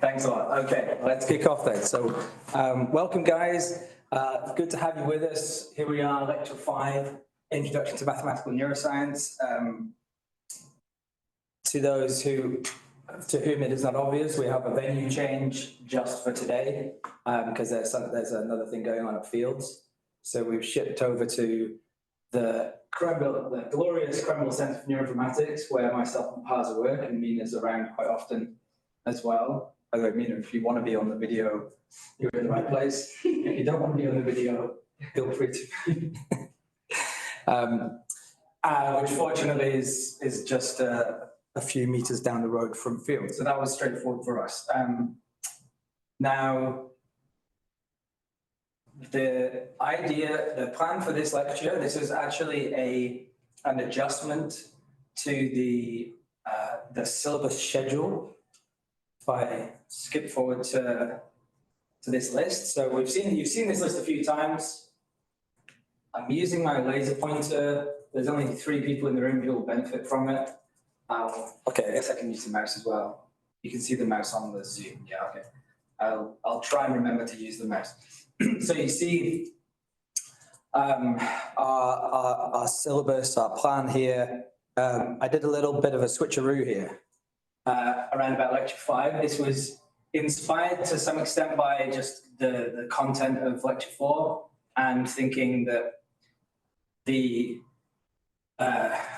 Thanks a lot. Okay, let's kick off then. So, welcome guys. Good to have you with us. Here we are, lecture 5, Introduction to Mathematical Neuroscience. To those to whom it is not obvious, we have a venue change just for today because there's another thing going on at Fields. So we've shipped over to the glorious Krembil Centre for Neuroinformatics, where myself and Parza work, and Mina's around quite often as well. By the way, Mina, if you want to be on the video, you're in the right place. If you don't want to be on the video, feel free to. Which fortunately is just a few meters down the road from Fields. So that was straightforward for us. Now, the plan for this lecture, this is actually an adjustment to the syllabus schedule. If I skip forward to this list, so you've seen this list a few times. I'm using my laser pointer. There's only 3 people in the room who will benefit from it. Okay, I guess I can use the mouse as well. You can see the mouse on the Zoom. Yeah, okay. I'll try and remember to use the mouse. So you see our syllabus, our plan here. I did a little bit of a switcheroo here around about lecture 5. This was inspired to some extent by just the content of lecture 4 and thinking that the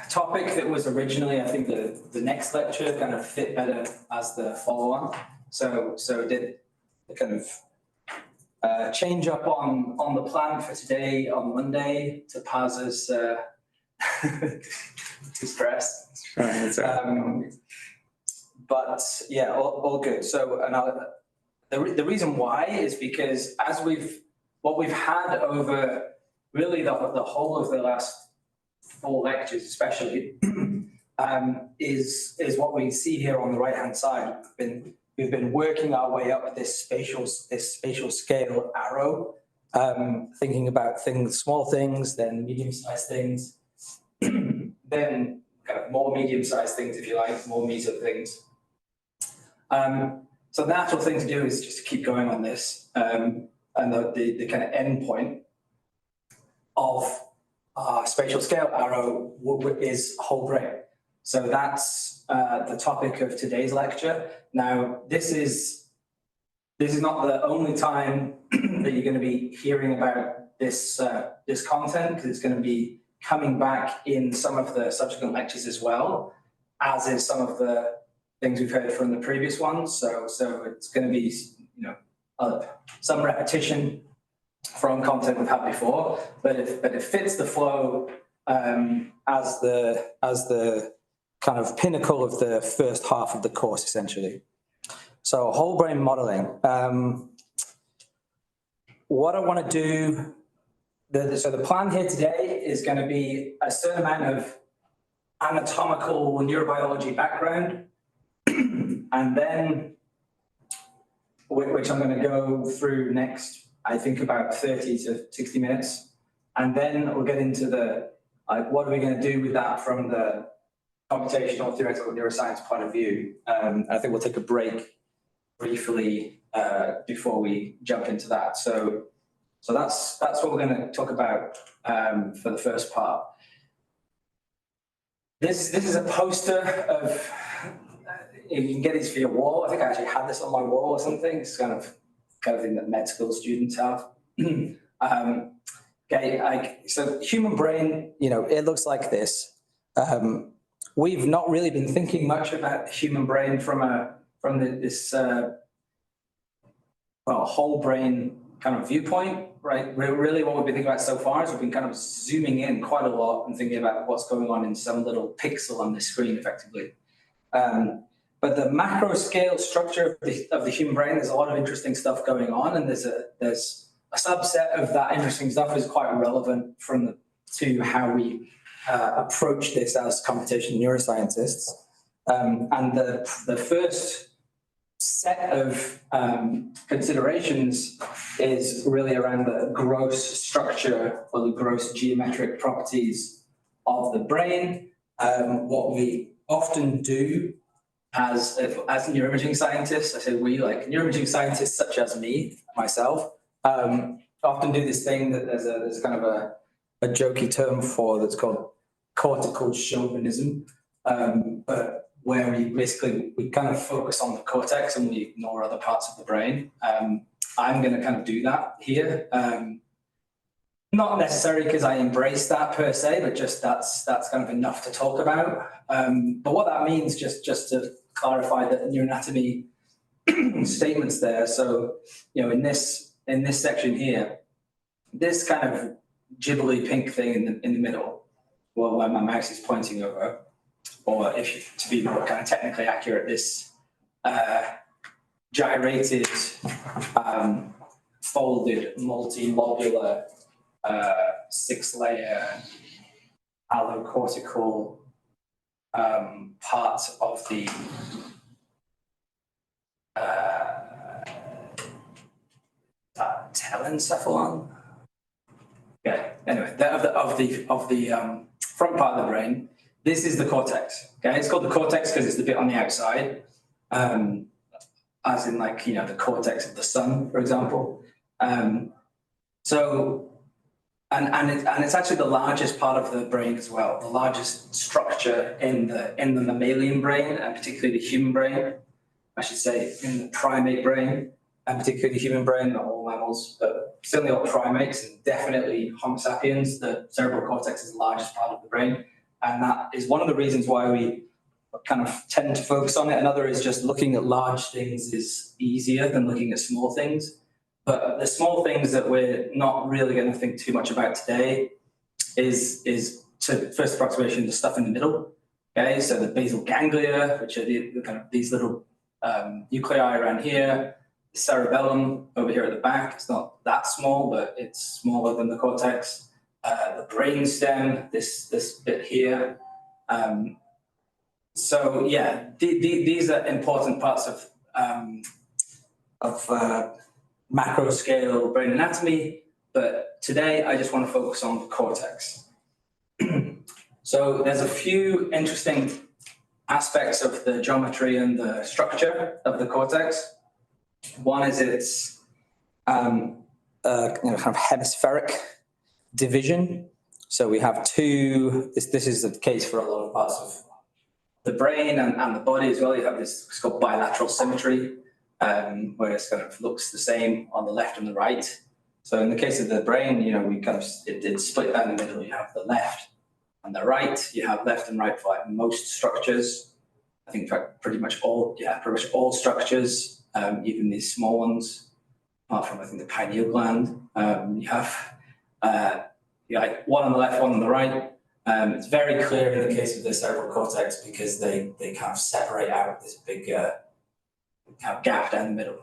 topic that was originally, I think, the next lecture kind of fit better as the follow-on. So did the kind of change up on the plan for today on Monday to Parza's distress. But yeah, all good. So the reason why is because what we've had over really the whole of the last 4 lectures, especially, is what we see here on the right hand side. We've been working our way up this spatial scale arrow, thinking about small things, then medium-sized things, then kind of more medium-sized things, if you like, more meso things. So the natural thing to do is just to keep going on this, and the kind of end point of our spatial scale arrow is whole brain. So that's the topic of today's lecture. Now, this is not the only time that you're going to be hearing about this content, because it's going to be coming back in some of the subsequent lectures as well, as is some of the things we've heard from the previous ones. So it's going to be, some repetition from content we've had before, but it fits the flow as the kind of pinnacle of the first half of the course, essentially. So whole brain modeling. What I want to do, so the plan here today is going to be a certain amount of anatomical neurobiology background, and then, which I'm going to go through next, I think about 30 to 60 minutes. And then we'll get into what are we going to do with that from the computational theoretical neuroscience point of view. I think we'll take a break briefly before we jump into that. So that's what we're going to talk about for the first part. This is a poster of, you can get these for your wall. I think I actually had this on my wall or something. It's kind of thing that med school students have. Okay, so human brain, it looks like this. We've not really been thinking much about human brain from this whole brain kind of viewpoint, right? Really what we've been thinking about so far is we've been kind of zooming in quite a lot and thinking about what's going on in some little pixel on the screen, effectively. But the macro scale structure of the human brain, there's a lot of interesting stuff going on, and there's a subset of that interesting stuff is quite relevant to how we approach this as computational neuroscientists. And the first set of considerations is really around the gross structure or the gross geometric properties of the brain. What we often do as neuroimaging scientists, I say we, like neuroimaging scientists such as me, myself, often do this thing that there's kind of a jokey term for that's called cortical chauvinism, but where we kind of focus on the cortex and we ignore other parts of the brain. I'm going to kind of do that here. Not necessarily because I embrace that per se, but just that's kind of enough to talk about. But what that means, just to clarify the neuroanatomy statements there. So, in this section here, this kind of gibbly pink thing in the middle, well, where my mouse is pointing over, or to be more kind of technically accurate, this gyrated, folded, multilobular, 6-layer allocortical part of the telencephalon. Yeah. Anyway, of the front part of the brain. This is the cortex. Okay, it's called the cortex because it's the bit on the outside, as in the cortex of the sun, for example. So, and it's actually the largest part of the brain as well, the largest structure in the mammalian brain, and particularly the human brain. I should say in the primate brain, and particularly the human brain, not all mammals, but certainly all primates, and definitely Homo sapiens. The cerebral cortex is the largest part of the brain, and that is one of the reasons why we kind of tend to focus on it. Another is just looking at large things is easier than looking at small things. But the small things that we're not really going to think too much about today is to first approximation, the stuff in the middle. Okay, so the basal ganglia, which are the kind of these little nuclei around here, the cerebellum over here at the back. It's not that small, but it's smaller than the cortex. The brain stem, this bit here. So yeah, these are important parts of macro scale brain anatomy, but today I just want to focus on the cortex. So there's a few interesting aspects of the geometry and the structure of the cortex. One is its kind of hemispheric division. So we have two. This is the case for a lot of parts of the brain and the body as well. You have this, it's called bilateral symmetry, where it kind of looks the same on the left and the right. So in the case of the brain, we kind of it's split down the middle. You have the left and the right. You have left and right for most structures. I think in fact pretty much all structures, even these small ones, apart from I think the pineal gland. You have one on the left, one on the right. It's very clear in the case of the cerebral cortex because they kind of separate out this big kind of gap down the middle.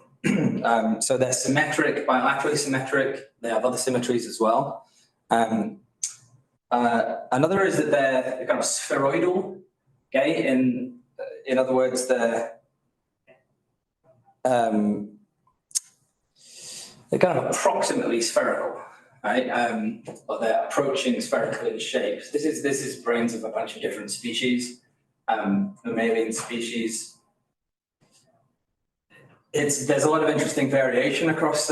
So they're symmetric, bilaterally symmetric. They have other symmetries as well. Another is that they're kind of spheroidal. Okay, in other words, they're kind of approximately spherical. Right, or they're approaching spherical in shape. This is brains of a bunch of different species, mammalian species. There's a lot of interesting variation across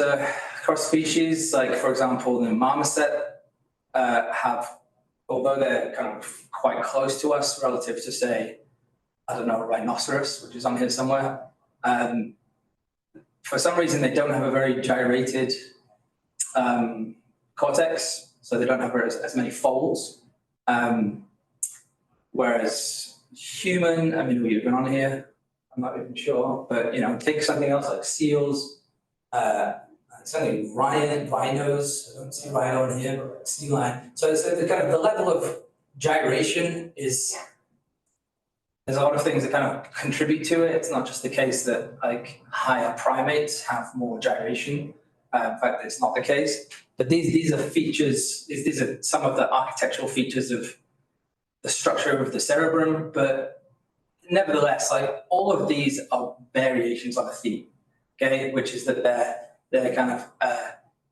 species. Like for example, the marmoset although they're kind of quite close to us relative to say, I don't know, a rhinoceros, which is on here somewhere. For some reason, they don't have a very gyrated cortex, so they don't have as many folds. Whereas human, I mean, we've been on here, I'm not even sure, but think something else like seals, something rhinos, I don't see rhino in here, but like sea lion. So the kind of the level of gyration is, there's a lot of things that kind of contribute to it. It's not just the case that like higher primates have more gyration. In fact, it's not the case. But these are features, these are some of the architectural features of the structure of the cerebrum, but nevertheless, like all of these are variations on a theme, okay, which is that they're kind of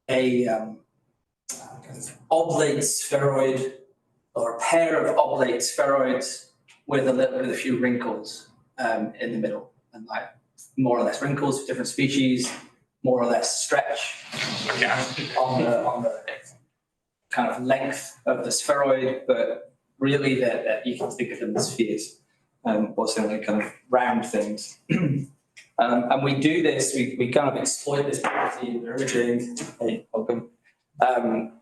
kind of oblate spheroid or a pair of oblate spheroids with a few wrinkles. in the middle, and like more or less wrinkles for different species, more or less stretch on the kind of length of the spheroid, but really that you can think of them as spheres, or certainly kind of round things. And we do this, we kind of exploit this property in imaging,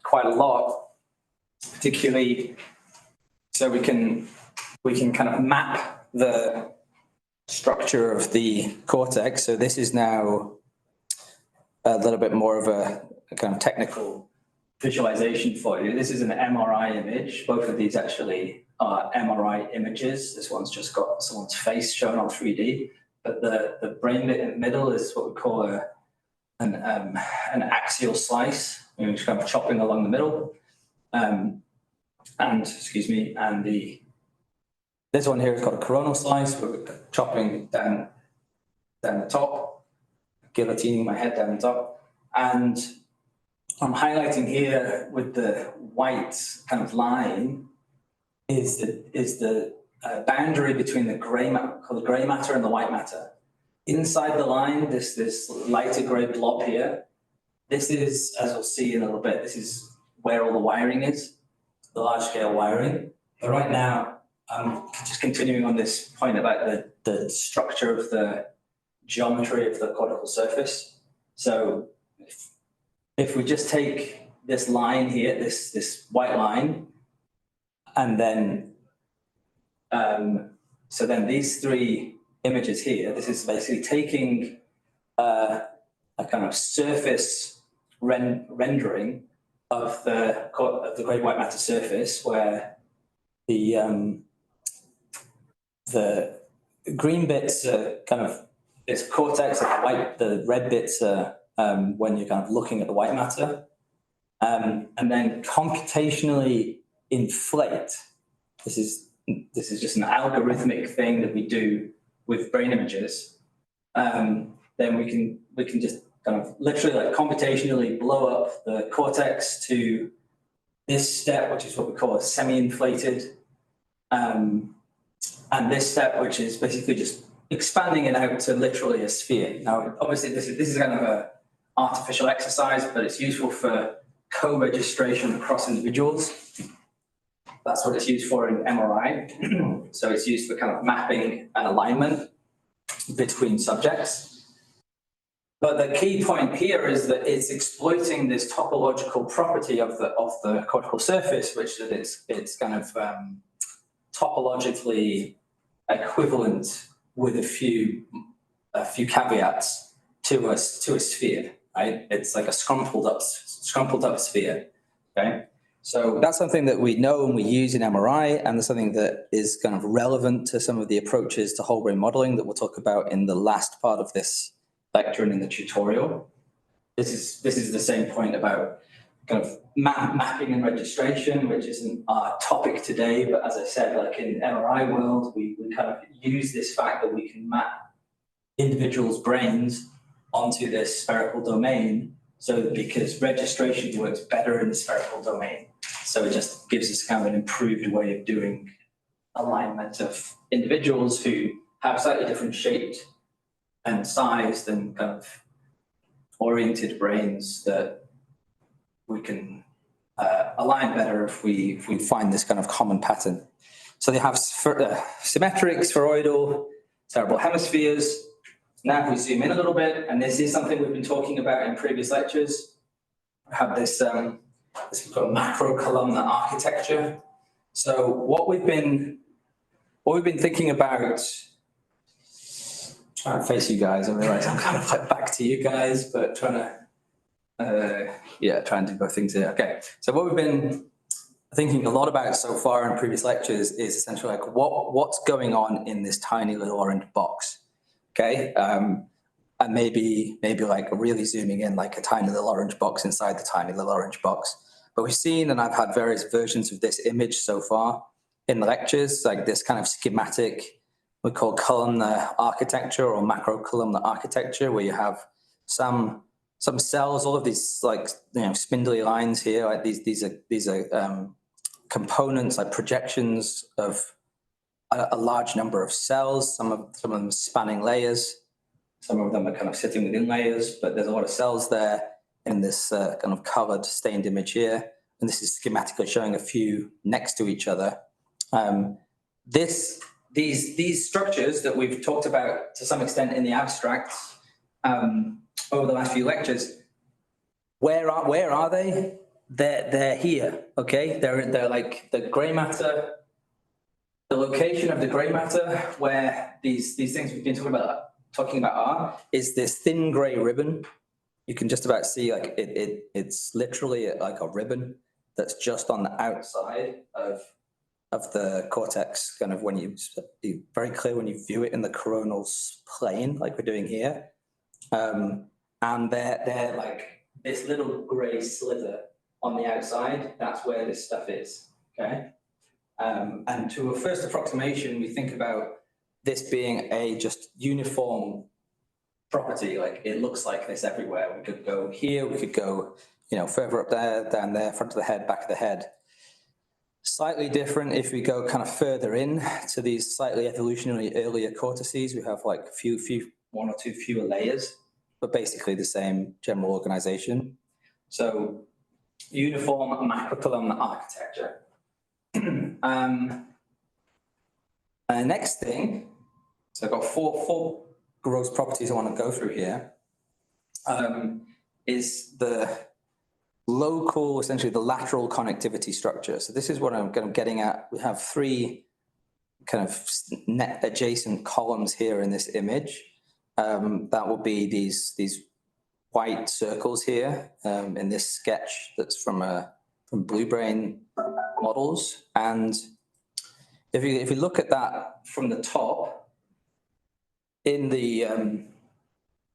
quite a lot, particularly so we can kind of map the structure of the cortex. So this is now a little bit more of a kind of technical visualization for you. This is an MRI image. Both of these actually are MRI images. This one's just got someone's face shown on 3D, but the brain bit in the middle is what we call an axial slice, which is kind of chopping along the middle. This one here has got a coronal slice, where we're chopping down the top, guillotining my head down the top. And I'm highlighting here with the white kind of line is the boundary between the gray matter and the white matter. Inside the line, this lighter gray blob here, this is, as we'll see in a little bit, this is where all the wiring is, the large scale wiring. But right now, I'm just continuing on this point about the structure of the geometry of the cortical surface. So if we just take this line here, this white line, and then, so then these three images here, this is basically taking a kind of surface rendering of the great white matter surface, where the green bits are kind of it's cortex, the red bits are when you're kind of looking at the white matter, and then computationally inflate. This is just an algorithmic thing that we do with brain images. Then we can just kind of literally like computationally blow up the cortex to this step, which is what we call a semi-inflated, and this step, which is basically just expanding it out to literally a sphere. Now, obviously, this is kind of a artificial exercise, but it's useful for co-registration across individuals. That's what it's used for in MRI. So it's used for kind of mapping and alignment between subjects. But the key point here is that it's exploiting this topological property of the cortical surface, which that it's kind of topologically equivalent with a few caveats to a sphere, right? It's like a scrumpled up sphere, okay? So that's something that we know and we use in MRI, and it's something that is kind of relevant to some of the approaches to whole brain modeling that we'll talk about in the last part of this lecture and in the tutorial. This is the same point about kind of mapping and registration, which isn't our topic today, but as I said, like in MRI world, we kind of use this fact that we can map individuals' brains onto this spherical domain, so that because registration works better in the spherical domain. So it just gives us kind of an improved way of doing alignment of individuals who have slightly different shaped and sized and kind of oriented brains that we can align better if we find this kind of common pattern. So they have symmetric, spheroidal, cerebral hemispheres. Now if we zoom in a little bit, and this is something we've been talking about in previous lectures, we have this called macro-columnar architecture. So what we've been thinking about, trying to face you guys, I realize I'm kind of like back to you guys, but trying to do both things here. Okay, so what we've been thinking a lot about so far in previous lectures is essentially like what's going on in this tiny little orange box, okay? And maybe like really zooming in like a tiny little orange box inside the tiny little orange box. But we've seen, and I've had various versions of this image so far in the lectures, like this kind of schematic we call columnar architecture or macro columnar architecture, where you have some cells, all of these like spindly lines here, like these are components, like projections of a large number of cells, some of them spanning layers. Some of them are kind of sitting within layers, but there's a lot of cells there in this kind of colored stained image here. And this is schematically showing a few next to each other. These structures that we've talked about to some extent in the abstracts over the last few lectures, where are they? They're here, okay? They're like the gray matter, the location of the gray matter where these things we've been talking about are, is this thin gray ribbon. You can just about see like it's literally like a ribbon that's just on the outside of the cortex, kind of when you be very clear when you view it in the coronal plane, like we're doing here. And they're like this little gray slither on the outside. That's where this stuff is, okay? And to a first approximation, we think about this being a just uniform property, like it looks like this everywhere. We could go here, we could go, you know, further up there, down there, front of the head, back of the head. Slightly different if we go kind of further in to these slightly evolutionarily earlier cortices. We have like one or two fewer layers, but basically the same general organization. So uniform macrocolumnar architecture. Next thing, so I've got four gross properties I want to go through here, is the local, essentially the lateral connectivity structure. So this is what I'm getting at. We have three kind of net adjacent columns here in this image. That will be these white circles here in this sketch that's from Blue Brain models. And if you look at that from the top, in the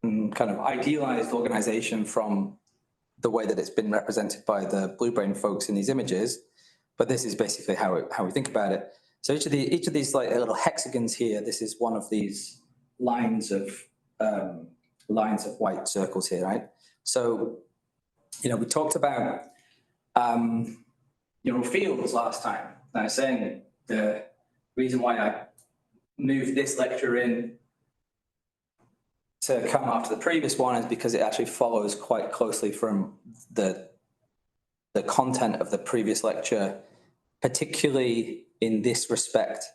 kind of idealized organization from the way that it's been represented by the Blue Brain folks in these images, but this is basically how we think about it. So each of these like little hexagons here, this is one of these lines of white circles here, right? So, you know, we talked about neural fields last time. I was saying the reason why I moved this lecture in to come after the previous one is because it actually follows quite closely from the content of the previous lecture, particularly in this respect.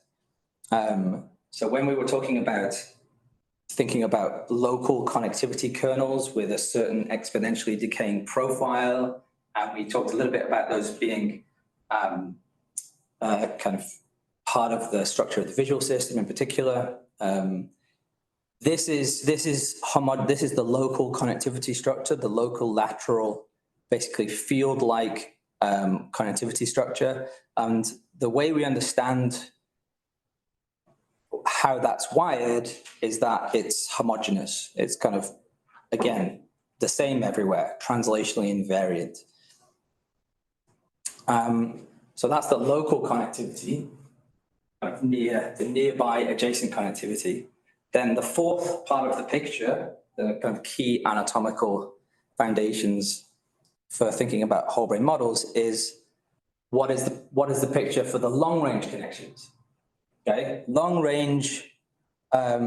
So when we were thinking about local connectivity kernels with a certain exponentially decaying profile, and we talked a little bit about those being kind of part of the structure of the visual system in particular. This is the local connectivity structure, the local lateral, basically field-like connectivity structure. And the way we understand how that's wired is that it's homogeneous. It's kind of, again, the same everywhere, translationally invariant. So that's the local connectivity, kind of the nearby adjacent connectivity. Then the fourth part of the picture, the kind of key anatomical foundations for thinking about whole brain models, is what is the picture for the long range connections? Okay, long range, I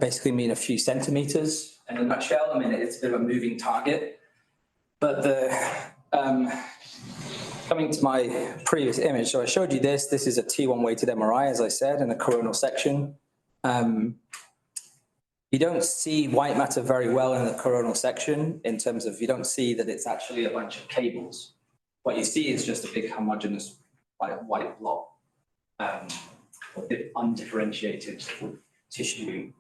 basically mean a few centimeters in a nutshell. I mean, it's a bit of a moving target, but coming to my previous image, so I showed you this. This is a T1 weighted MRI, as I said, in the coronal section. You don't see white matter very well in the coronal section in terms of, you don't see that it's actually a bunch of cables. What you see is just a big homogeneous white blob, a bit undifferentiated tissue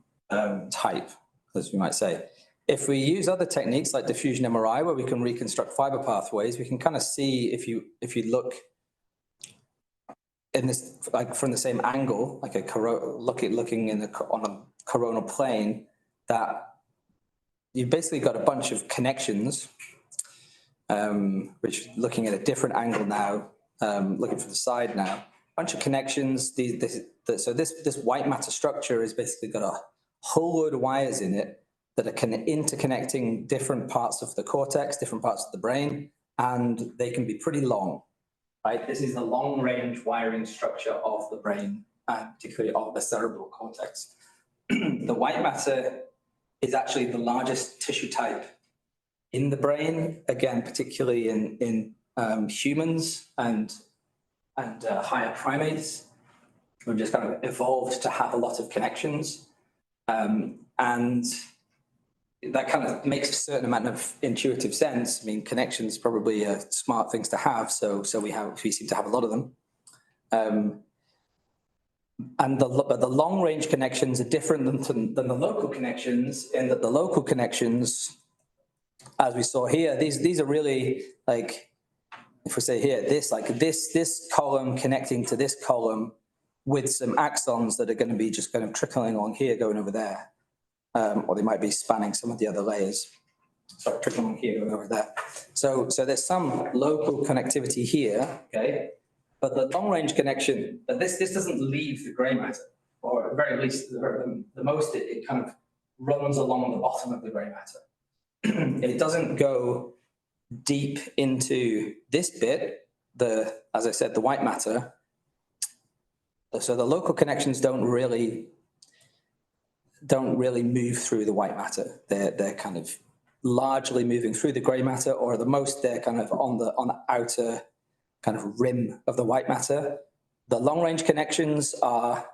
type, as we might say. If we use other techniques like diffusion MRI, where we can reconstruct fiber pathways, we can kind of see, if you look in this, like from the same angle, like looking on a coronal plane, that you've basically got a bunch of connections, which looking at a different angle now, looking from the side now, a bunch of connections. So this white matter structure has basically got a whole load of wires in it that are interconnecting different parts of the cortex, different parts of the brain, and they can be pretty long, right? This is the long-range wiring structure of the brain and particularly of the cerebral cortex. The white matter is actually the largest tissue type in the brain, again, particularly in humans and higher primates. We've just kind of evolved to have a lot of connections. And that kind of makes a certain amount of intuitive sense. I mean, connections probably are smart things to have, so we seem to have a lot of them. But the long range connections are different than the local connections, in that the local connections, as we saw here, these are really like, if we say here, this column connecting to this column with some axons that are going to be just kind of trickling along here, going over there. Or they might be spanning some of the other layers. So trickling along here, going over there. So there's some local connectivity here, okay? But the long-range connection, this doesn't leave the grey matter, or at the very least, the most it kind of runs along the bottom of the grey matter. It doesn't go deep into this bit, as I said, the white matter. So the local connections don't really move through the white matter. They're kind of largely moving through the grey matter, or at the most they're kind of on the outer kind of rim of the white matter. The long range connections are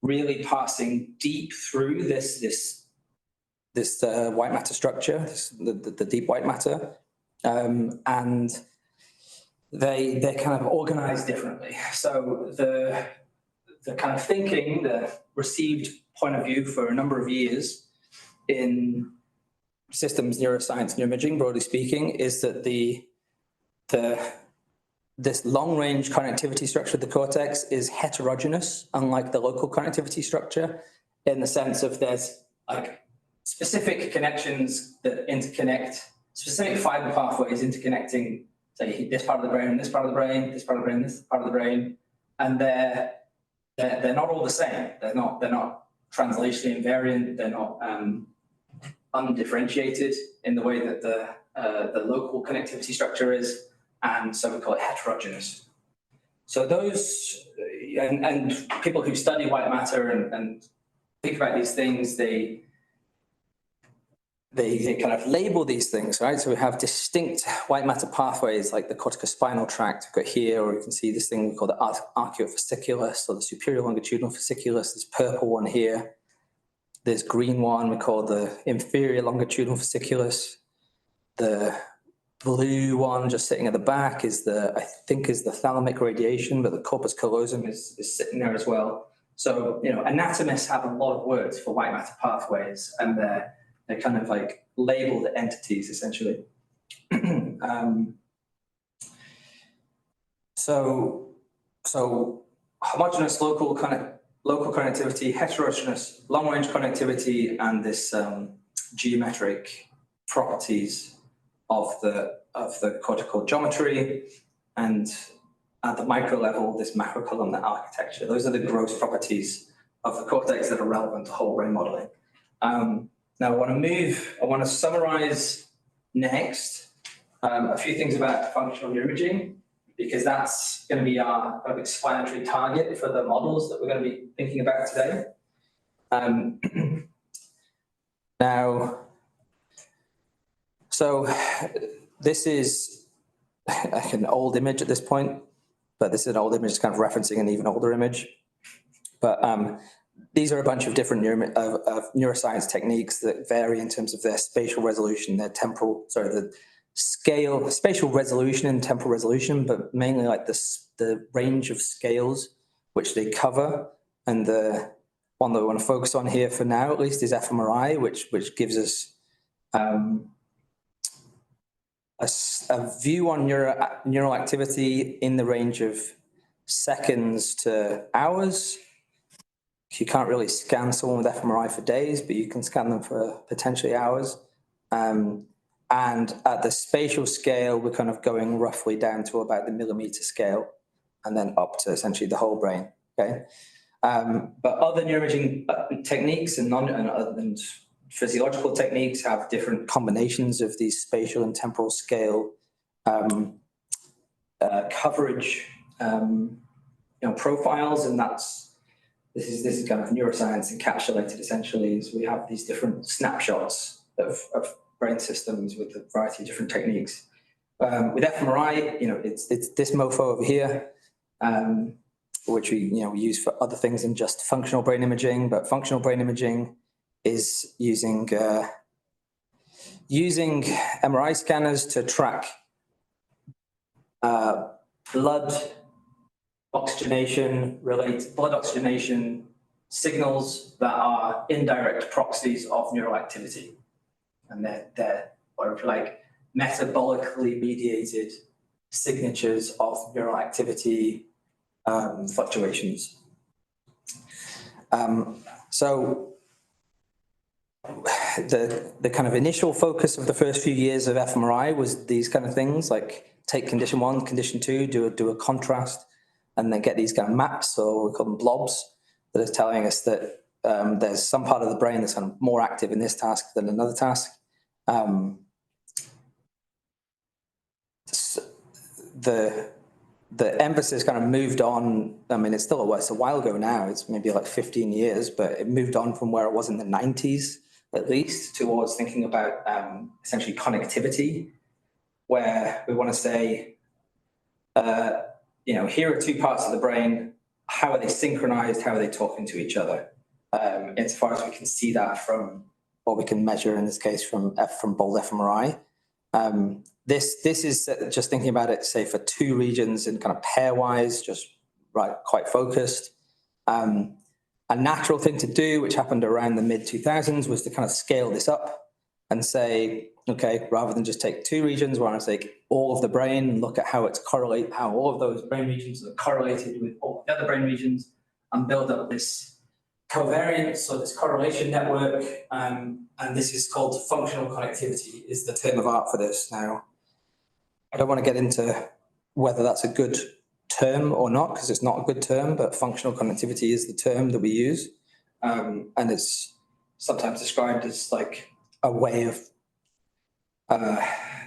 really passing deep through this white matter structure, the deep white matter, and they're kind of organized differently. So the kind of thinking, the received point of view for a number of years in systems neuroscience, neuroimaging, broadly speaking, is that this long-range connectivity structure of the cortex is heterogeneous, unlike the local connectivity structure, in the sense of there's like specific connections that interconnect, specific fiber pathways interconnecting, say, this part of the brain and this part of the brain, this part of the brain, this part of the brain, and they're not all the same. They're not translationally invariant. They're not undifferentiated in the way that the local connectivity structure is. And so we call it heterogeneous. So those, and people who study white matter and think about these things, they kind of label these things, right? So we have distinct white matter pathways like the corticospinal tract we've got here, or you can see this thing we call the arcuofasciculus, or the superior longitudinal fasciculus, this purple one here. This green one we call the inferior longitudinal fasciculus. The blue one just sitting at the back is I think is the thalamic radiation, but the corpus callosum is sitting there as well. So, anatomists have a lot of words for white matter pathways, and they're kind of like labeled entities, essentially. So homogeneous local connectivity, heterogeneous long-range connectivity, and this geometric properties of the cortical geometry, and at the micro level, this macrocolumnar architecture. Those are the gross properties of the cortex that are relevant to whole brain modeling. Now I want to summarize next a few things about functional neuroimaging, because that's going to be our kind of explanatory target for the models that we're going to be thinking about today. Now, so this is like an old image at this point, but this is an old image, it's kind of referencing an even older image. But these are a bunch of different neuroscience techniques that vary in terms of their spatial resolution, their the scale, spatial resolution and temporal resolution, but mainly like the range of scales which they cover. And the one that we want to focus on here for now, at least, is fMRI, which gives us a view on neural activity in the range of seconds to hours. You can't really scan someone with fMRI for days, but you can scan them for potentially hours. And at the spatial scale, we're kind of going roughly down to about the millimeter scale, and then up to essentially the whole brain. Okay, but other neuroimaging techniques and physiological techniques have different combinations of these spatial and temporal scale coverage profiles, and that's this is kind of neuroscience encapsulated essentially, is we have these different snapshots of brain systems with a variety of different techniques. With fMRI, it's this mofo over here, which we use for other things than just functional brain imaging, but functional brain imaging is using MRI scanners to track blood oxygenation signals that are indirect proxies of neural activity. And they're what like metabolically mediated signatures of neural activity fluctuations. So the kind of initial focus of the first few years of fMRI was these kind of things, like take condition 1, condition 2, do a contrast, and then get these kind of maps, or we call them blobs, that are telling us that there's some part of the brain that's kind of more active in this task than another task. The emphasis kind of moved on. I mean, it's a while ago now. It's maybe like 15 years, but it moved on from where it was in the 90s, at least, towards thinking about essentially connectivity, where we want to say, here are two parts of the brain. How are they synchronized? How are they talking to each other? As far as we can see that from what we can measure in this case from bold fMRI. This is just thinking about it, say, for two regions and kind of pairwise, just quite focused. A natural thing to do, which happened around the mid-2000s, was to kind of scale this up and say, okay, rather than just take two regions, we're going to take all of the brain and look at how all of those brain regions are correlated with all the other brain regions, and build up this covariance or this correlation network. And this is called functional connectivity, is the term of art for this. Now, I don't want to get into whether that's a good term or not, because it's not a good term, but functional connectivity is the term that we use. And it's sometimes described as like a way of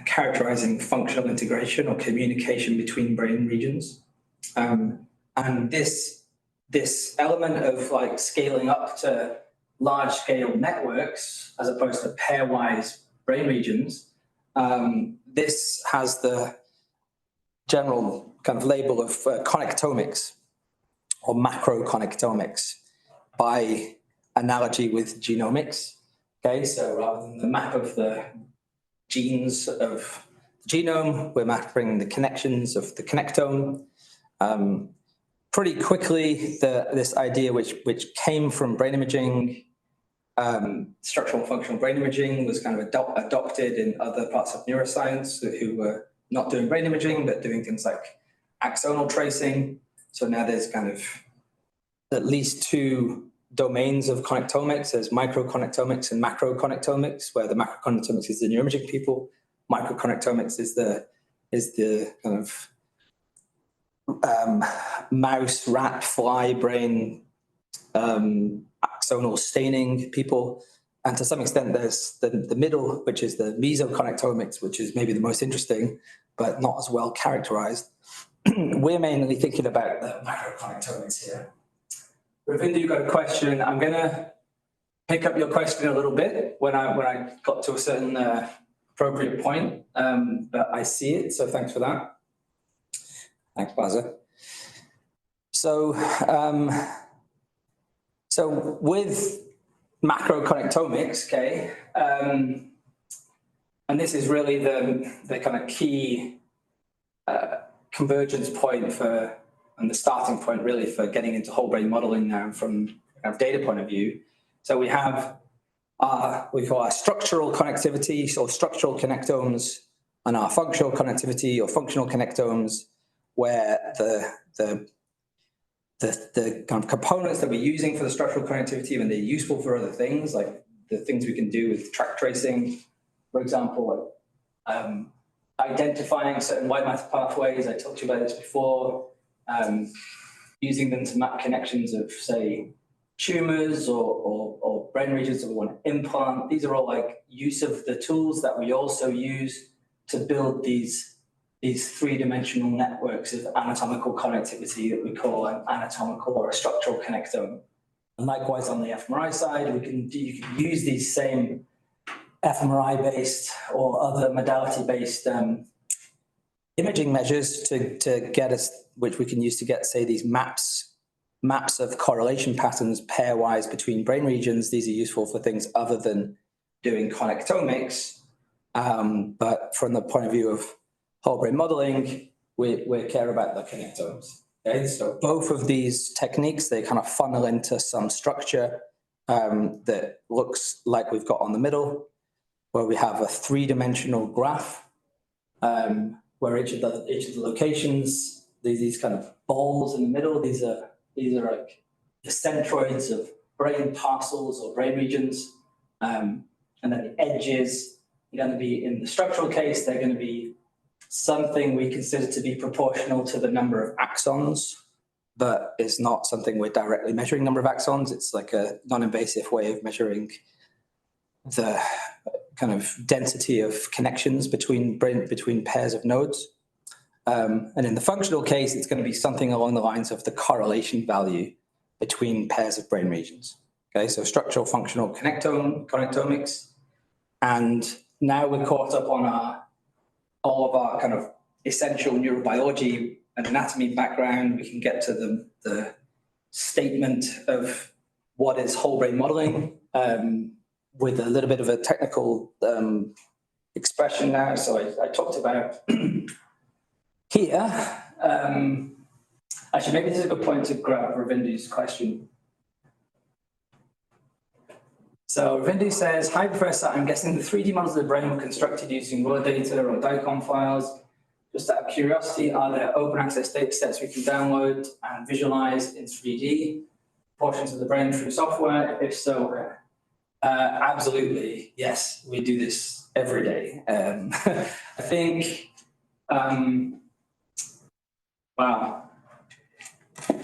characterizing functional integration or communication between brain regions. And this element of like scaling up to large scale networks as opposed to pairwise brain regions, this has the general kind of label of connectomics or macroconnectomics by analogy with genomics. Okay, so rather than the map of the genes of the genome, we're mapping the connections of the connectome. Pretty quickly, this idea which came from brain imaging, structural and functional brain imaging, was kind of adopted in other parts of neuroscience who were not doing brain imaging, but doing things like axonal tracing. So now there's kind of at least two domains of connectomics. There's microconnectomics and macroconnectomics, where the macroconnectomics is the neuroimaging people. Microconnectomics is the kind of mouse, rat, fly brain axonal staining people. And to some extent, there's the middle, which is the mesoconnectomics, which is maybe the most interesting, but not as well characterized. We're mainly thinking about the macroconnectomics here. Ravinder, you've got a question. I'm going to pick up your question a little bit when I got to a certain appropriate point, but I see it, so thanks for that. Thanks, Baza. So with macroconnectomics, okay, and this is really the kind of key convergence point and the starting point really for getting into whole brain modeling now from a data point of view. So we have we call our structural connectivity, or structural connectomes, and our functional connectivity or functional connectomes, where the kind of components that we're using for the structural connectivity, when they're useful for other things, like the things we can do with track tracing, for example, identifying certain white matter pathways. I talked to you about this before. Using them to map connections of, say, tumors or brain regions that we want to implant. These are all like use of the tools that we also use to build these three-dimensional networks of anatomical connectivity that we call an anatomical or a structural connectome. And likewise on the fMRI side, you can use these same fMRI-based or other modality-based imaging measures to get us, which we can use to get, say, these maps of correlation patterns pairwise between brain regions. These are useful for things other than doing connectomics. But from the point of view of whole brain modeling, we care about the connectomes. Okay, so both of these techniques, they kind of funnel into some structure that looks like we've got on the middle, where we have a three-dimensional graph, where each of the locations, these kind of balls in the middle, these are like the centroids of brain parcels or brain regions, and then the edges are going to be, in the structural case, they're going to be something we consider to be proportional to the number of axons, but it's not something we're directly measuring number of axons. It's like a non-invasive way of measuring the kind of density of connections between pairs of nodes. And in the functional case, it's going to be something along the lines of the correlation value between pairs of brain regions. Okay, so structural functional connectomics. And now we're caught up on all of our kind of essential neurobiology and anatomy background. We can get to the statement of what is whole brain modeling with a little bit of a technical expression now. So I talked about here. Actually, maybe this is a good point to grab Ravindu's question. So Ravindu says, hi, Professor, I'm guessing the 3D models of the brain were constructed using raw data or DICOM files. Just out of curiosity, are there open access data sets we can download and visualize in 3D portions of the brain through software? If so, absolutely, yes, we do this every day. I think, wow,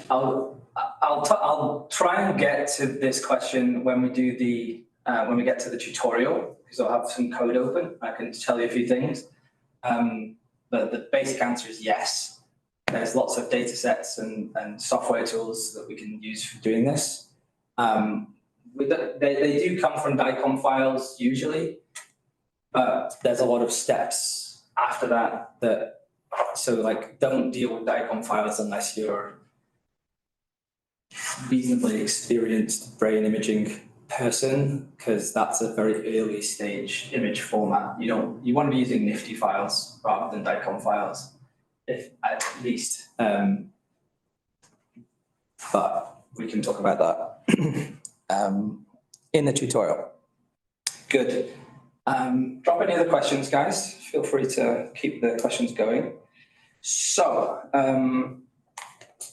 I'll try and get to this question when we do when we get to the tutorial, because I'll have some code open. I can tell you a few things. But the basic answer is yes. There's lots of data sets and software tools that we can use for doing this. They do come from DICOM files usually, but there's a lot of steps after that. So like, don't deal with DICOM files unless you're reasonably experienced brain imaging person, because that's a very early stage image format. You want to be using Nifty files rather than DICOM files, if at least. But we can talk about that in the tutorial. Good. Drop any other questions, guys. Feel free to keep the questions going. So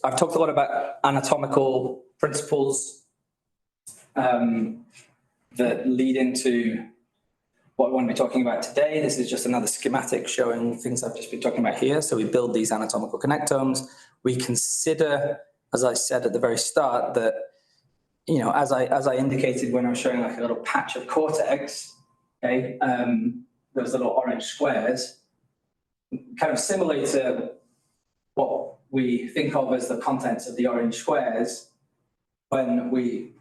I've talked a lot about anatomical principles that lead into what we want to be talking about today. This is just another schematic showing things I've just been talking about here. So we build these anatomical connectomes. We consider, as I said at the very start, that, you know, as I indicated when I was showing like a little patch of cortex, okay, those little orange squares, kind of similar to what we think of as the contents of the orange squares. When we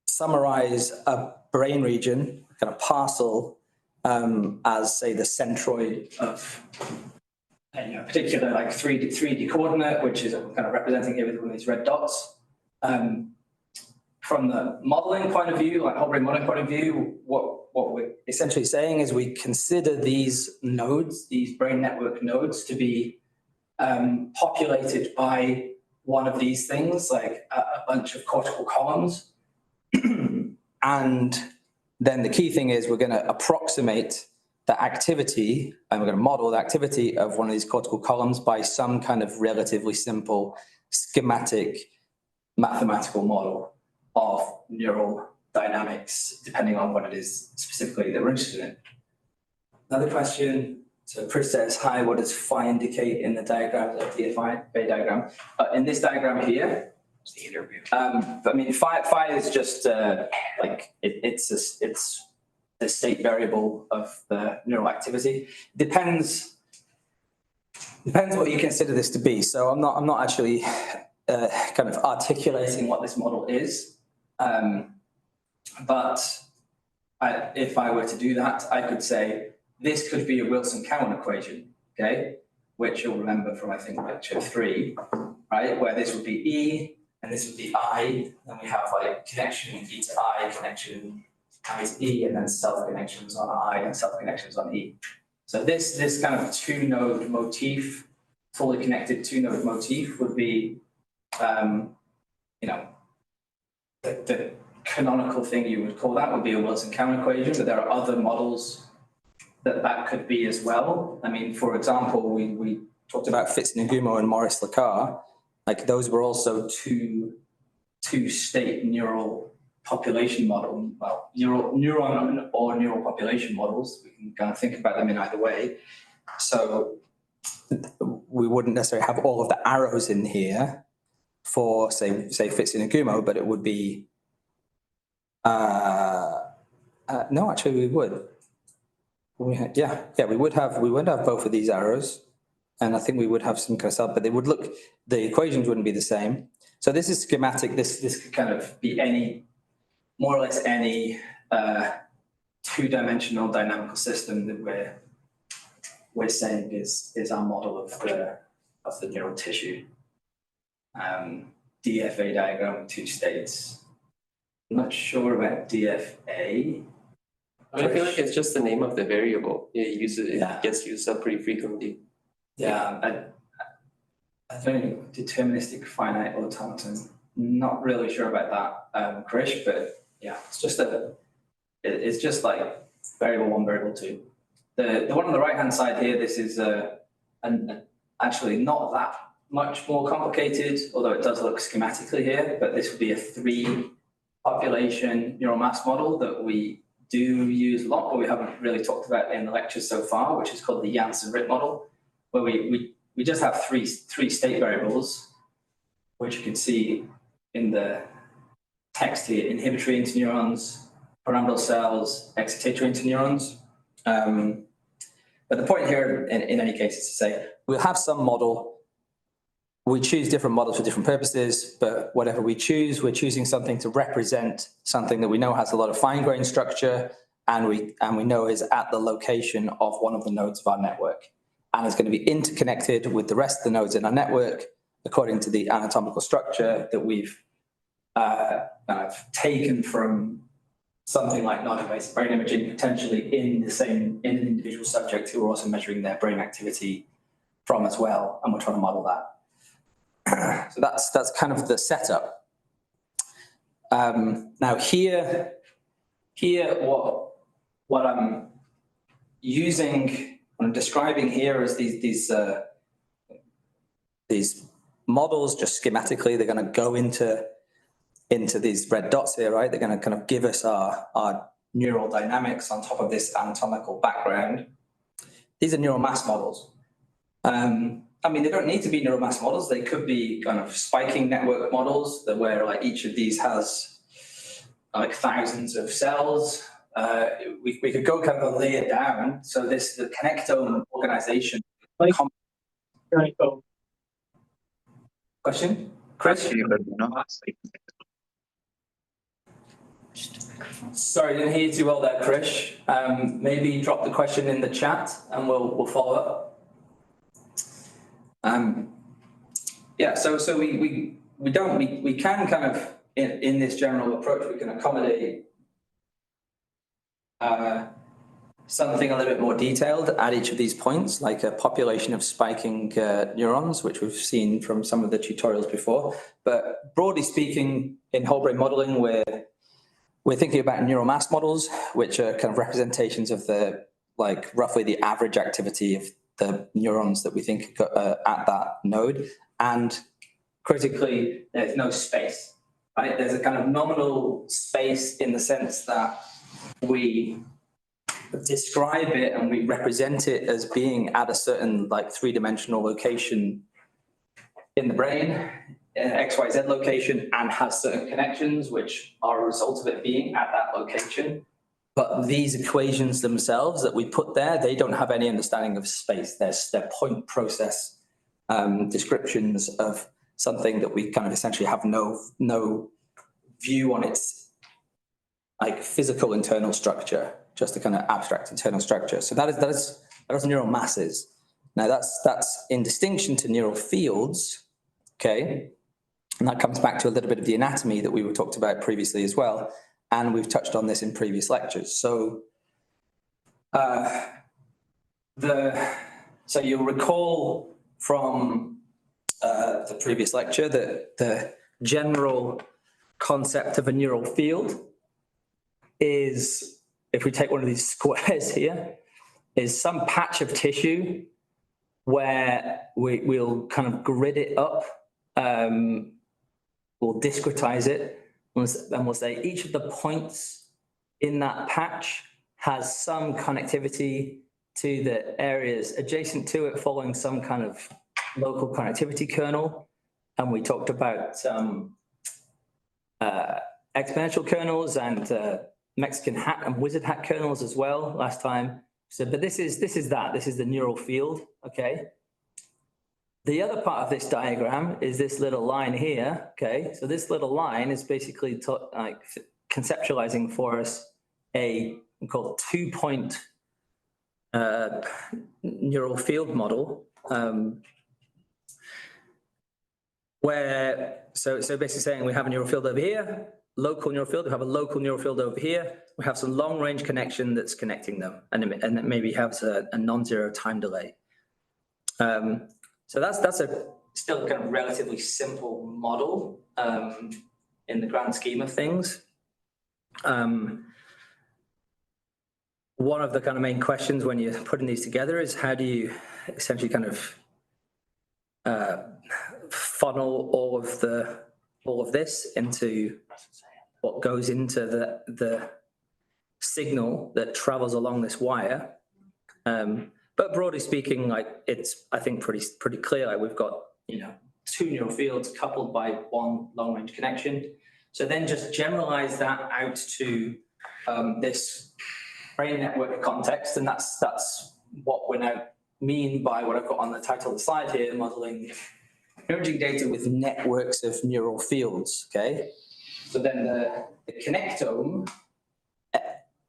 summarize a brain region, kind of parcel, as say the centroid of a particular like 3D coordinate, which is kind of representing here with one of these red dots. From the modeling point of view, like whole brain modeling point of view, what we're essentially saying is we consider these nodes, these brain network nodes, to be populated by one of these things, like a bunch of cortical columns. And then the key thing is we're going to approximate the activity, and we're going to model the activity of one of these cortical columns by some kind of relatively simple schematic mathematical model of neural dynamics, depending on what it is specifically that we're interested in. Another question. So Chris says, hi, what does phi indicate in the diagram of the phi diagram? In this diagram here, the interview. I mean, phi is just like it's the state variable of the neural activity. Depends what you consider this to be. So I'm not actually kind of articulating what this model is. But if I were to do that, I could say this could be a Wilson-Cowan equation, okay? Which you'll remember from, I think, lecture 3, right? Where this would be E and this would be I. Then we have like connection E to I, connection I to E, and then self-connections on I and self-connections on E. So this kind of two-node motif, fully connected two-node motif would be, you know, the canonical thing you would call that would be a Wilson-Cowan equation, but there are other models that could be as well. I mean, for example, we talked about Fitz-Nagumo and Morris-Lacar. Like those were also two-state neural population model, well, neuron or neural population models. We can kind of think about them in either way. So we wouldn't necessarily have all of the arrows in here for say Fitz-Nagumo, but it would be no, actually we would. We would have both of these arrows, and I think we would have some kind of stuff, but they would look, the equations wouldn't be the same. So this is schematic. This could kind of be any, more or less any two-dimensional dynamical system that we're saying is our model of the neural tissue. DFA diagram with 2 states. I'm not sure about DFA. I feel like it's just the name of the variable. It gets used up pretty frequently. Yeah, I think deterministic finite automaton. Not really sure about that, Krish, but yeah, it's just like variable 1, variable 2. The one on the right hand side here, this is actually not that much more complicated, although it does look schematically here, but this would be a 3 population neural mass model that we do use a lot, but we haven't really talked about in the lectures so far, which is called the Janssen-Ritt model, where we just have three state variables, which you can see in the text here: inhibitory interneurons, pyramidal cells, excitatory interneurons. But the point here, in any case, is to say we'll have some model. We choose different models for different purposes, but whatever we choose, we're choosing something to represent something that we know has a lot of fine-grained structure, and we know is at the location of one of the nodes of our network, and it's going to be interconnected with the rest of the nodes in our network according to the anatomical structure that we've kind of taken from something like non-invasive brain imaging, potentially in an individual subject who we're also measuring their brain activity from as well, and we're trying to model that. So that's kind of the setup. Now here, what I'm using, what I'm describing here is these models just schematically. They're going to go into these red dots here, right? They're going to kind of give us our neural dynamics on top of this anatomical background. These are neural mass models. I mean, they don't need to be neural mass models. They could be kind of spiking network models where like each of these has like thousands of cells. We could go kind of a layer down. So the connectome organization. Question? Chris? Sorry, I didn't hear you too well there, Krish. Maybe drop the question in the chat and we'll follow up. Yeah, so we can kind of in this general approach, we can accommodate something a little bit more detailed at each of these points, like a population of spiking neurons, which we've seen from some of the tutorials before. But broadly speaking, in whole brain modeling, we're thinking about neural mass models, which are kind of representations of roughly the average activity of the neurons that we think at that node. And critically, there's no space, right? There's a kind of nominal space in the sense that we describe it and we represent it as being at a certain like 3-dimensional location in the brain, XYZ location, and has certain connections which are a result of it being at that location. But these equations themselves that we put there, they don't have any understanding of space. They're point process descriptions of something that we kind of essentially have no view on its like physical internal structure, just a kind of abstract internal structure. So that is neural masses. Now that's in distinction to neural fields, okay? And that comes back to a little bit of the anatomy that we were talked about previously as well. And we've touched on this in previous lectures. So so you'll recall from the previous lecture that the general concept of a neural field is, if we take one of these squares here, is some patch of tissue where we'll kind of grid it up, we'll discretize it, and we'll say each of the points in that patch has some connectivity to the areas adjacent to it following some kind of local connectivity kernel. And we talked about exponential kernels and Mexican hat and wizard hat kernels as well last time. So, but this is the neural field, okay? The other part of this diagram is this little line here, okay? So this little line is basically like conceptualizing for us a called 2-point neural field model, where so basically saying we have a neural field over here, local neural field, we have a local neural field over here, we have some long range connection that's connecting them, and it maybe has a non-zero time delay. So that's a still kind of relatively simple model in the grand scheme of things. One of the kind of main questions when you're putting these together is how do you essentially kind of funnel all of this into what goes into the signal that travels along this wire. But broadly speaking, like it's, I think, pretty clear. Like we've got, two neural fields coupled by one long range connection. So then just generalize that out to this brain network context, and that's what we now mean by what I've got on the title of the slide here, modeling imaging data with networks of neural fields, okay? So then the connectome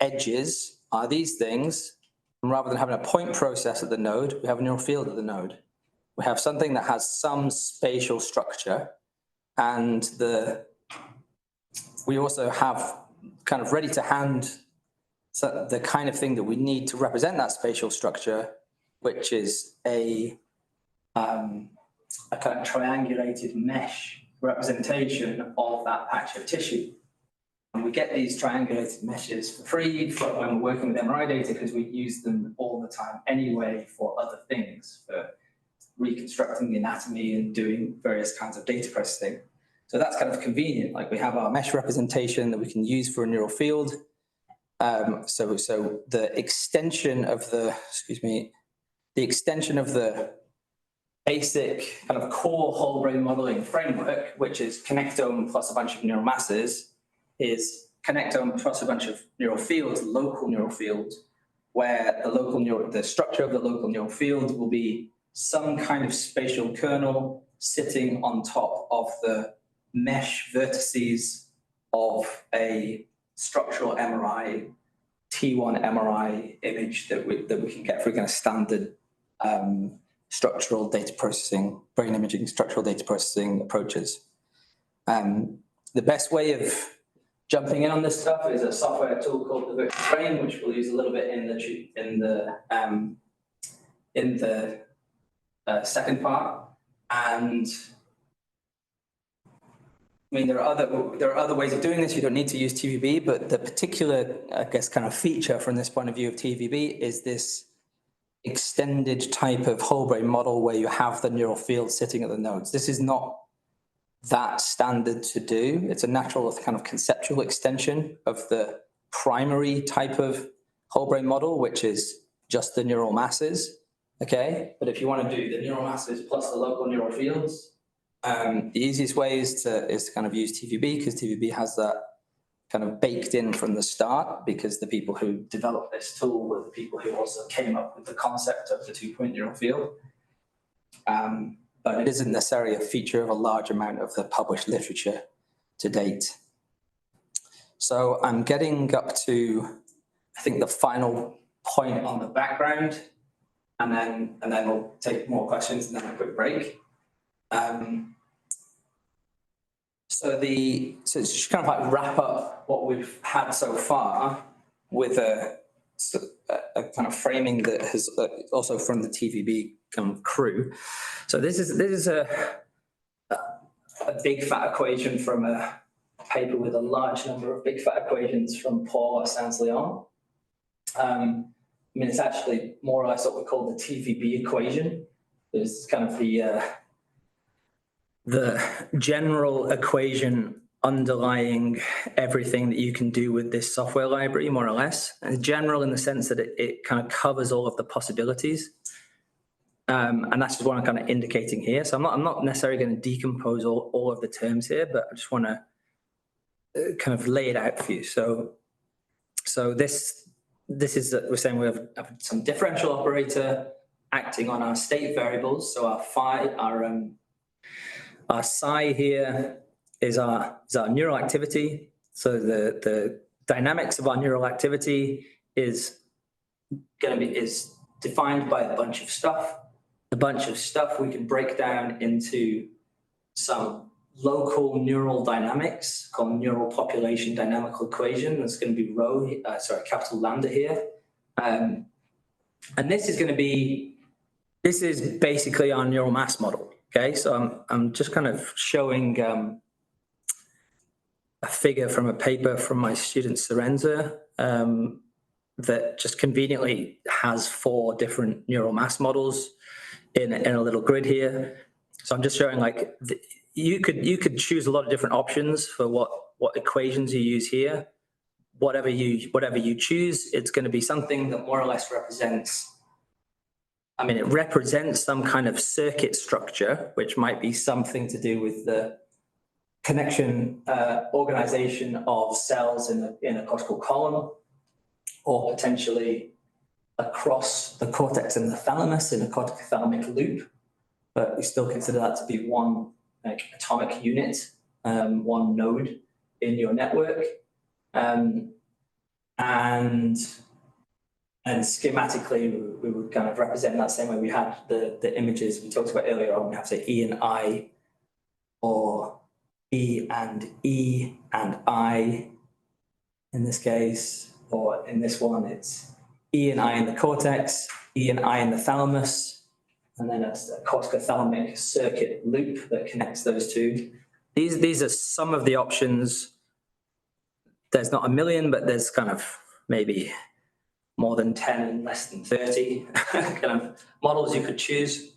edges are these things, and rather than having a point process at the node, we have a neural field at the node. We have something that has some spatial structure, and we also have kind of ready to hand the kind of thing that we need to represent that spatial structure, which is a kind of triangulated mesh representation of that patch of tissue. And we get these triangulated meshes for free when we're working with MRI data because we use them all the time anyway for other things, for reconstructing the anatomy and doing various kinds of data processing. So that's kind of convenient. Like we have our mesh representation that we can use for a neural field. So the extension of the basic kind of core whole brain modeling framework, which is connectome plus a bunch of neural masses, is connectome plus a bunch of neural fields, local neural fields, where the structure of the local neural field will be some kind of spatial kernel sitting on top of the mesh vertices of a structural MRI, T1 MRI image that we can get for kind of standard structural data processing, brain imaging structural data processing approaches. The best way of jumping in on this stuff is a software tool called the Virtual Brain, which we'll use a little bit in the second part. And I mean, there are other ways of doing this. You don't need to use TVB, but the particular, I guess, kind of feature from this point of view of TVB is this extended type of whole brain model where you have the neural field sitting at the nodes. This is not that standard to do. It's a natural kind of conceptual extension of the primary type of whole brain model, which is just the neural masses, okay? But if you want to do the neural masses plus the local neural fields, the easiest way is to kind of use TVB, because TVB has that kind of baked in from the start, because the people who developed this tool were the people who also came up with the concept of the 2-point neural field. But it isn't necessarily a feature of a large amount of the published literature to date. So I'm getting up to, I think, the final point on the background, and then we'll take more questions and then a quick break. So it's just kind of like wrap up what we've had so far with a kind of framing that has also from the TVB kind of crew. So this is a big fat equation from a paper with a large number of big fat equations from Paul at Saint-Léon. I mean, it's actually more or less what we call the TVB equation. It's kind of the general equation underlying everything that you can do with this software library, more or less. And general in the sense that it kind of covers all of the possibilities. And that's just what I'm kind of indicating here. So I'm not necessarily going to decompose all of the terms here, but I just want to kind of lay it out for you. So this is, we're saying we have some differential operator acting on our state variables. So our phi, our psi here is our neural activity. So the dynamics of our neural activity is defined by a bunch of stuff. A bunch of stuff we can break down into some local neural dynamics called neural population dynamical equation. That's going to be capital lambda here. And this is basically our neural mass model. Okay, so I'm just kind of showing a figure from a paper from my student Serenza that just conveniently has 4 different neural mass models in a little grid here. So I'm just showing like you could choose a lot of different options for what equations you use here. Whatever you choose, it's going to be something that more or less represents. I mean, it represents some kind of circuit structure, which might be something to do with the connection organization of cells in a cortical column, or potentially across the cortex and the thalamus in a corticothalamic loop. But we still consider that to be one atomic unit, one node in your network. And schematically, we would kind of represent that same way we had the images we talked about earlier on. We have, say, E and I, or E and I in this case, or in this one, it's E and I in the cortex, E and I in the thalamus, and then a corticothalamic circuit loop that connects those two. These are some of the options. There's not a million, but there's kind of maybe more than 10 and less than 30 kind of models you could choose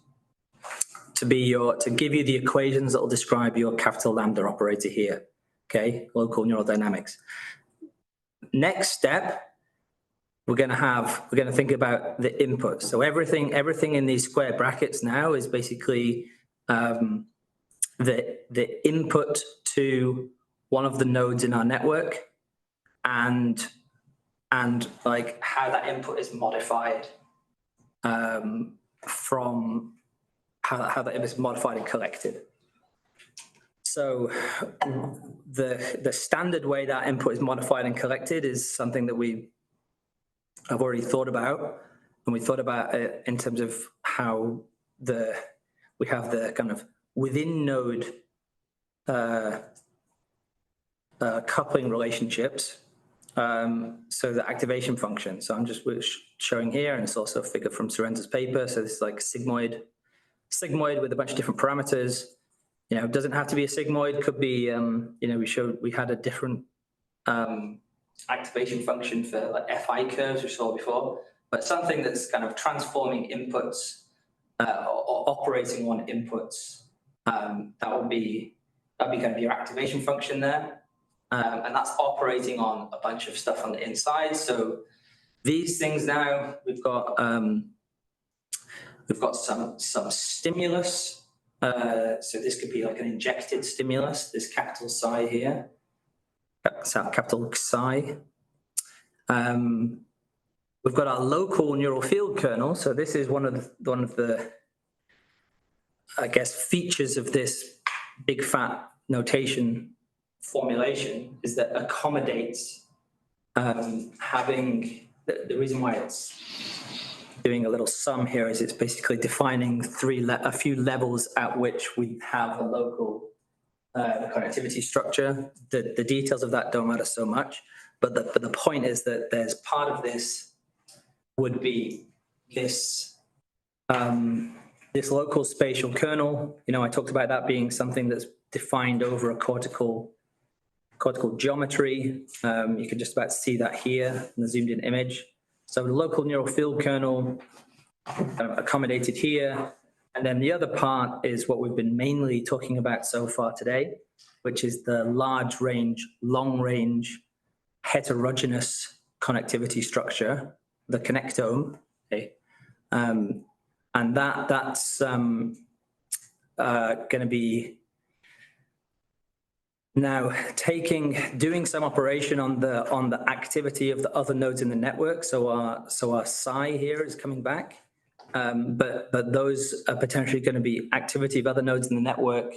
to give you the equations that will describe your capital lambda operator here. Okay, local neural dynamics. Next step, we're going to think about the input. So everything in these square brackets now is basically the input to one of the nodes in our network, and like how that input is modified from how that input is modified and collected. So the standard way that input is modified and collected is something that I've already thought about, and we thought about it in terms of how we have the kind of within node coupling relationships. So the activation function. So I'm just showing here, and it's also a figure from Serenza's paper. So this is like sigmoid with a bunch of different parameters. You know, it doesn't have to be a sigmoid. Could be, we had a different activation function for like FI curves we saw before, but something that's kind of transforming inputs or operating on inputs. That would be kind of your activation function there. And that's operating on a bunch of stuff on the inside. So these things now, we've got some stimulus. So this could be like an injected stimulus, this capital psi here, capital psi. We've got our local neural field kernel. So this is one of the I guess features of this big fat notation formulation is that accommodates having, the reason why it's doing a little sum here is it's basically defining a few levels at which we have a local connectivity structure. The details of that don't matter so much, but the point is that there's part of this would be this this local spatial kernel. You know, I talked about that being something that's defined over a cortical geometry. You can just about see that here in the zoomed in image. So the local neural field kernel accommodated here. And then the other part is what we've been mainly talking about so far today, which is the large range, long range, heterogeneous connectivity structure, the connectome. Okay. And that's going to be now doing some operation on the activity of the other nodes in the network. So our psi here is coming back, but those are potentially going to be activity of other nodes in the network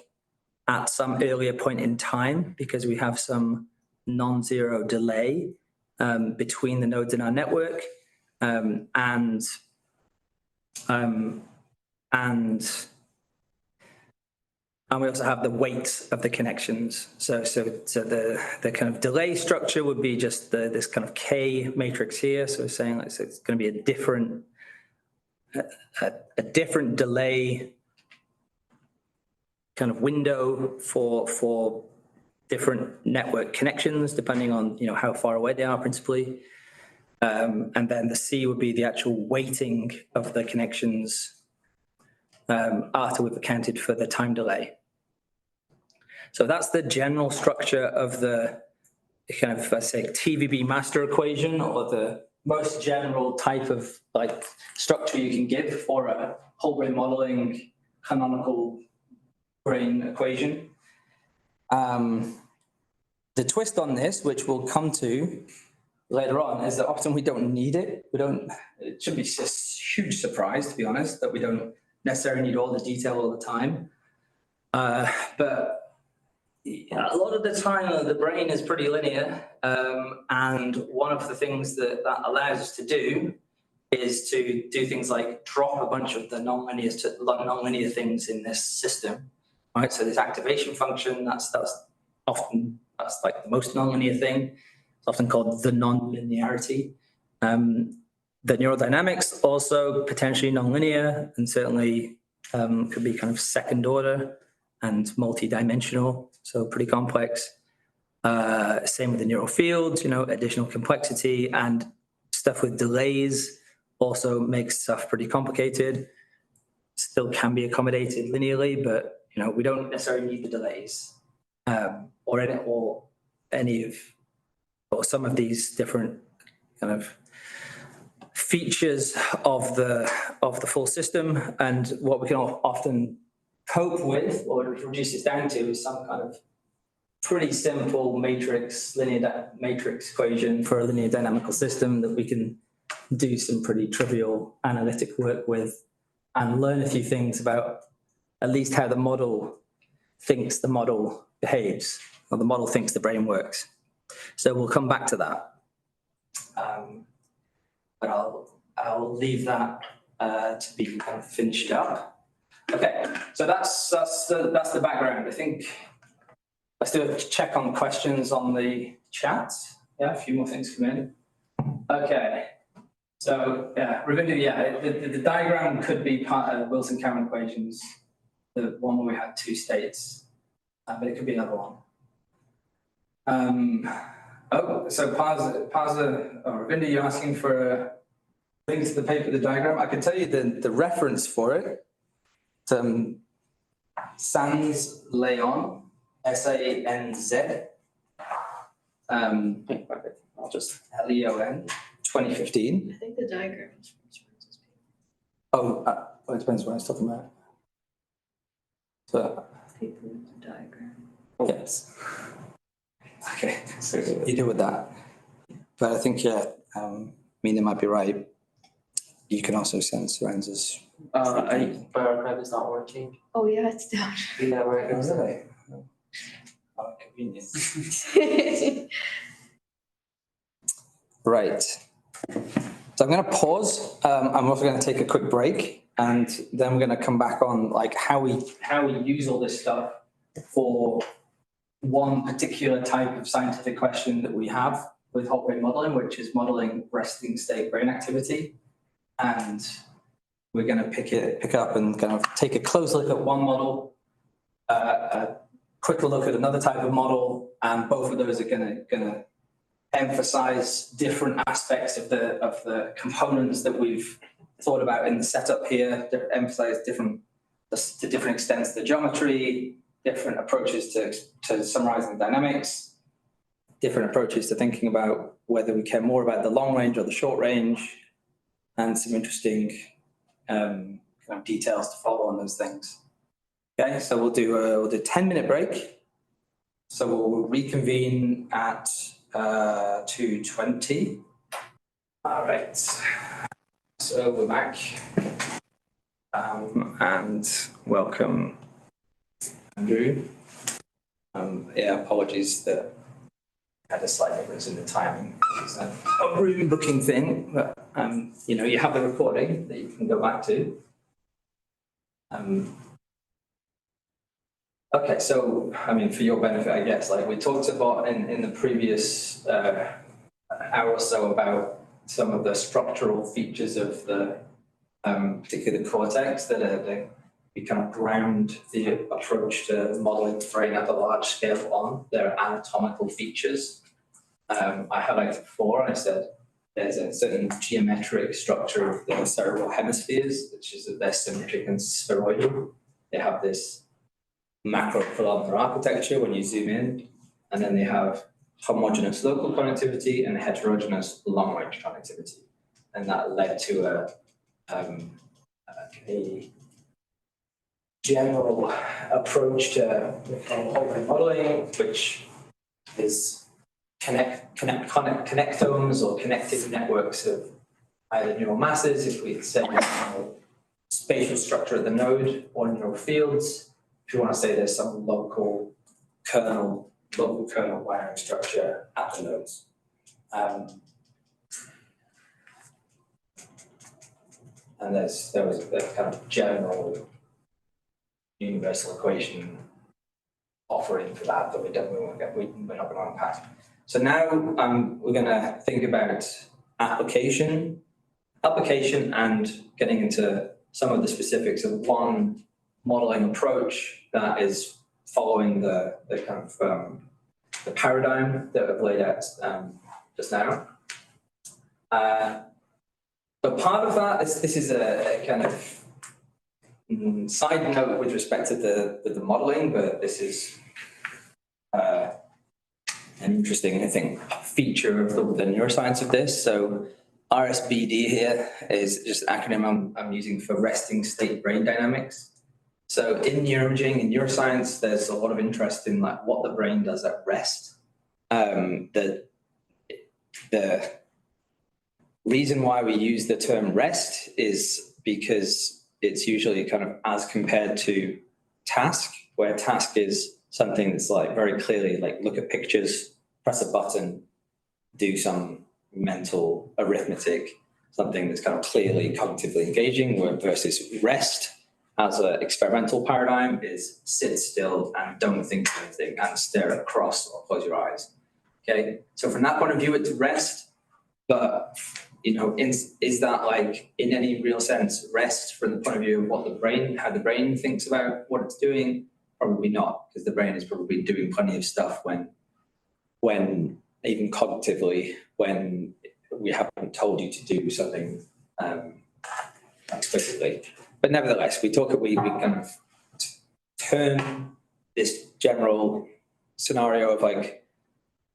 at some earlier point in time, because we have some non-zero delay between the nodes in our network, and we also have the weight of the connections. So the kind of delay structure would be just this kind of K matrix here. So we're saying it's going to be a different delay kind of window for different network connections, depending on, you know, how far away they are principally. And then the C would be the actual weighting of the connections after we've accounted for the time delay. So that's the general structure of the kind of, let's say, TVB master equation, or the most general type of like structure you can give for a whole brain modeling canonical brain equation. The twist on this, which we'll come to later on, is that often we don't need it. It should be a huge surprise, to be honest, that we don't necessarily need all the detail all the time. But a lot of the time, the brain is pretty linear. And one of the things that allows us to do is to do things like drop a bunch of the non-linear things in this system. Right? So this activation function, that's like the most nonlinear thing. It's often called the nonlinearity. The neurodynamics also potentially nonlinear, and certainly could be kind of second order and multi-dimensional, so pretty complex. Same with the neural fields, you know, additional complexity, and stuff with delays also makes stuff pretty complicated. Still can be accommodated linearly, but you know, we don't necessarily need the delays, or some of these different kind of features of the full system. And what we can often cope with, or reduce this down to, is some kind of pretty simple linear matrix equation for a linear dynamical system that we can do some pretty trivial analytic work with and learn a few things about at least how the model thinks the model behaves, or the model thinks the brain works. So we'll come back to that. But I'll leave that to be kind of finished up. Okay, so that's the background. I think let's do a check on questions on the chat. Yeah, a few more things come in. Okay, so yeah, Ravinder, yeah, the diagram could be part of Wilson-Cameron equations, the one where we had two states, but it could be another one. So Ravinder, you're asking for links to the paper, the diagram. I can tell you the reference for it. Sanz Leon, S-A-N-Z. I'll just Leon, 2015. I think the diagram is from Spencer's paper. Oh, it depends what I was talking about. So. Paper with the diagram. Yes. Okay, so you do with that. But I think, yeah, they might be right. You can also send Saranza's. My archive is not working. Oh, yeah, it's down. Yeah, where Oh, really? Oh, it could convenient. Right. So I'm going to pause. I'm also going to take a quick break, and then we're going to come back on like how we use all this stuff for one particular type of scientific question that we have with whole brain modeling, which is modeling resting state brain activity. And we're going to pick up and kind of take a close look at one model, a quick look at another type of model, and both of those are going to emphasize different aspects of the components that we've thought about in the setup here, emphasize to different extents the geometry, different approaches to summarizing dynamics, different approaches to thinking about whether we care more about the long range or the short range, and some interesting kind of details to follow on those things. Okay, so we'll do a 10-minute break. So we'll reconvene at 2:20. All right. So we're back. And welcome, Andrew. Yeah, apologies that I had a slight difference in the timing. It's a room booking thing, but you know, you have the recording that you can go back to. Okay, so I mean, for your benefit, I guess, like we talked about in the previous hour or so about some of the structural features of the particular cortex that we kind of ground the approach to modeling the brain at a large scale on their anatomical features. I highlighted before, I said there's a certain geometric structure of the cerebral hemispheres, which is that they're symmetric and spheroidal. They have this macro-columnar architecture when you zoom in, and then they have homogeneous local connectivity and heterogeneous long-range connectivity. And that led to a general approach to whole brain modeling, which is connectomes or connected networks of either neural masses, if we say spatial structure at the node, or neural fields. If you want to say there's some local kernel wiring structure at the nodes. And there was a kind of general universal equation offering for that we're not going to unpack. So now we're going to think about application and getting into some of the specifics of one modeling approach that is following the kind of the paradigm that I've laid out just now. But part of that, this is a kind of side note with respect to the modeling, but this is an interesting, I think, feature of the neuroscience of this. So RSBD here is just an acronym I'm using for resting state brain dynamics. So in neuroimaging, in neuroscience, there's a lot of interest in like what the brain does at rest. The reason why we use the term rest is because it's usually kind of as compared to task, where task is something that's like very clearly like look at pictures, press a button, do some mental arithmetic, something that's kind of clearly cognitively engaging, versus rest as an experimental paradigm is sit still and don't think of anything and stare across or close your eyes. Okay, so from that point of view, it's rest, but you know, is that like in any real sense rest from the point of view of what how the brain thinks about what it's doing? Probably not, because the brain is probably doing plenty of stuff when even cognitively, when we haven't told you to do something explicitly. But nevertheless, we kind of turn this general scenario of like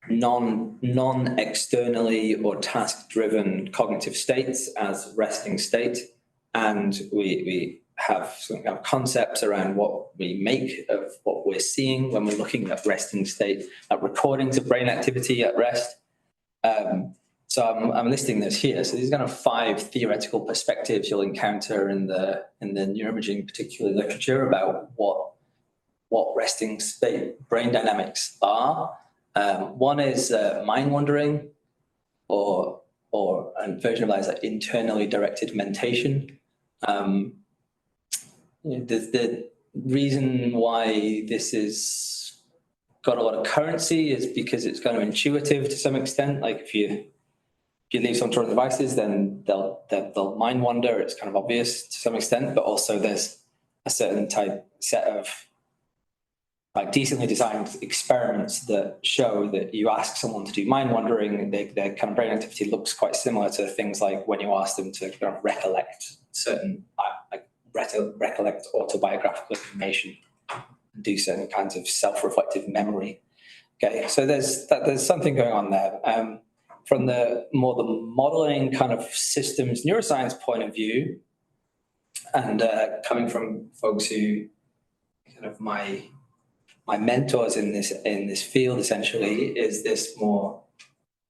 non-externally or task-driven cognitive states as resting state, and we have some kind of concepts around what we make of what we're seeing when we're looking at resting state, at recordings of brain activity at rest. So I'm listing this here. So these are kind of 5 theoretical perspectives you'll encounter in the neuroimaging, particularly literature, about what what resting state brain dynamics are. One is mind wandering, or a version of that is like internally directed mentation. The reason why this is got a lot of currency is because it's kind of intuitive to some extent. Like if you leave someone to run devices, then they'll mind wander. It's kind of obvious to some extent, but also there's a certain set of like decently designed experiments that show that you ask someone to do mind wandering, their kind of brain activity looks quite similar to things like when you ask them to kind of recollect certain, recollect autobiographical information, do certain kinds of self-reflective memory. Okay, so there's something going on there. From the modeling kind of systems neuroscience point of view, and coming from folks who kind of my mentors in this field essentially, is this more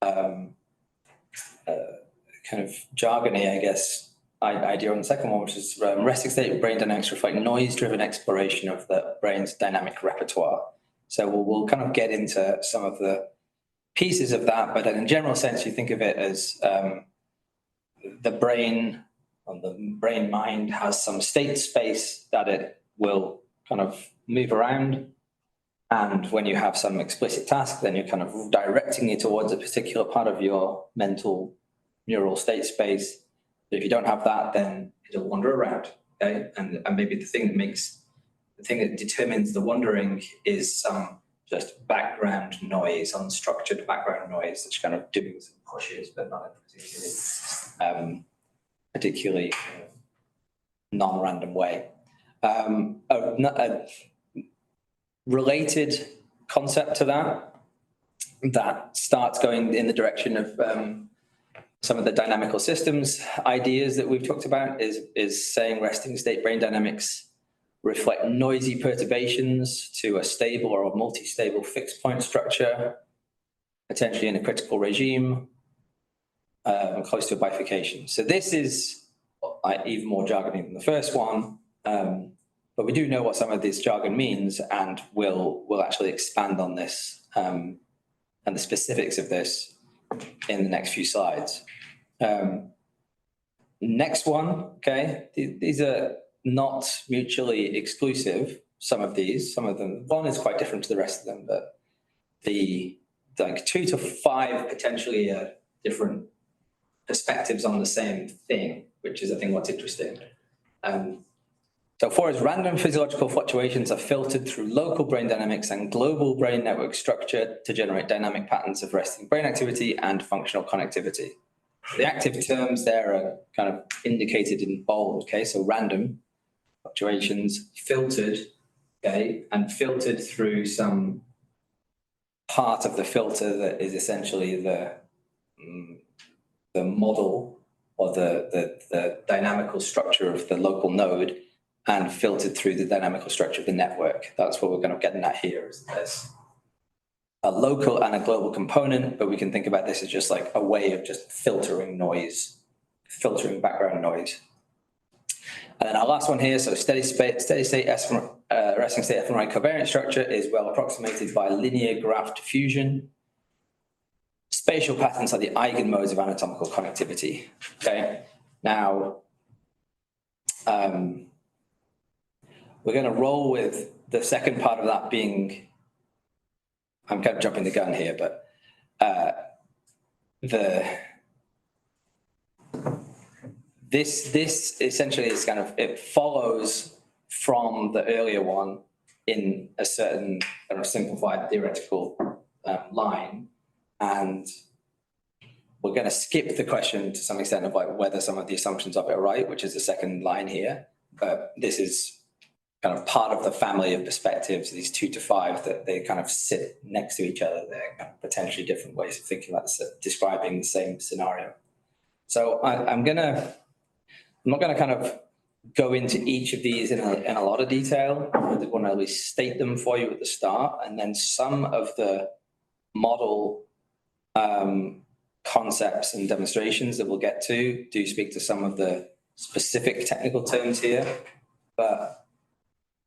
kind of jargony, I guess, idea on the second one, which is resting state brain dynamics reflect noise-driven exploration of the brain's dynamic repertoire. So we'll kind of get into some of the pieces of that, but in a general sense, you think of it as the brain, or the brain mind has some state space that it will kind of move around. And when you have some explicit task, then you're kind of directing it towards a particular part of your mental neural state space. But if you don't have that, then it'll wander around. Okay, and maybe the thing that determines the wandering is some just background noise, unstructured background noise that's kind of doing some pushes, but not in a particularly non-random way. A related concept to that starts going in the direction of some of the dynamical systems ideas that we've talked about is saying resting state brain dynamics reflect noisy perturbations to a stable or a multi-stable fixed point structure, potentially in a critical regime, close to a bifurcation. So this is even more jargony than the first one, but we do know what some of this jargon means, and we'll actually expand on this and the specifics of this in the next few slides. Next one, okay, these are not mutually exclusive, some of them, one is quite different to the rest of them, but the like 2 to 5 potentially different perspectives on the same thing, which is I think what's interesting. So 4 is random physiological fluctuations are filtered through local brain dynamics and global brain network structure to generate dynamic patterns of resting brain activity and functional connectivity. The active terms there are kind of indicated in bold, okay? So random fluctuations, filtered, okay? And filtered through some part of the filter that is essentially the model or the dynamical structure of the local node, and filtered through the dynamical structure of the network. That's what we're kind of getting at here. There's a local and a global component, but we can think about this as just like a way of just filtering noise, filtering background noise. And then our last one here, so steady state resting state fMRI covariance structure is well approximated by linear graph diffusion. Spatial patterns are the eigenmodes of anatomical connectivity. Okay, now we're going to roll with the second part of that being, I'm kind of jumping the gun here, but this essentially is kind of, it follows from the earlier one in a certain kind of simplified theoretical line, and we're going to skip the question to some extent of like whether some of the assumptions of it are right, which is the second line here, but this is kind of part of the family of perspectives, these 2 to 5, that they kind of sit next to each other. They're kind of potentially different ways of thinking about this, describing the same scenario. So I'm not going to kind of go into each of these in a lot of detail. I want to at least state them for you at the start, and then some of the model concepts and demonstrations that we'll get to do speak to some of the specific technical terms here, but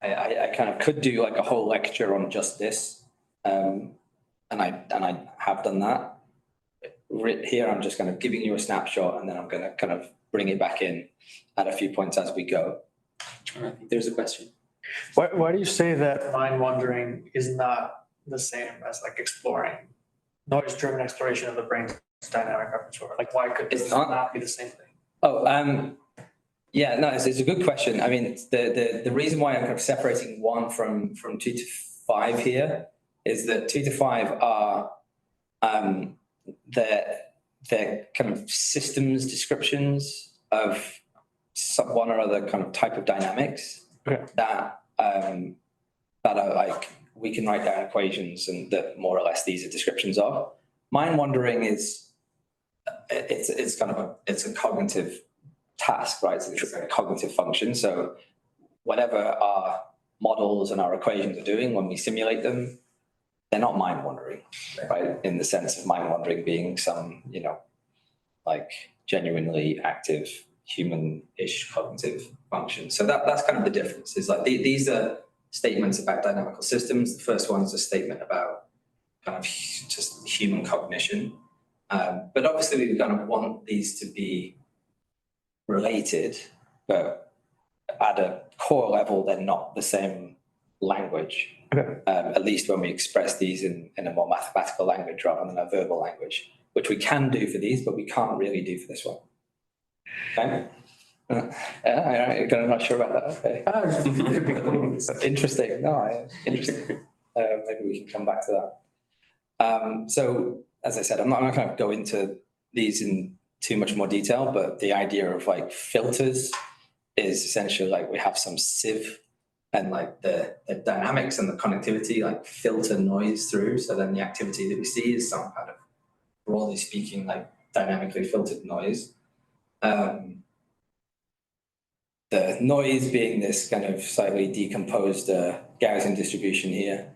I kind of could do like a whole lecture on just this. And I have done that. Here, I'm just kind of giving you a snapshot and then I'm going to kind of bring it back in at a few points as we go. I think there's a question. Why do you say that mind wandering is not the same as like exploring, noise-driven exploration of the brain's dynamic repertoire? Like, why could It's this not. not be the same thing? Oh, yeah, no, it's a good question. I mean, the reason why I'm kind of separating 1 from 2 to 5 here is that 2 to 5 are they're kind of systems descriptions of one or other kind of type of dynamics. Okay. that are like, we can write down equations and that more or less these are descriptions of. Mind wandering is, it's kind of it's a cognitive task, right? So it's a cognitive function. So whatever our models and our equations are doing when we simulate them, they're not mind wandering, right? In the sense of mind wandering being some, like genuinely active human-ish cognitive function. So that's kind of the difference. Is like these are statements about dynamical systems. The first one is a statement about kind of just human cognition. But obviously we kind of want these to be related, but at a core level, they're not the same language. Okay. At least when we express these in a more mathematical language rather than a verbal language, which we can do for these, but we can't really do for this one. Okay. I'm not sure about that. Okay. Interesting. No, interesting. Maybe we can come back to that. So as I said, I'm not going to go into these in too much more detail, but the idea of like filters is essentially like we have some sieve and like the dynamics and the connectivity like filter noise through. So then the activity that we see is some kind of, broadly speaking, like dynamically filtered noise. The noise being this kind of slightly decomposed Gaussian distribution here,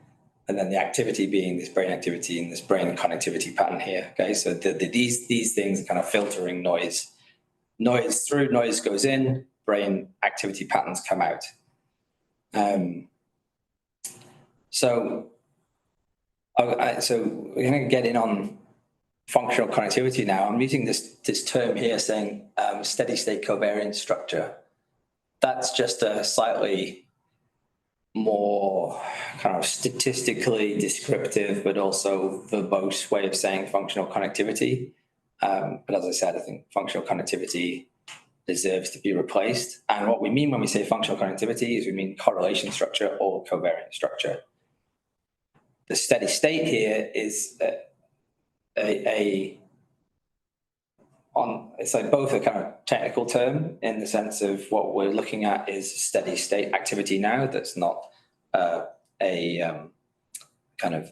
and then the activity being this brain activity and this brain connectivity pattern here. Okay, so these things are kind of filtering noise. Noise through, noise goes in, brain activity patterns come out. So we're going to get in on functional connectivity now. I'm using this term here saying steady state covariance structure. That's just a slightly more kind of statistically descriptive, but also verbose way of saying functional connectivity. But as I said, I think functional connectivity deserves to be replaced. And what we mean when we say functional connectivity is we mean correlation structure or covariance structure. The steady state here is it's like both a kind of technical term in the sense of what we're looking at is steady state activity now that's not a kind of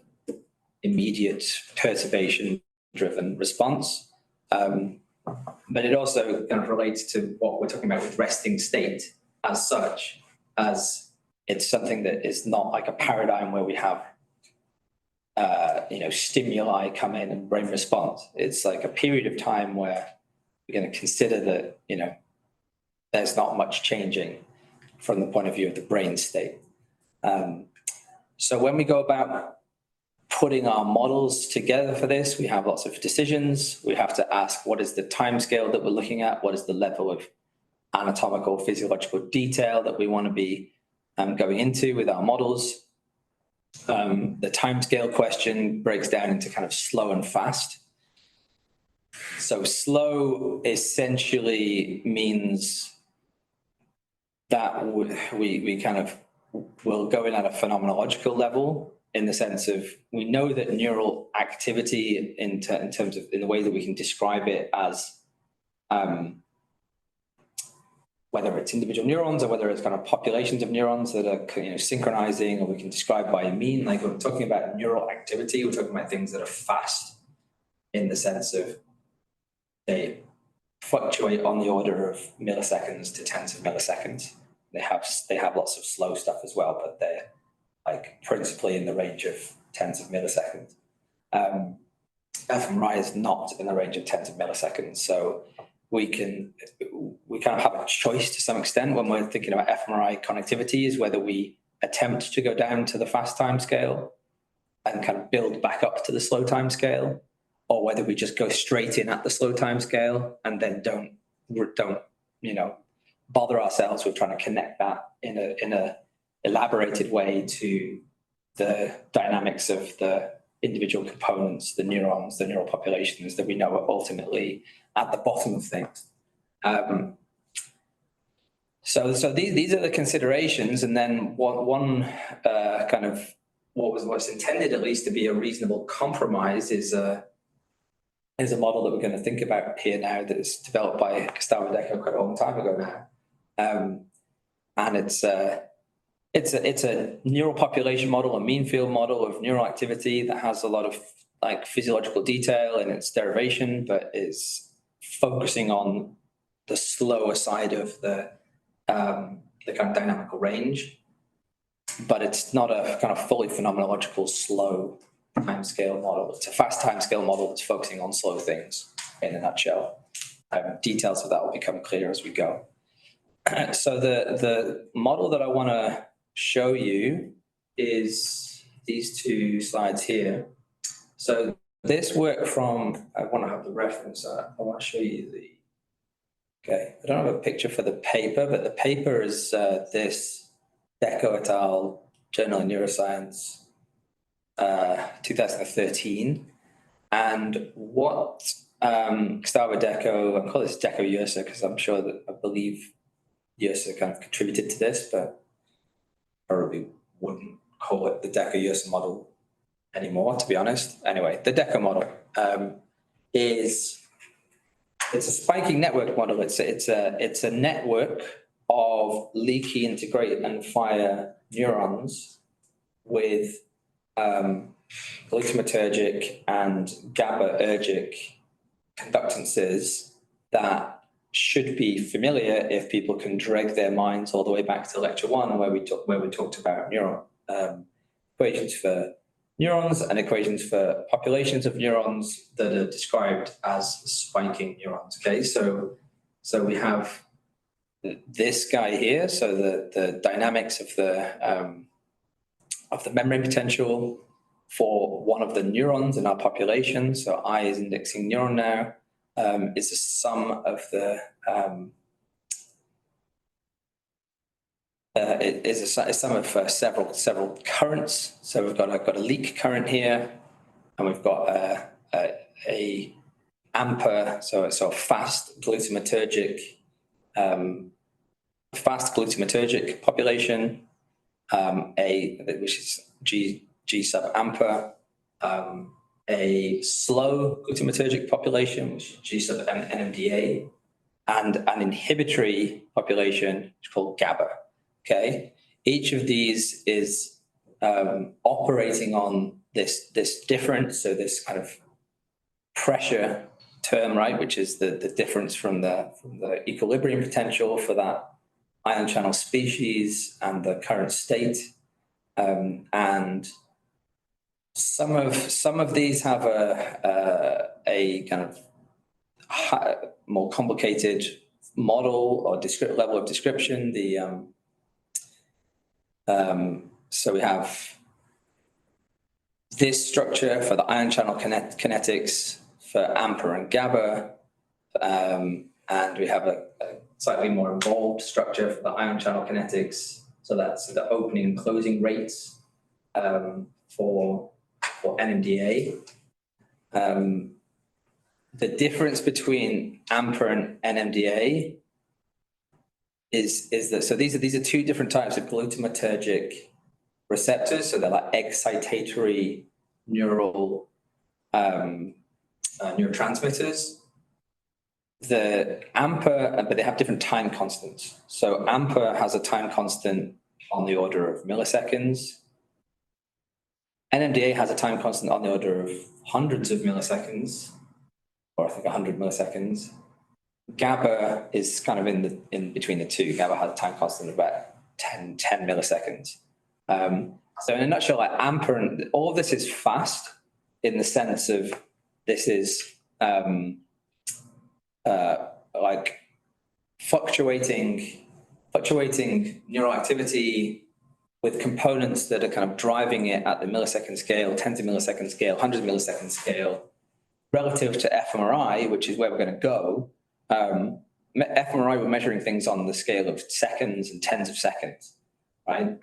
immediate perturbation driven response. But it also kind of relates to what we're talking about with resting state as such, as it's something that is not like a paradigm where we have stimuli come in and brain response. It's like a period of time where we're going to consider that, there's not much changing from the point of view of the brain state. So when we go about putting our models together for this, we have lots of decisions. We have to ask, what is the time scale that we're looking at? What is the level of anatomical, physiological detail that we want to be going into with our models? The timescale question breaks down into kind of slow and fast. So slow essentially means that we kind of will go in at a phenomenological level in the sense of we know that neural activity in terms of in the way that we can describe it as whether it's individual neurons or whether it's kind of populations of neurons that are synchronizing, or we can describe by a mean. Like when we're talking about neural activity, we're talking about things that are fast in the sense of they fluctuate on the order of milliseconds to tens of milliseconds. They have lots of slow stuff as well, but they're like principally in the range of tens of milliseconds. fMRI is not in the range of tens of milliseconds, so we kind of have a choice to some extent when we're thinking about fMRI connectivity, is whether we attempt to go down to the fast time scale and kind of build back up to the slow time scale, or whether we just go straight in at the slow time scale and then don't bother ourselves with trying to connect that in a elaborated way to the dynamics of the individual components, the neurons, the neural populations that we know are ultimately at the bottom of things. So these are the considerations, and then one kind of what's intended at least to be a reasonable compromise is a model that we're going to think about here now that is developed by Gustavo Deco quite a long time ago now, and it's a neural population model, a mean field model of neural activity that has a lot of like physiological detail in its derivation, but is focusing on the slower side of the kind of dynamical range. But it's not a kind of fully phenomenological slow timescale model. It's a fast timescale model that's focusing on slow things in a nutshell. Details of that will become clear as we go. So the model that I want to show you is these two slides here. So this work from, I want to have the reference, I want to show you okay, I don't have a picture for the paper, but the paper is this Deco et al. Journal of Neuroscience, 2013. And what Gustavo Deco, I call this Deco Yersa because I believe Yersa kind of contributed to this, but probably wouldn't call it the Deco Yersa model anymore, to be honest. Anyway, the Deco model it's a spiking network model. It's a network of leaky, integrate, and fire neurons with glutamatergic and GABAergic conductances that should be familiar if people can drag their minds all the way back to lecture 1 where we talked about neuron equations for neurons and equations for populations of neurons that are described as spiking neurons. Okay, so we have this guy here. So the dynamics of the membrane potential for one of the neurons in our population. So I is indexing neuron now. Is the sum of the it is a sum of several currents. So we've got a leak current here, and we've got a AMPA, so it's a fast glutamatergic population, which is G sub AMPA, a slow glutamatergic population, which is G sub NMDA, and an inhibitory population, which is called GABA. Okay, each of these is operating on this difference, so this kind of pressure term, right, which is the difference from the equilibrium potential for that ion channel species and the current state, and some of these have a kind of more complicated model or level of description. So we have this structure for the ion channel kinetics for AMPA and GABA, and we have a slightly more involved structure for the ion channel kinetics. So that's the opening and closing rates for NMDA. The difference between AMPA and NMDA is that, so these are two different types of glutamatergic receptors. So they're like excitatory neural neurotransmitters. The AMPA, but they have different time constants. So AMPA has a time constant on the order of milliseconds. NMDA has a time constant on the order of hundreds of milliseconds, or I think 100 milliseconds. GABA is kind of in between the two. GABA has a time constant of about 10 milliseconds. So in a nutshell, like AMPA, and all of this is fast in the sense of this is like fluctuating neural activity with components that are kind of driving it at the millisecond scale, tens of millisecond scale, hundreds of millisecond scale, relative to fMRI, which is where we're going to go. fMRI, we're measuring things on the scale of seconds and tens of seconds, right?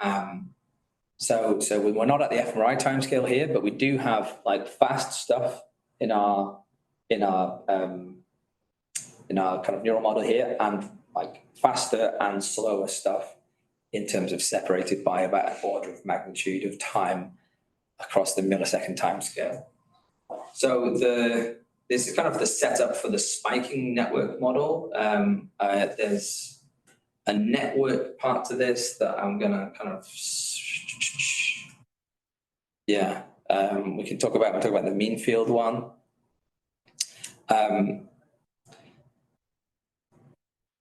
So we're not at the fMRI timescale here, but we do have like fast stuff in our kind of neural model here, and like faster and slower stuff in terms of separated by about an order of magnitude of time across the millisecond timescale. So this is kind of the setup for the spiking network model. There's a network part to this that I'm gonna kind of, we can talk about the mean field one.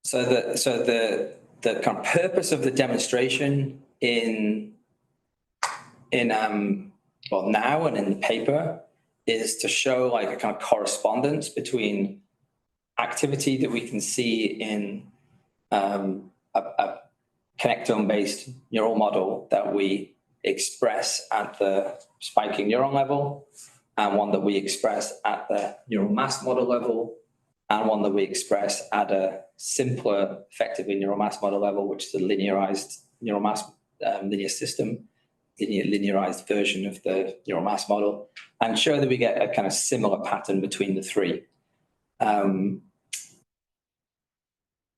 So the kind of purpose of the demonstration well, now and in the paper is to show like a kind of correspondence between activity that we can see in a connectome-based neural model that we express at the spiking neuron level, and one that we express at the neural mass model level, and one that we express at a simpler, effectively neural mass model level, which is a linearized neural mass linear system, linearized version of the neural mass model, and show that we get a kind of similar pattern between the three.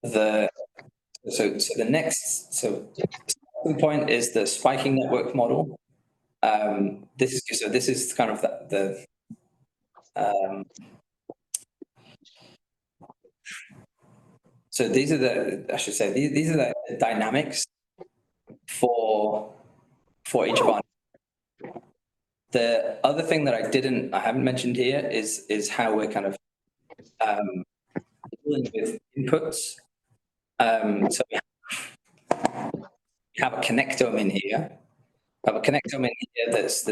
The second point is the spiking network model. This is kind of so these are the dynamics for each of our. The other thing that I haven't mentioned here is how we're kind of dealing with inputs. So we have a connectome in here. We have a connectome in here that's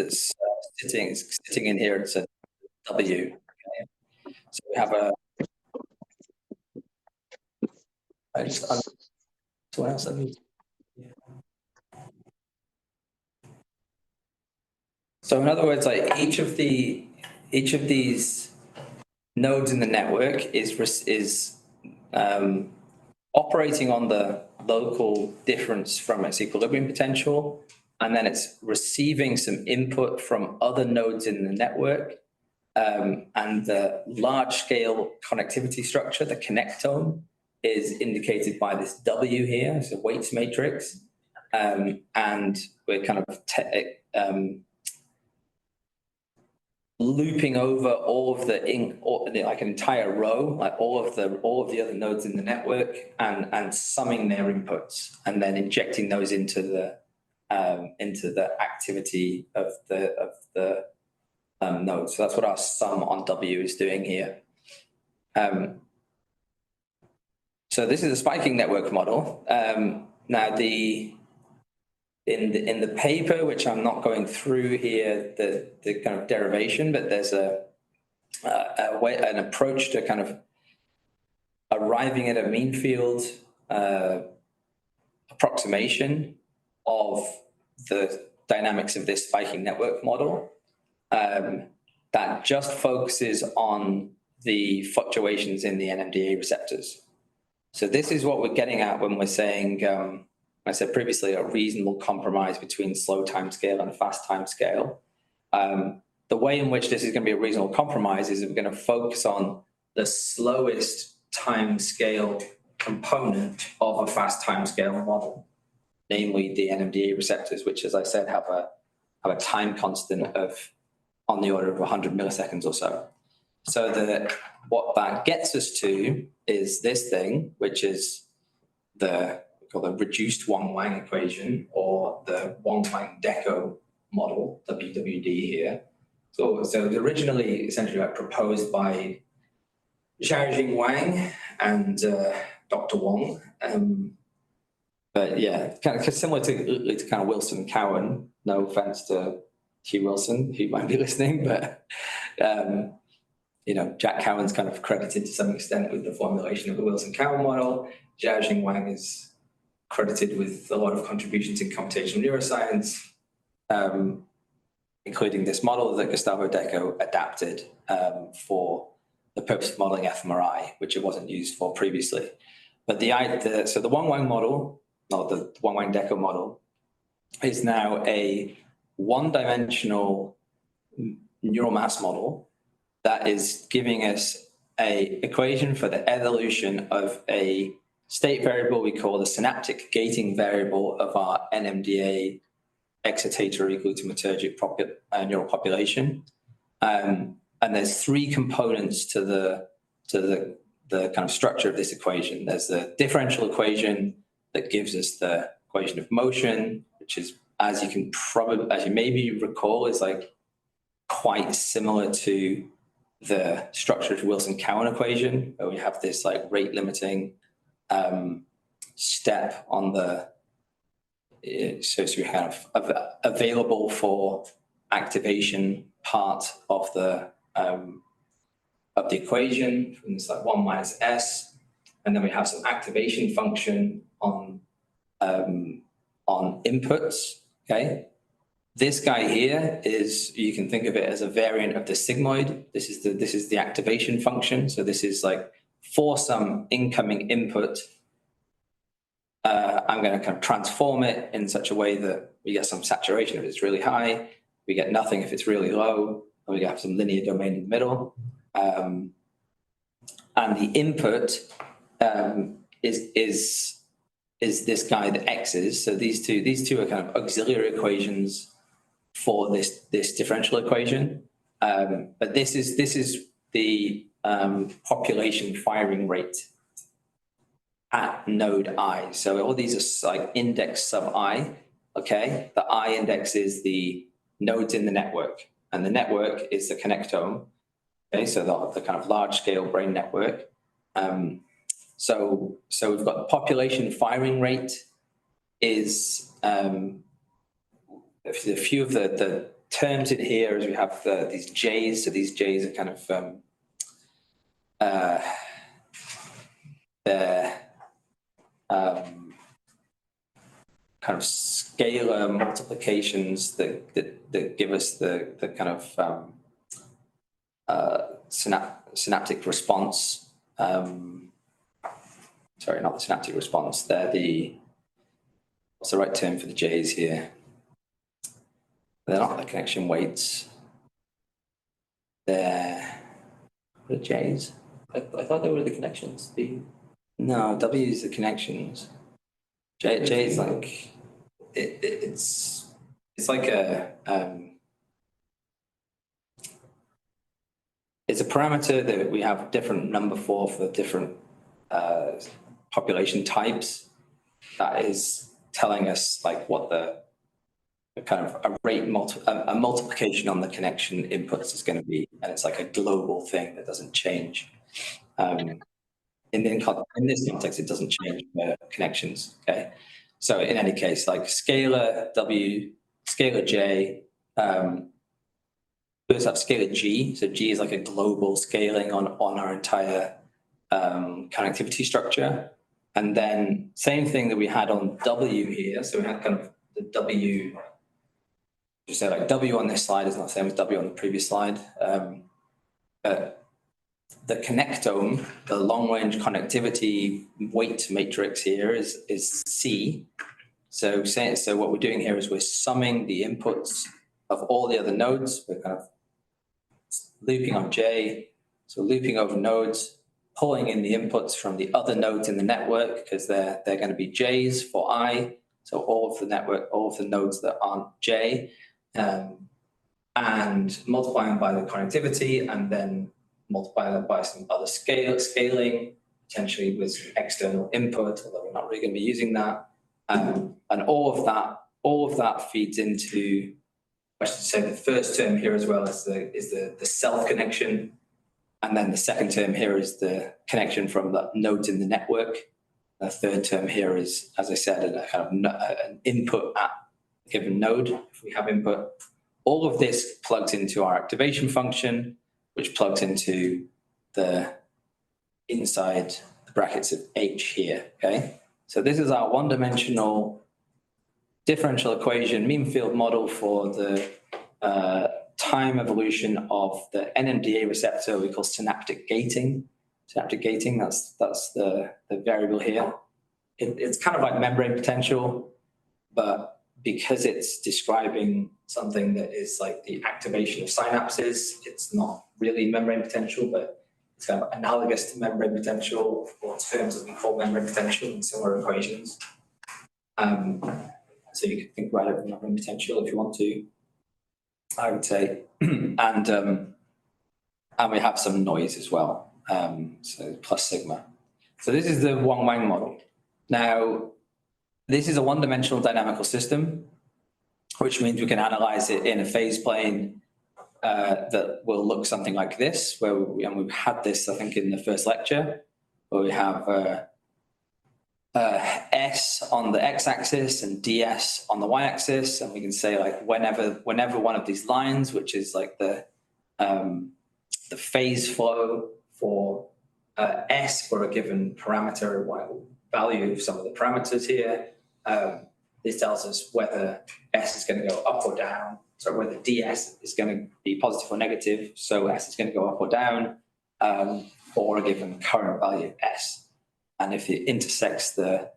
sitting in here. It's a W. Okay? So we have a. What else? So in other words, like each of these nodes in the network is operating on the local difference from its equilibrium potential, and then it's receiving some input from other nodes in the network, and the large-scale connectivity structure, the connectome, is indicated by this W here. It's a weights matrix, and we're kind of looping over all of like an entire row, like all of the other nodes in the network, and summing their inputs, and then injecting those into the activity of the node. So that's what our sum on W is doing here. So this is a spiking network model. Now in the paper, which I'm not going through here, the kind of derivation, but there's an approach to kind of arriving at a mean field approximation of the dynamics of this spiking network model that just focuses on the fluctuations in the NMDA receptors. So this is what we're getting at when we're saying, I said previously, a reasonable compromise between slow time scale and fast time scale. The way in which this is going to be a reasonable compromise is we're going to focus on the slowest time scale component of a fast time scale model, namely the NMDA receptors, which, as I said, have a time constant of on the order of 100 milliseconds or so. So what that gets us to is this thing, which is the reduced Wang-Wang equation, or the Wang-Wang-Deco model, WWD here. So originally, essentially, proposed by Xiaojing Wang and Dr. Wang. But yeah, kind of similar to kind of Wilson Cowan. No offense to Hugh Wilson, who might be listening, but Jack Cowan's kind of credited to some extent with the formulation of the Wilson Cowan model. Xiaojing Wang is credited with a lot of contributions in computational neuroscience, including this model that Gustavo Deco adapted for the purpose of modeling fMRI, which it wasn't used for previously. But so the Wang model, or the Wang Deco model, is now a one-dimensional neural mass model that is giving us a equation for the evolution of a state variable we call the synaptic gating variable of our NMDA excitatory glutamatergic neural population. And there's three components to the kind of structure of this equation. There's the differential equation that gives us the equation of motion, which is, as you maybe recall, is like quite similar to the structure of Wilson-Cowan equation, where we have this like rate limiting step on the, so we have available for activation part of the equation from this like 1 minus s, and then we have some activation function on inputs. Okay, this guy here is, you can think of it as a variant of the sigmoid. This is the activation function. So this is like for some incoming input, I'm going to kind of transform it in such a way that we get some saturation if it's really high, we get nothing if it's really low, and we have some linear domain in the middle. And the input is this guy, the x's. So these two are kind of auxiliary equations for this differential equation. But this is the population firing rate at node I. So all these are like index sub I. Okay, the I index is the nodes in the network, and the network is the connectome. Okay, so the kind of large scale brain network. So we've got the population firing rate is a few of the terms in here is we have these J's. So these J's are kind of they're kind of scalar multiplications that give us the kind of synaptic response. Sorry, not the synaptic response. They're what's the right term for the J's here? They're not the connection weights. They're the J's. I thought they were the connections. No, W is the connections. J is like it's like it's a parameter that we have different number for the different population types. That is telling us like what the kind of a multiplication on the connection inputs is going to be, and it's like a global thing that doesn't change. In this context, it doesn't change the connections. Okay, so in any case, like scalar W, scalar J, we also have scalar G. So G is like a global scaling on our entire connectivity structure. And then same thing that we had on W here. So we had kind of the W, just say like W on this slide is not the same as W on the previous slide. The connectome, the long-range connectivity weight matrix here is C. So what we're doing here is we're summing the inputs of all the other nodes. We're kind of looping on J, so looping over nodes, pulling in the inputs from the other nodes in the network because they're going to be J's for I. So all of the nodes that aren't J, and multiplying by the connectivity, and then multiply that by some other scaling, potentially with some external input, although we're not really going to be using that. And all of that feeds into, I should say, the first term here as well is the self connection. And then the second term here is the connection from the nodes in the network. The third term here is, as I said, a kind of an input at a given node, if we have input. All of this plugs into our activation function, which plugs into the inside the brackets of H here, okay? So this is our one-dimensional differential equation mean field model for the time evolution of the NMDA receptor we call synaptic gating. Synaptic gating, that's the variable here. It's kind of like membrane potential, but because it's describing something that is like the activation of synapses, it's not really membrane potential, but it's kind of analogous to membrane potential, or terms that we call membrane potential in similar equations. So you could think about it as membrane potential if you want to, I would say. And we have some noise as well, so plus sigma. So this is the Wang model. Now, this is a one-dimensional dynamical system, which means we can analyze it in a phase plane that will look something like this, and we've had this, I think, in the first lecture, where we have S on the x-axis and ds on the y-axis, and we can say like whenever one of these lines, which is like the phase flow for S for a given parameter, value of some of the parameters here. This tells us whether S is going to go up or down, so whether ds is going to be positive or negative, so S is going to go up or down for a given current value S. And if it intersects the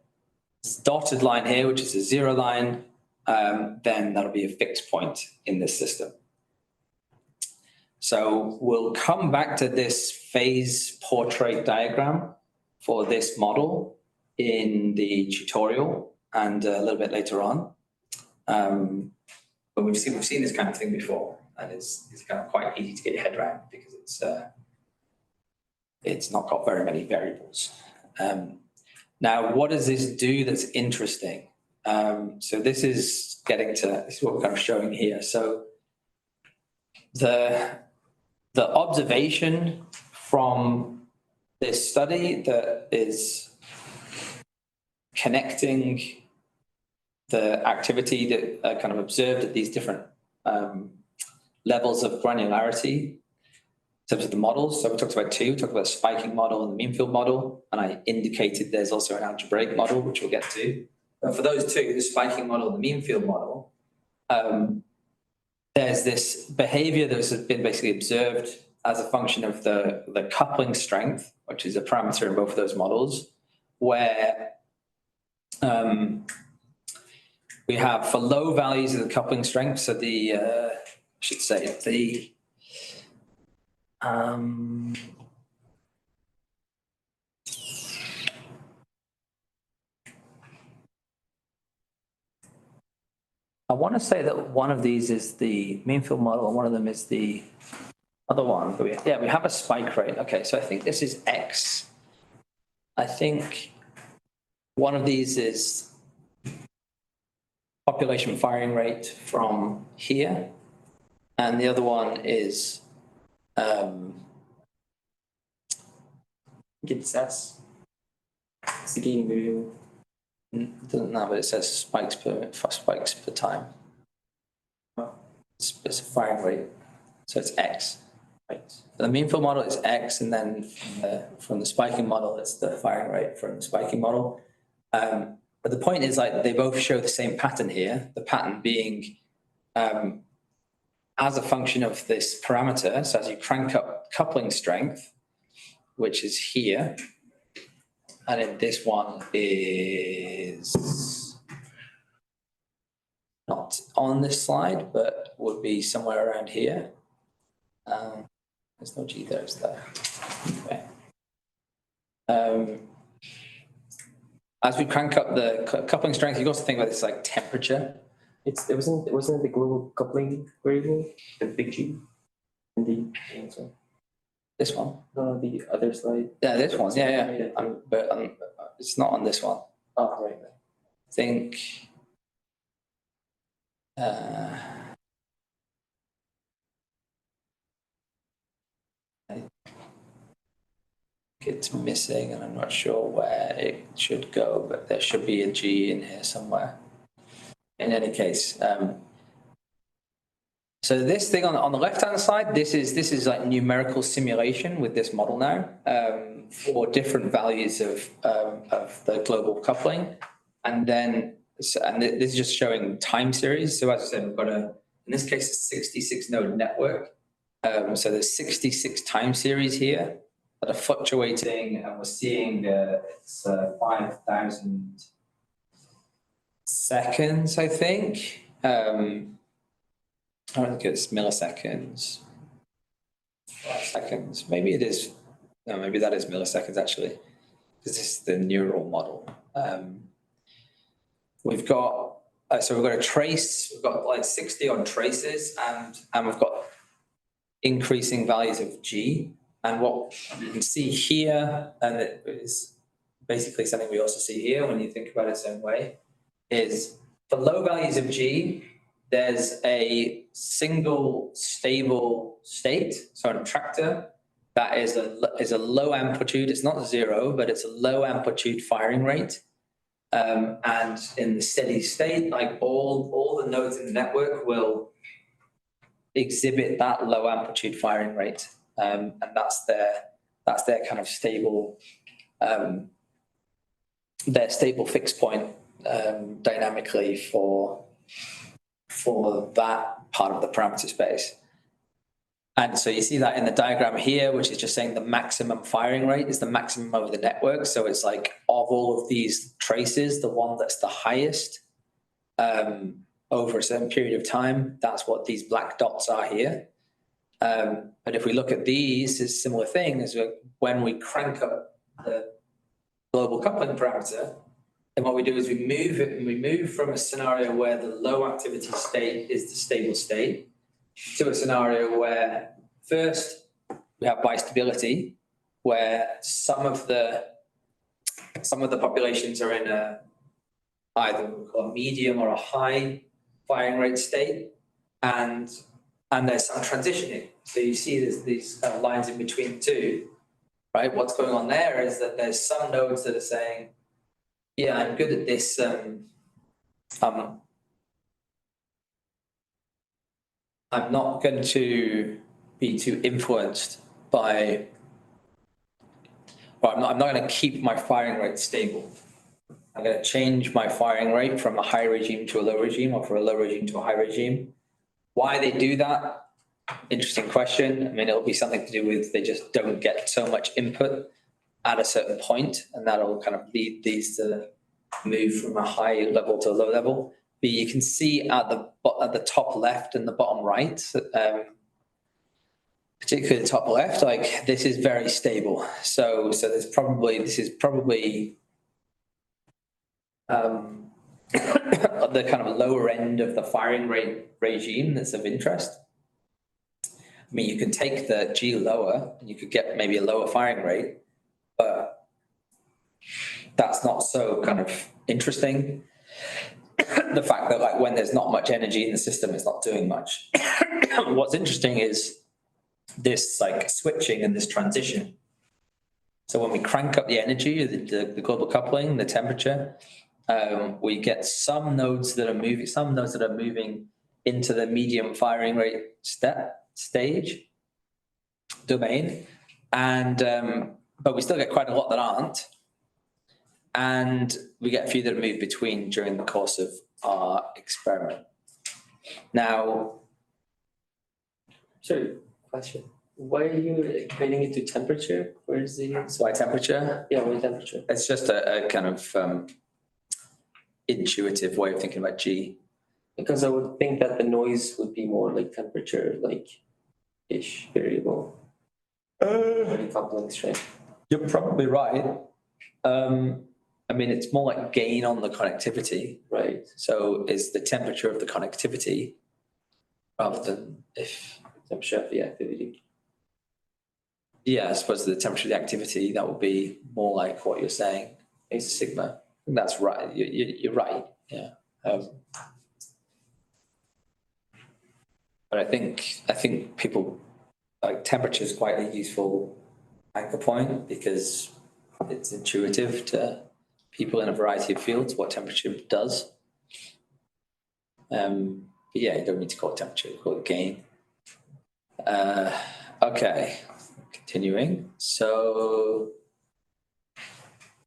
dotted line here, which is a zero line, then that'll be a fixed point in this system. So we'll come back to this phase portrait diagram for this model in the tutorial and a little bit later on. But we've seen this kind of thing before, and it's kind of quite easy to get your head around because it's not got very many variables. Now, what does this do that's interesting? So this is what we're kind of showing here. So the observation from this study that is connecting the activity that kind of observed at these different levels of granularity in terms of the models. So we talked about two. We talked about the spiking model and the mean field model, and I indicated there's also an algebraic model, which we'll get to. But for those two, the spiking model and the mean field model, there's this behavior that's been basically observed as a function of the coupling strength, which is a parameter in both of those models, where we have for low values of the coupling strength, so I want to say that one of these is the mean field model and one of them is the other one. But we have a spike rate. Okay, so I think this is X. I think one of these is population firing rate from here, and the other one is it's S. It's the gain variable. Doesn't know, but it says spikes per time. It's a firing rate, so it's X. Right. For the mean field model, it's X, and then from the spiking model, it's the firing rate from the spiking model. But the point is, like, they both show the same pattern here. The pattern being as a function of this parameter. So as you crank up coupling strength, which is here, and then this one is not on this slide, but would be somewhere around here. There's no G there, is there? Okay. As we crank up the coupling strength, you also think about this like temperature. It wasn't the global coupling variable, the big G, in the answer. This one? No, the other slide. Yeah, this one. Yeah. But it's not on this one. Oh, right. I think. It's missing, and I'm not sure where it should go, but there should be a G in here somewhere. In any case, So this thing on the left-hand side, this is like numerical simulation with this model now, for different values of the global coupling. And then, this is just showing time series. So as I said, we've got in this case, a 66 node network. So there's 66 time series here that are fluctuating, and we're seeing it's 5,000 seconds, I think. I don't think it's milliseconds. 5 seconds. Maybe it is. No, maybe that is milliseconds actually, because this is the neural model. We've got a trace. We've got like 60 odd traces, and we've got increasing values of G. And what you can see here, and it is basically something we also see here when you think about it its own way, is for low values of G, there's a single stable state, so an attractor that is a low amplitude. It's not zero, but it's a low amplitude firing rate. And in the steady state, like all the nodes in the network will exhibit that low amplitude firing rate, and that's their kind of stable, their stable fixed point dynamically for that part of the parameter space. And so you see that in the diagram here, which is just saying the maximum firing rate is the maximum over the network. So it's like of all of these traces, the one that's the highest over a certain period of time, that's what these black dots are here. But if we look at these, it's a similar thing as when we crank up the global coupling parameter, then what we do is we move from a scenario where the low activity state is the stable state to a scenario where first we have bistability, where some of the populations are in either a medium or a high firing rate state, and there's some transitioning. So you see there's these kind of lines in between the two, right? What's going on there is that there's some nodes that are saying, yeah, I'm good at this. I'm not going to be too influenced by, or I'm not going to keep my firing rate stable. I'm going to change my firing rate from a high regime to a low regime, or from a low regime to a high regime. Why they do that? Interesting question. I mean, it'll be something to do with they just don't get so much input at a certain point, and that'll kind of lead these to move from a high level to a low level. But you can see at the top left and the bottom right, particularly the top left, like this is very stable. So this is probably the kind of lower end of the firing rate regime that's of interest. I mean, you can take the G lower and you could get maybe a lower firing rate, but that's not so kind of interesting. The fact that like when there's not much energy in the system, it's not doing much. What's interesting is this like switching and this transition. So when we crank up the energy, the global coupling, the temperature, we get some nodes that are moving into the medium firing rate stage domain, and but we still get quite a lot that aren't, and we get a few that move between during the course of our experiment. Now, sorry, question. Why are you equating it to temperature? Where is the? Why temperature? Yeah, why temperature? It's just a kind of intuitive way of thinking about G. Because I would think that the noise would be more like temperature, like ish variable. Coupling strength. You're probably right. I mean, it's more like gain on the connectivity. Right. So is the temperature of the connectivity rather than if Temperature of the activity. Yeah, I suppose the temperature of the activity, that would be more like what you're saying, is sigma. That's right. You're right. Yeah. But I think people like temperature is quite a useful anchor point because it's intuitive to people in a variety of fields what temperature does. But yeah, you don't need to call it temperature, call it gain. Okay, continuing. So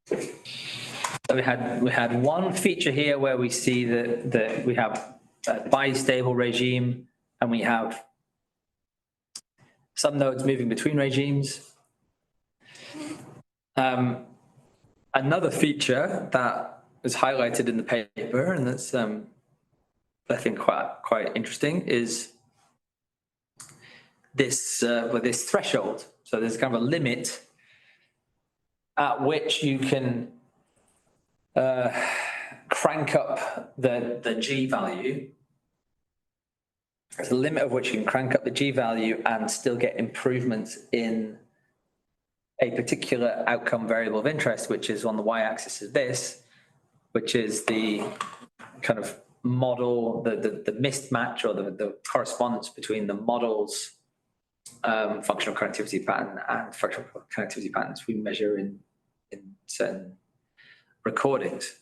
we had one feature here where we see that we have a bistable regime, and we have some nodes moving between regimes. Another feature that was highlighted in the paper, and that's I think quite interesting, is this this threshold. So there's kind of a limit at which you can crank up the G value. There's a limit of which you can crank up the G value and still get improvements in a particular outcome variable of interest, which is on the y-axis is this, which is the kind of model, the mismatch or the correspondence between the model's functional connectivity pattern and functional connectivity patterns we measure in certain recordings.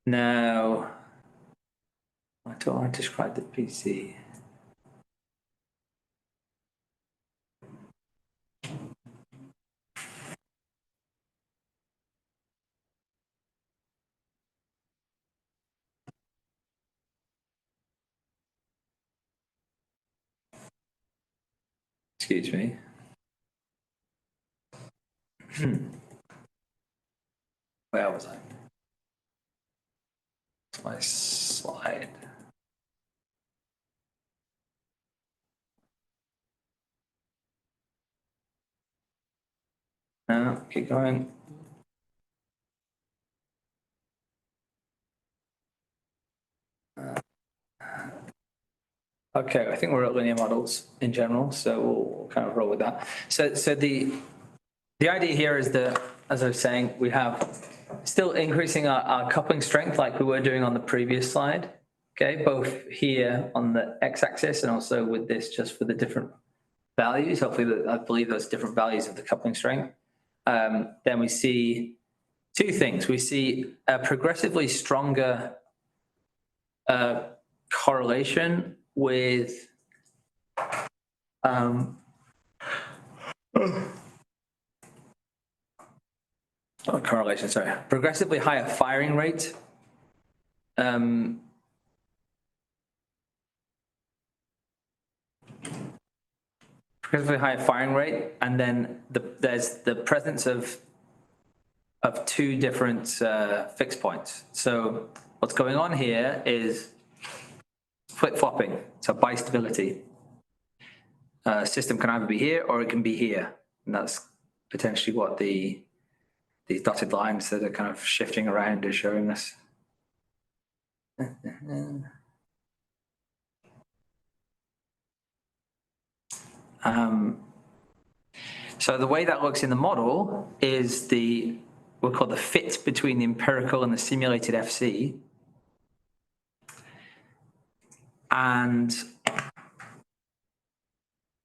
Now, I don't want to describe the PC. Excuse me. Where was I? My slide. No, keep going. Okay, I think we're at linear models in general, so we'll kind of roll with that. So the idea here is that, as I was saying, we have still increasing our coupling strength like we were doing on the previous slide. Okay, both here on the x-axis and also with this just for the different values. Hopefully, I believe those different values of the coupling strength. Then we see two things. We see a progressively stronger correlation with correlation, sorry. Progressively higher firing rate. Progressively higher firing rate, and then there's the presence of two different fixed points. So what's going on here is flip-flopping, so bistability. System can either be here or it can be here, and that's potentially what these dotted lines that are kind of shifting around are showing us. So the way that looks in the model is we'll call the fit between the empirical and the simulated FC. And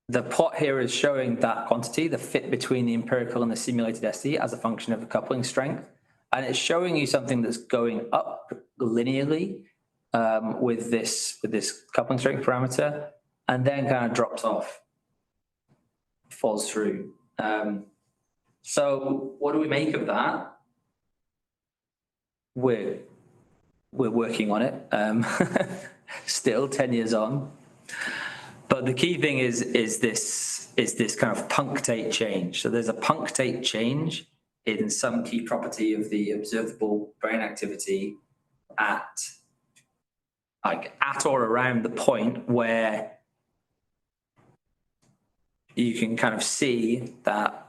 the plot here is showing that quantity, the fit between the empirical and the simulated SC as a function of the coupling strength. And it's showing you something that's going up linearly with this coupling strength parameter, and then kind of drops off, falls through. So what do we make of that? We're working on it, still 10 years on. But the key thing is this kind of punctate change. So there's a punctate change in some key property of the observable brain activity at or around the point where you can kind of see that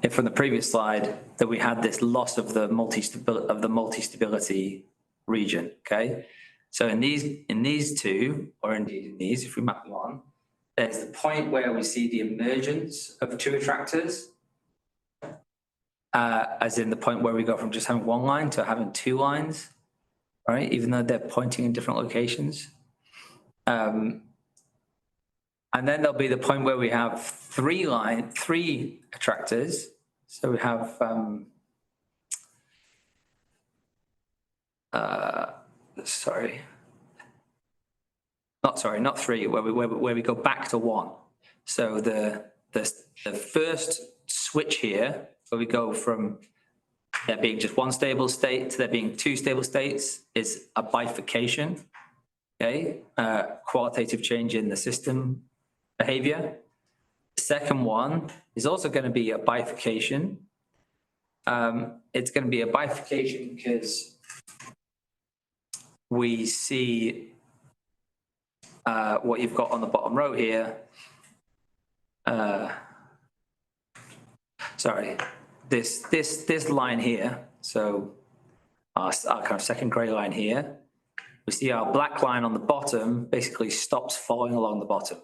if from the previous slide that we had this loss of the multi-stability region. Okay, so in these two, or indeed in these, if we map them on, there's the point where we see the emergence of two attractors, as in the point where we go from just having one line to having two lines, right? Even though they're pointing in different locations. And And then there'll be the point where we have three attractors. So we have, not three, where we go back to one. So the first switch here, where we go from there being just one stable state to there being two stable states, is a bifurcation. Okay, qualitative change in the system behavior. The second one is also going to be a bifurcation. It's going to be a bifurcation because we see what you've got on the bottom row here. Sorry, this line here. So our kind of second grey line here. We see our black line on the bottom basically stops following along the bottom.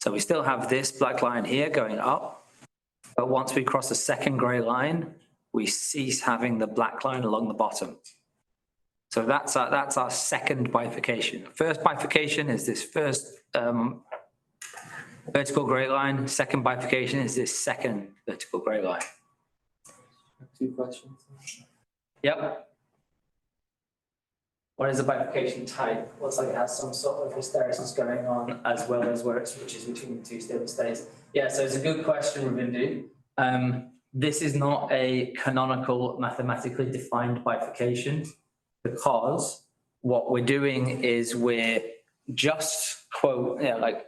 So we still have this black line here going up, but once we cross the second grey line, we cease having the black line along the bottom. So that's our second bifurcation. First bifurcation is this first vertical grey line. Second bifurcation is this second vertical grey line. 2 questions. Yep. What is a bifurcation type? Looks like it has some sort of hysteresis going on, as well as where it switches between the two stable states. Yeah, so it's a good question, Ravindu. This is not a canonical, mathematically defined bifurcation, because what we're doing is we're just like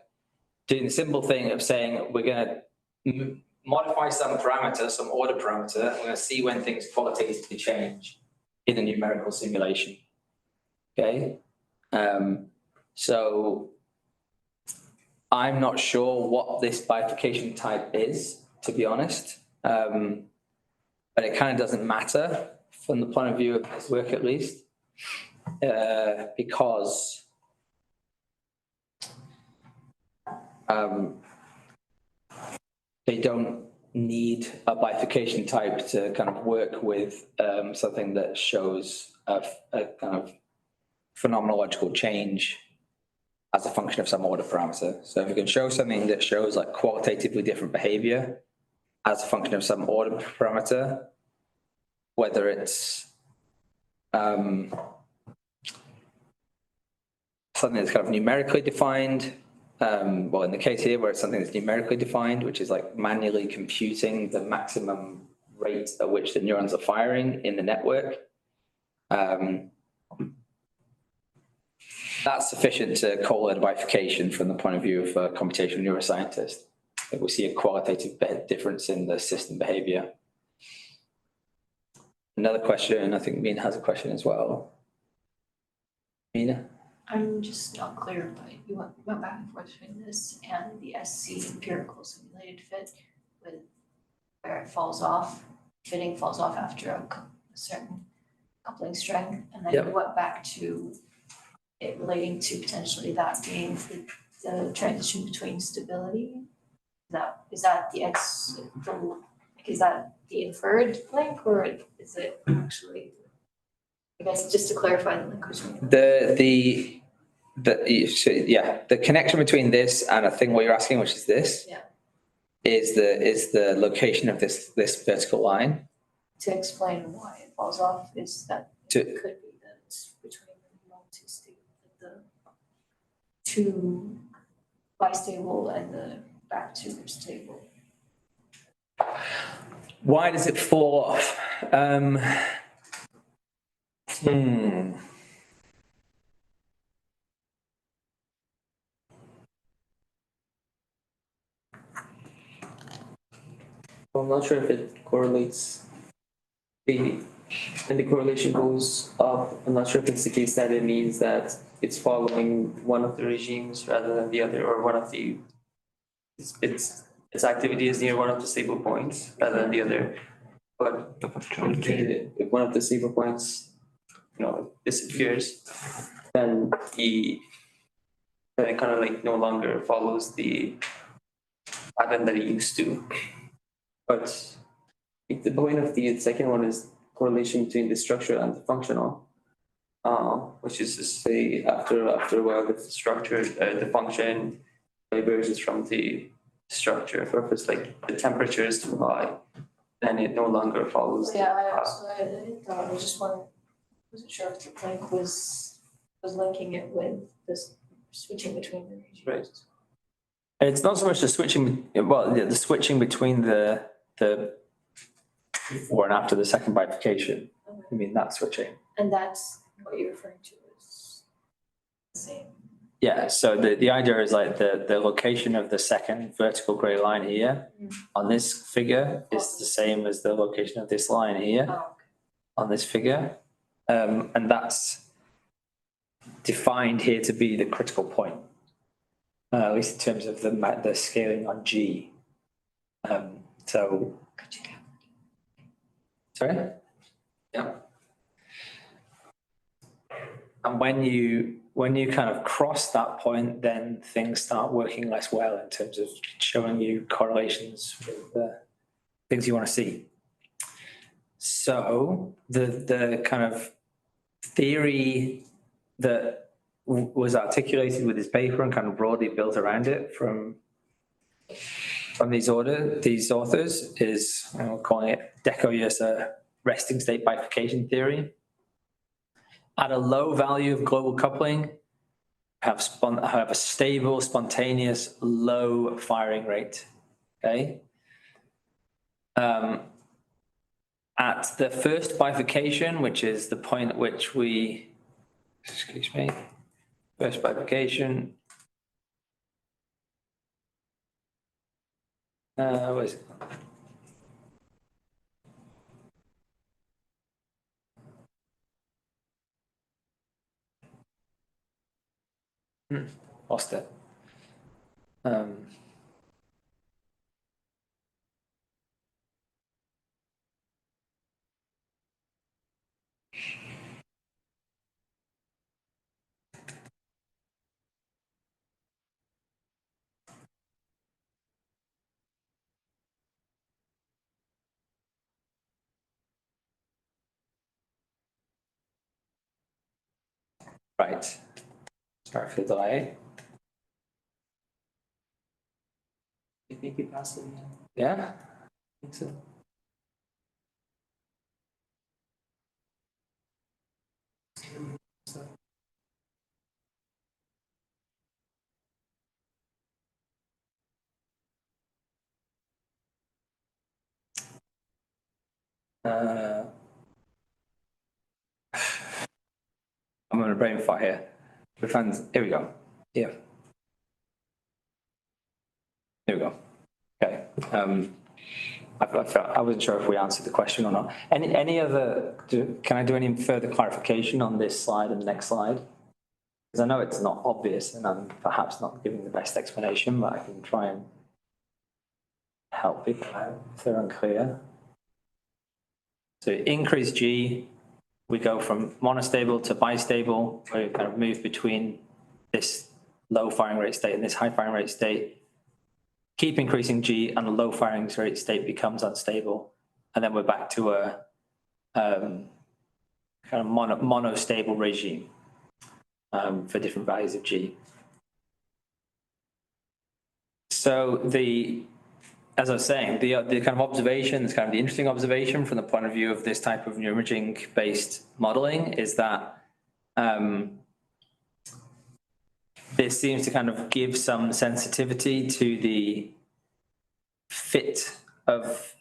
doing the simple thing of saying we're going to modify some parameter, some order parameter, and we're going to see when things qualitatively change in a numerical simulation. Okay, so I'm not sure what this bifurcation type is, to be honest, but it kind of doesn't matter from the point of view of this work, at least, because they don't need a bifurcation type to kind of work with something that shows a kind of phenomenological change as a function of some order parameter. So if we can show something that shows like qualitatively different behavior as a function of some order parameter, whether it's something that's kind of numerically defined, well, in the case here where it's something that's numerically defined, which is like manually computing the maximum rate at which the neurons are firing in the network, that's sufficient to call it a bifurcation from the point of view of a computational neuroscientist. If we see a qualitative difference in the system behavior. Another question, I think Mina has a question as well. Mina? I'm just not clear, but you went back and forth between this and the SC empirical simulated fit with where it falls off, fitting falls off after a certain coupling strength, and then you went back to it relating to potentially that being the transition between stability. Is that the inferred link, or is it actually? I guess just to clarify the link between the connection between this and I think what you're asking, which is this, is the location of this vertical line. To explain why it falls off is that it could be that it's between the two bistable and the back to stable. Why does it fall off? Well, I'm not sure if it correlates. And the correlation goes up. I'm not sure if it's the case that it means that it's following one of the regimes rather than the other, or one of the its activity is near one of the stable points rather than the other. But if one of the stable points, disappears, then it kind of like no longer follows the pattern that it used to. But the point of the second one is correlation between the structure and the functional, which is to say after a while the structure, the function diverges from the structure. If it's like the temperature is too high, then it no longer follows. Yeah, I thought, I just wasn't sure if the link was linking it with this switching between the regimes. Right. It's not so much the switching, well, the switching between the before and after the second bifurcation. I mean, that switching. And that's what you're referring to as the same. Yeah, so the idea is like the location of the second vertical grey line here on this figure is the same as the location of this line here Oh, on this figure. And that's defined here to be the critical point, at least in terms of the scaling on G. So, sorry? Yeah. And when you kind of cross that point, then things start working less well in terms of showing you correlations with the things you want to see. So the kind of theory that was articulated with this paper and kind of broadly built around it from these authors is, we're calling it Deco-Yersa resting state bifurcation theory. At a low value of global coupling, have a stable, spontaneous, low firing rate. Okay. At the first bifurcation, which is the point at which we, excuse me, first bifurcation. Where is it? Lost it. Right. Sorry for the delay. I think you passed it. Yeah. I think so. I'm on a brain fart here. Here we go. Yeah. Here we go. Okay. I wasn't sure if we answered the question or not. Any other, can I do any further clarification on this slide and the next slide? Because I know it's not obvious and I'm perhaps not giving the best explanation, but I can try and help people out if they're unclear. So increase G, we go from monostable to bistable, where we kind of move between this low firing rate state and this high firing rate state. Keep increasing G and the low firing rate state becomes unstable. And then we're back to a kind of monostable regime for different values of G. So as I was saying, the kind of observation, this kind of the interesting observation from the point of view of this type of neuroimaging based modeling is that this seems to kind of give some sensitivity to the fit of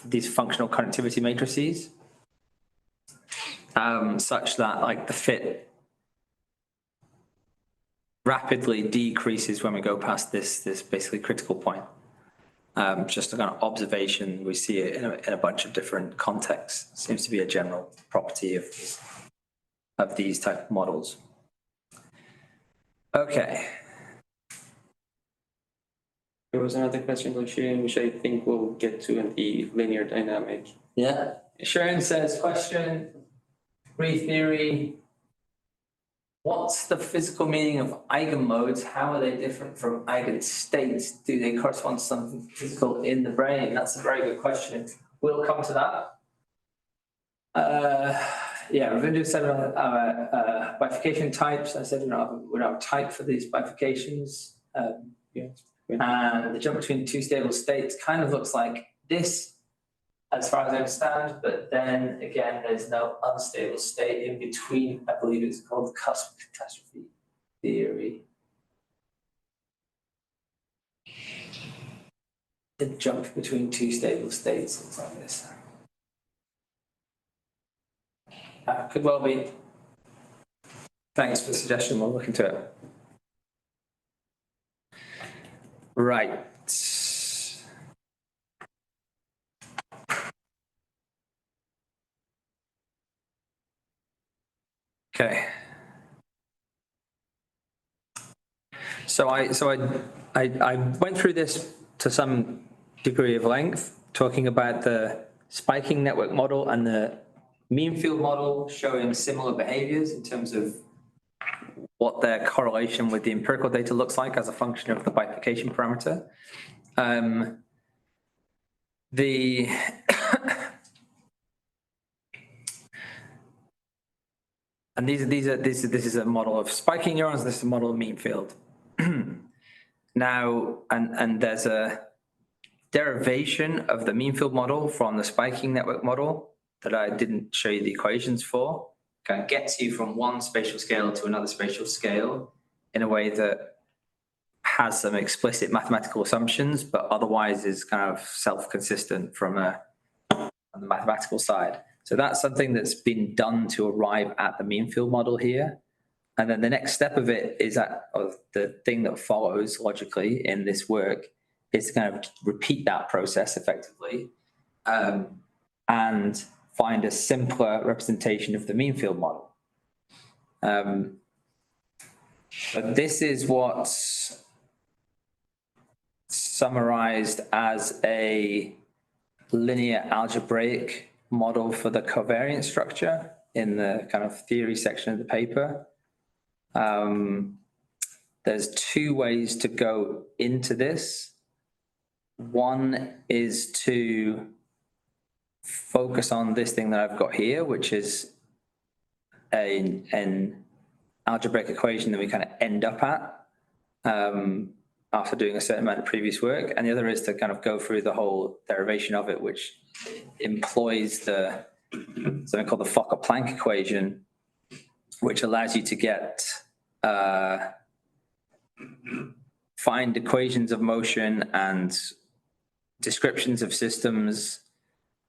these functional connectivity matrices, such that like the fit rapidly decreases when we go past this basically critical point. Just a kind of observation, we see it in a bunch of different contexts. Seems to be a general property of these type of models. Okay. There was another question by Sharon, which I think we'll get to in the linear dynamic. Yeah. Sharon says, question, free theory. What's the physical meaning of eigenmodes? How are they different from eigenstates? Do they correspond to something physical in the brain? That's a very good question. We'll come to that. Yeah, we're going to do some bifurcation types. I said we're not type for these bifurcations. Yeah. And the jump between two stable states kind of looks like this, as far as I understand, but then again, there's no unstable state in between. I believe it's called cusp catastrophe theory. The jump between two stable states looks like this. Could well be. Thanks for the suggestion. We'll look into it. Right. Okay. So I went through this to some degree of length, talking about the spiking network model and the mean field model showing similar behaviors in terms of what their correlation with the empirical data looks like as a function of the bifurcation parameter. And this is a model of spiking neurons. This is a model of mean field. Now, and there's a derivation of the mean field model from the spiking network model that I didn't show you the equations for. Kind of gets you from one spatial scale to another spatial scale in a way that has some explicit mathematical assumptions, but otherwise is kind of self-consistent from on the mathematical side. So that's something that's been done to arrive at the mean field model here. And then the next step of it is that the thing that follows logically in this work is to kind of repeat that process effectively and find a simpler representation of the mean field model. But this is what's summarized as a linear algebraic model for the covariance structure in the kind of theory section of the paper. There's two ways to go into this. One is to focus on this thing that I've got here, which is an algebraic equation that we kind of end up at after doing a certain amount of previous work. And the other is to kind of go through the whole derivation of it, which employs something called the Fokker-Planck equation, which allows you to get find equations of motion and descriptions of systems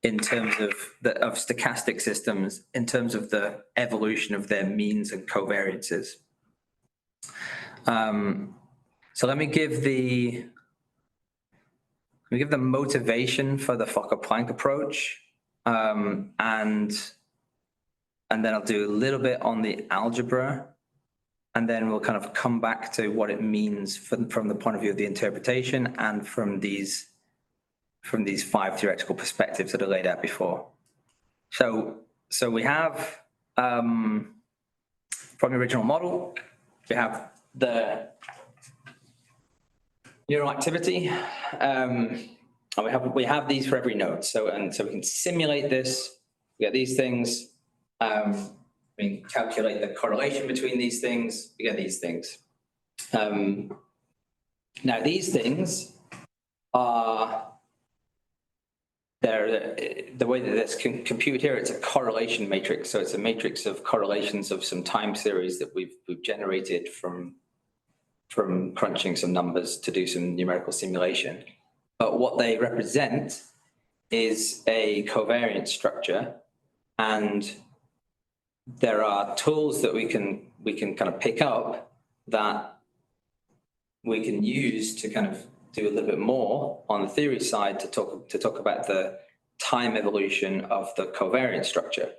in terms of stochastic systems in terms of the evolution of their means and covariances. So let me give the motivation for the Fokker-Planck approach, and then I'll do a little bit on the algebra, and then we'll kind of come back to what it means from the point of view of the interpretation and from these 5 theoretical perspectives that are laid out before. So we have from the original model, we have the neural activity, and we have these for every node. So we can simulate this. We get these things. We can calculate the correlation between these things. We get these things. Now these things are the way that this can compute here. It's a correlation matrix. So it's a matrix of correlations of some time series that we've generated from crunching some numbers to do some numerical simulation. But what they represent is a covariance structure, and there are tools that we can kind of pick up that we can use to kind of do a little bit more on the theory side to talk about the time evolution of the covariance structure.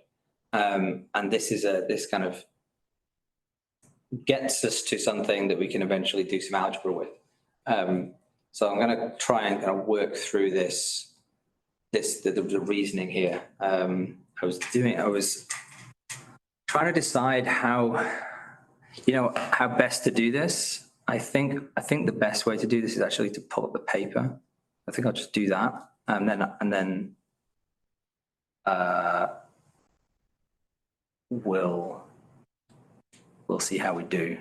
And this kind of gets us to something that we can eventually do some algebra with. So I'm going to try and kind of work through the reasoning here. I was trying to decide how best to do this. I think the best way to do this is actually to pull up the paper. I think I'll just do that, and then we'll see how we do.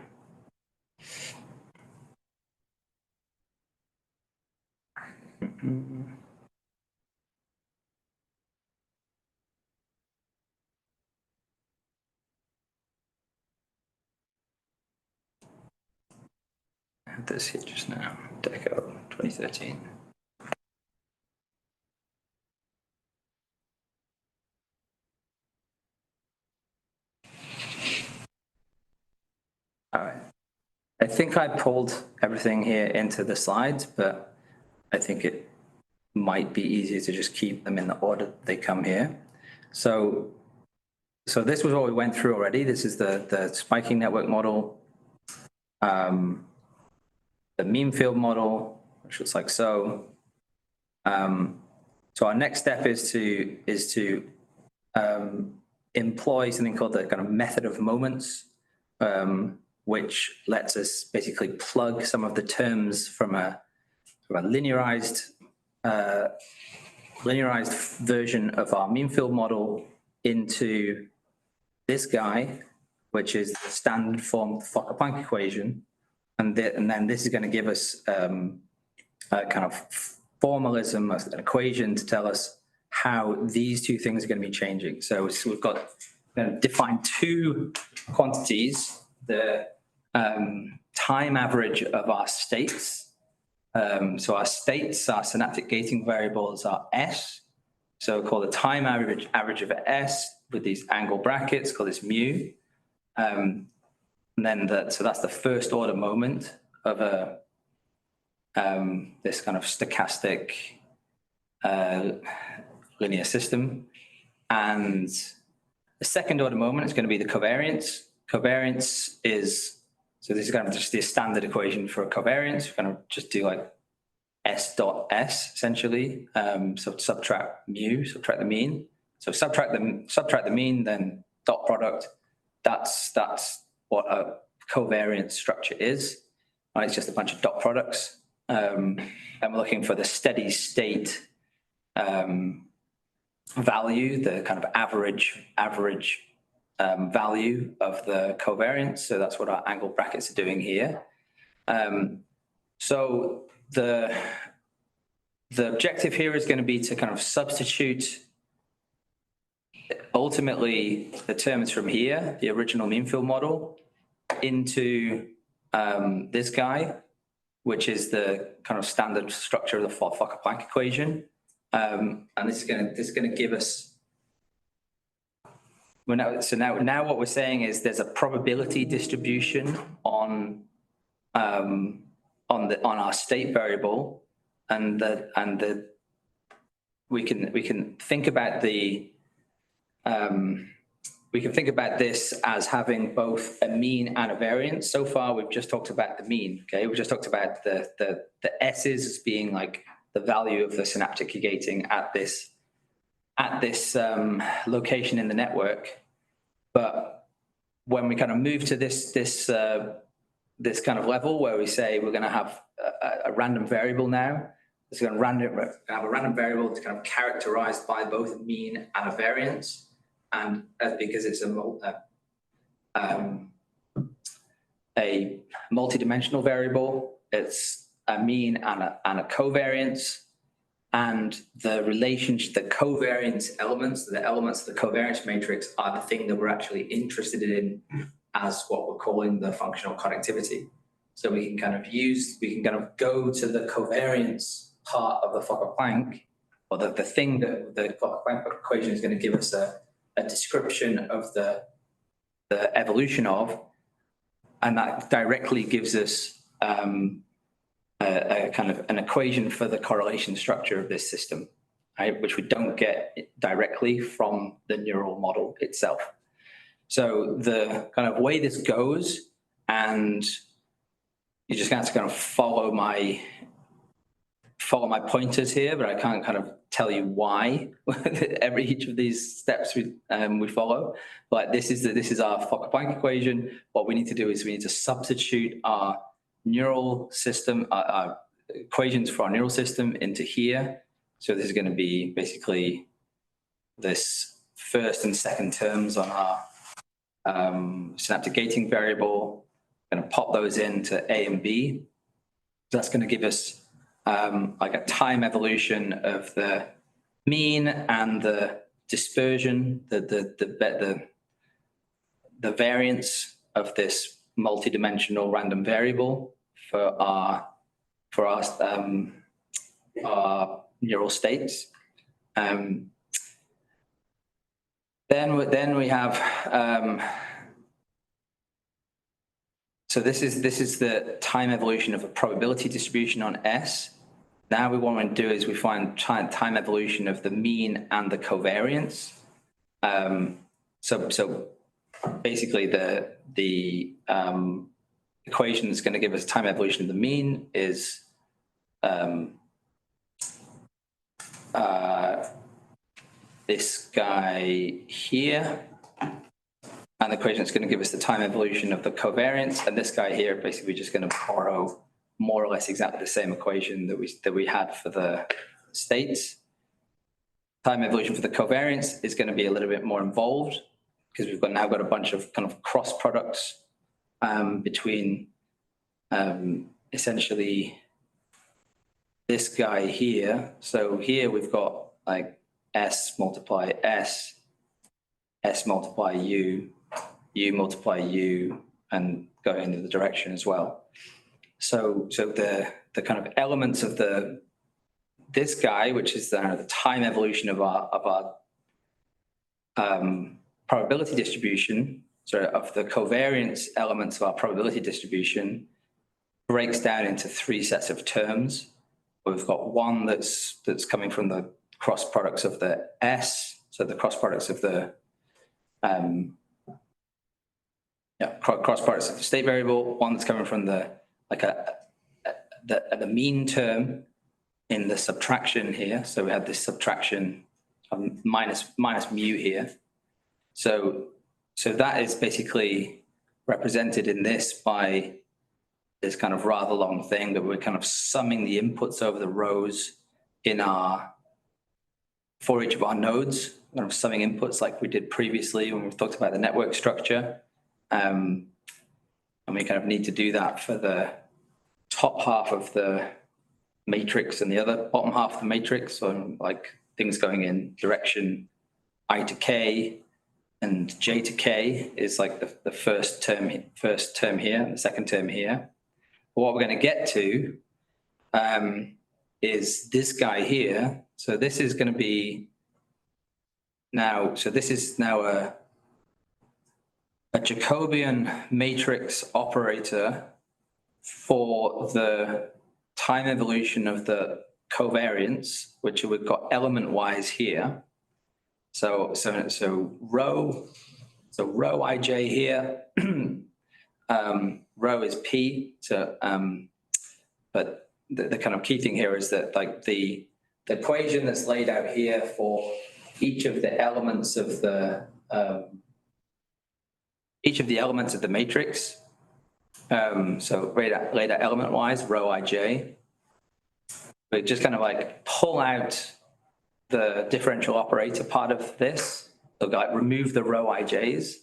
I had this here just now, Deco 2013. All right. I think I pulled everything here into the slides, but I think it might be easier to just keep them in the order they come here. So this was what we went through already. This is the spiking network model, the mean field model, which looks like so. So our next step is to employ something called the kind of method of moments, which lets us basically plug some of the terms from a linearized version of our mean field model into this guy, which is the standard form of the Fokker-Planck equation. And then this is going to give us a kind of formalism, an equation to tell us how these two things are going to be changing. So we've got defined two quantities, the time average of our states. So our states, our synaptic gating variables are S. So we'll call the time average of S with these angle brackets, call this mu. And then so that's the first order moment of this kind of stochastic linear system. And the second order moment is going to be the covariance. Covariance is, so this is kind of just the standard equation for a covariance. We're going to just do like S dot S essentially. So subtract mu, subtract the mean. So subtract the mean, then dot product. That's what a covariance structure is. Right? It's just a bunch of dot products. And we're looking for the steady state value, the kind of average value of the covariance. So that's what our angle brackets are doing here. So the objective here is going to be to kind of substitute ultimately the terms from here, the original mean field model, into this guy, which is the kind of standard structure of the Fokker-Planck equation. And this is going to give us, now what we're saying is there's a probability distribution on our state variable, and we can think about this as having both a mean and a variance. So far, we've just talked about the mean. Okay, we just talked about the S's as being like the value of the synaptic gating at this location in the network. But when we kind of move to this kind of level where we say we're going to have a random variable now, it's going to have a random variable that's kind of characterized by both a mean and a variance. And because it's a multi-dimensional variable, it's a mean and a covariance. And the relationship, the covariance elements, the elements of the covariance matrix are the thing that we're actually interested in as what we're calling the functional connectivity. So we can kind of go to the covariance part of the Fokker-Planck, or the thing that the Fokker-Planck equation is going to give us a description of the evolution of, and that directly gives us a kind of an equation for the correlation structure of this system, right? Which we don't get directly from the neural model itself. So the kind of way this goes, and you just have to kind of follow my pointers here, but I can't kind of tell you why each of these steps we follow. But this is our Fokker-Planck equation. What we need to do is we need to substitute our neural system, our equations for our neural system into here. So this is going to be basically this first and second terms on our synaptic gating variable. Going to pop those into A and B. That's going to give us like a time evolution of the mean and the dispersion, the variance of this multidimensional random variable for our neural states. Then we have so this is the time evolution of a probability distribution on S. Now what we want to do is we find time evolution of the mean and the covariance. So basically the equation that's going to give us time evolution of the mean is this guy here. And the equation that's going to give us the time evolution of the covariance. And this guy here, basically, we're just going to borrow more or less exactly the same equation that we had for the states. Time evolution for the covariance is going to be a little bit more involved because we've now got a bunch of kind of cross products between essentially this guy here. So here we've got like S multiply S, S multiply U, U multiply U, and go in the other direction as well. So the kind of elements of this guy, which is the time evolution of our probability distribution, so of the covariance elements of our probability distribution, breaks down into three sets of terms. We've got one that's coming from the cross products of the S, so the cross products of the cross products of the state variable. One that's coming from the mean term in the subtraction here. So we have this subtraction minus mu here. So that is basically represented in this by this kind of rather long thing that we're kind of summing the inputs over the rows for each of our nodes, kind of summing inputs like we did previously when we talked about the network structure. And we kind of need to do that for the top half of the matrix and the other bottom half of the matrix. So like things going in direction I to K and J to K is like the first term here, the second term here. But what we're going to get to is this guy here. So this is going to be now, so this is now a Jacobian matrix operator for the time evolution of the covariance, which we've got element-wise here. So rho ij here, rho is p. So but the kind of key thing here is that like the equation that's laid out here for each of the elements of the matrix. So laid out element-wise, rho ij. But just kind of like pull out the differential operator part of this. So like remove the rho ij's,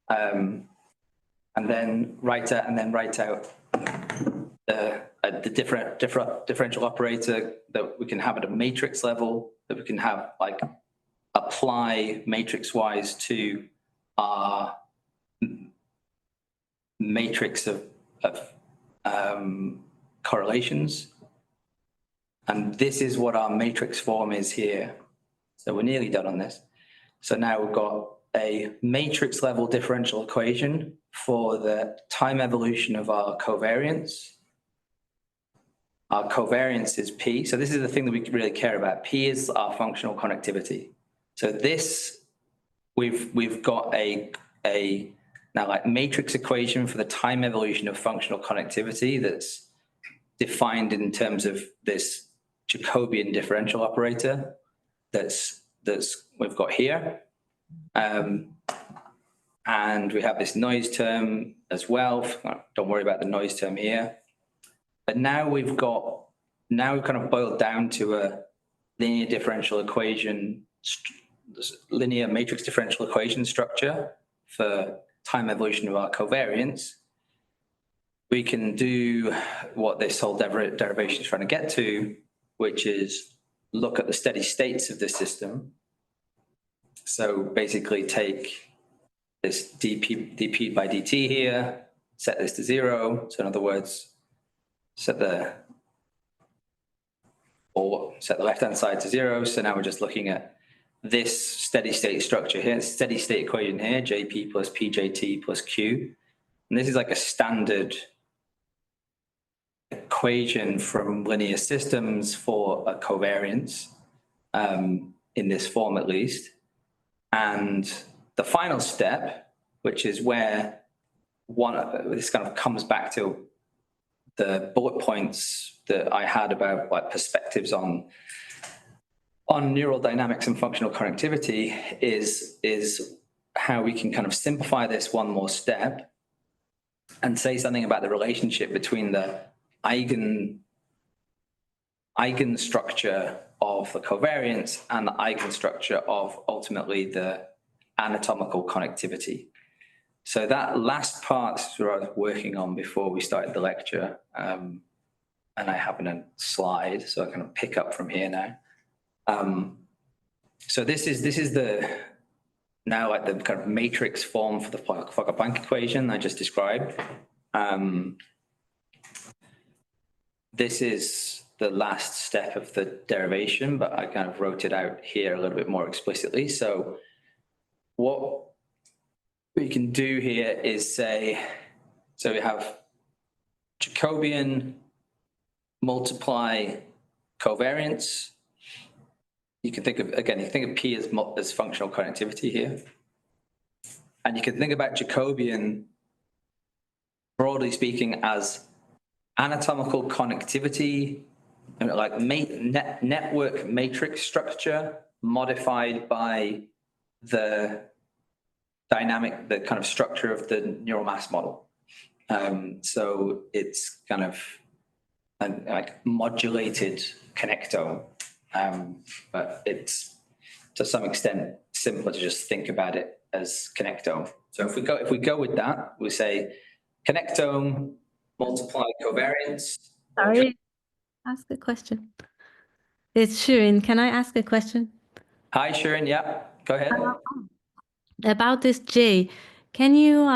and then write out the differential operator that we can have at a matrix level, that we can have like apply matrix-wise to our matrix of correlations. And this is what our matrix form is here. So we're nearly done on this. So now we've got a matrix level differential equation for the time evolution of our covariance. Our covariance is P. So this is the thing that we really care about. P is our functional connectivity. So this, we've got a now like matrix equation for the time evolution of functional connectivity that's defined in terms of this Jacobian differential operator that's we've got here. And we have this noise term as well. Don't worry about the noise term here. But now we've kind of boiled down to a linear matrix differential equation structure for time evolution of our covariance, we can do what this whole derivation is trying to get to, which is look at the steady states of the system. So basically take this dp by dt here, set this to 0. So in other words, set the left-hand side to 0. So now we're just looking at this steady state structure here, steady state equation here, jp plus pjt plus q. And this is like a standard equation from linear systems for a covariance, in this form at least. And the final step, which is where this kind of comes back to the bullet points that I had about like perspectives on neural dynamics and functional connectivity, is how we can kind of simplify this one more step and say something about the relationship between the eigenstructure of the covariance and the eigenstructure of ultimately the anatomical connectivity. So that last part is what I was working on before we started the lecture, and I have in a slide, so I can pick up from here now. So this is the now like the kind of matrix form for the Fokker-Planck equation I just described. This is the last step of the derivation, but I kind of wrote it out here a little bit more explicitly. So what we can do here is say, so we have Jacobian multiply covariance. You can think of, again, you can think of P as functional connectivity here. And you can think about Jacobian, broadly speaking, as anatomical connectivity, like network matrix structure modified by the dynamic, the kind of structure of the neural mass model. So it's kind of like modulated connectome, but it's to some extent simpler to just think about it as connectome. So if we go with that, we say connectome multiply covariance. Sorry, ask a question. It's Shirin. Can I ask a question? Hi, Shirin. Yeah, go ahead. About this J, can you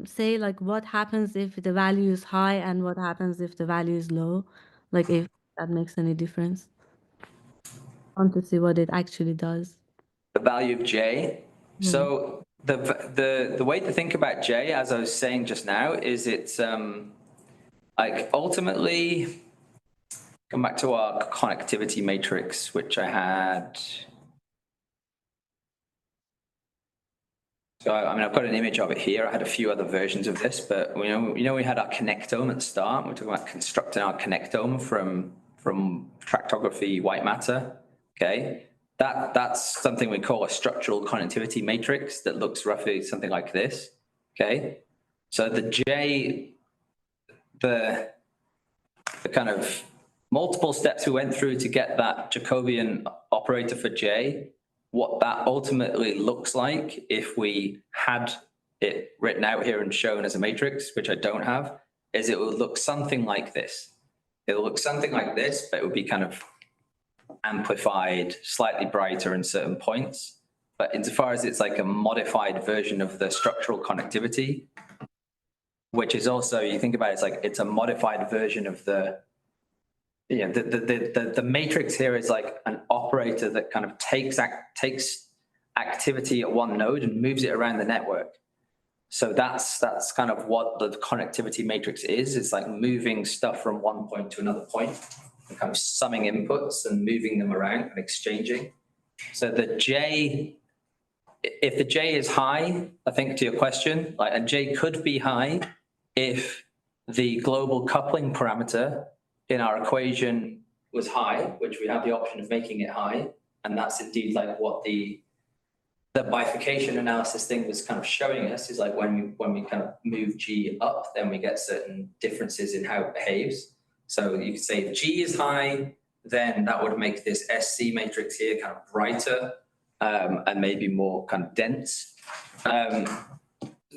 say like what happens if the value is high and what happens if the value is low? Like if that makes any difference? I want to see what it actually does. The value of J. So the way to think about J, as I was saying just now, is it's like ultimately, come back to our connectivity matrix, which I had. So I mean, I've got an image of it here. I had a few other versions of this, but we had our connectome at the start. We're talking about constructing our connectome from tractography white matter. Okay, that's something we call a structural connectivity matrix that looks roughly something like this. Okay, so the J, the kind of multiple steps we went through to get that Jacobian operator for J, what that ultimately looks like if we had it written out here and shown as a matrix, which I don't have, is it would look something like this. It will look something like this, but it would be kind of amplified, slightly brighter in certain points. But insofar as it's like a modified version of the structural connectivity, which is also, you think about it, it's a modified version of the matrix here is like an operator that kind of takes activity at one node and moves it around the network. So that's kind of what the connectivity matrix is. It's like moving stuff from one point to another point, and kind of summing inputs and moving them around and exchanging. So the J, if the J is high, I think to your question, like a J could be high if the global coupling parameter in our equation was high, which we have the option of making it high. And that's indeed like what the bifurcation analysis thing was kind of showing us, is like when we kind of move G up, then we get certain differences in how it behaves. So you could say if G is high, then that would make this SC matrix here kind of brighter and maybe more kind of dense.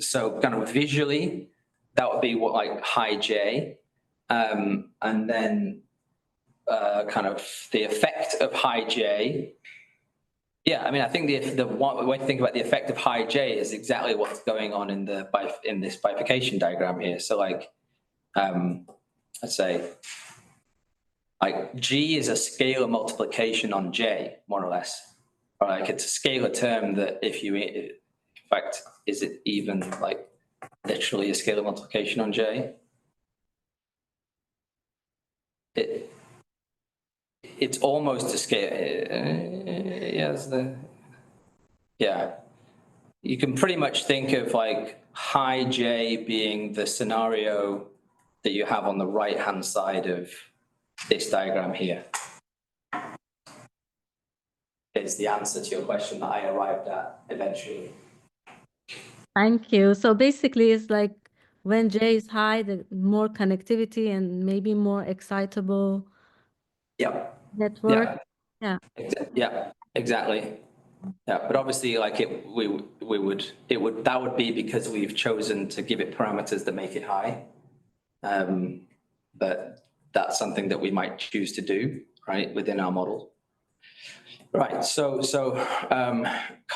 so kind of visually, that would be what like high J. And then kind of the effect of high J. Yeah, I mean, I think the one way to think about the effect of high J is exactly what's going on in this bifurcation diagram here. So like, let's say, like G is a scalar multiplication on J, more or less. Or like it's a scalar term that if you, in fact, is it even like literally a scalar multiplication on J? It's almost a scale. Yeah. You can pretty much think of like high J being the scenario that you have on the right-hand side of this diagram here. It's the answer to your question that I arrived at eventually. Thank you. So basically, it's like when J is high, the more connectivity and maybe more excitable Yeah. network. Yeah. Yeah, exactly. Yeah, but obviously, like that would be because we've chosen to give it parameters that make it high. But that's something that we might choose to do, right, within our model. Right, so kind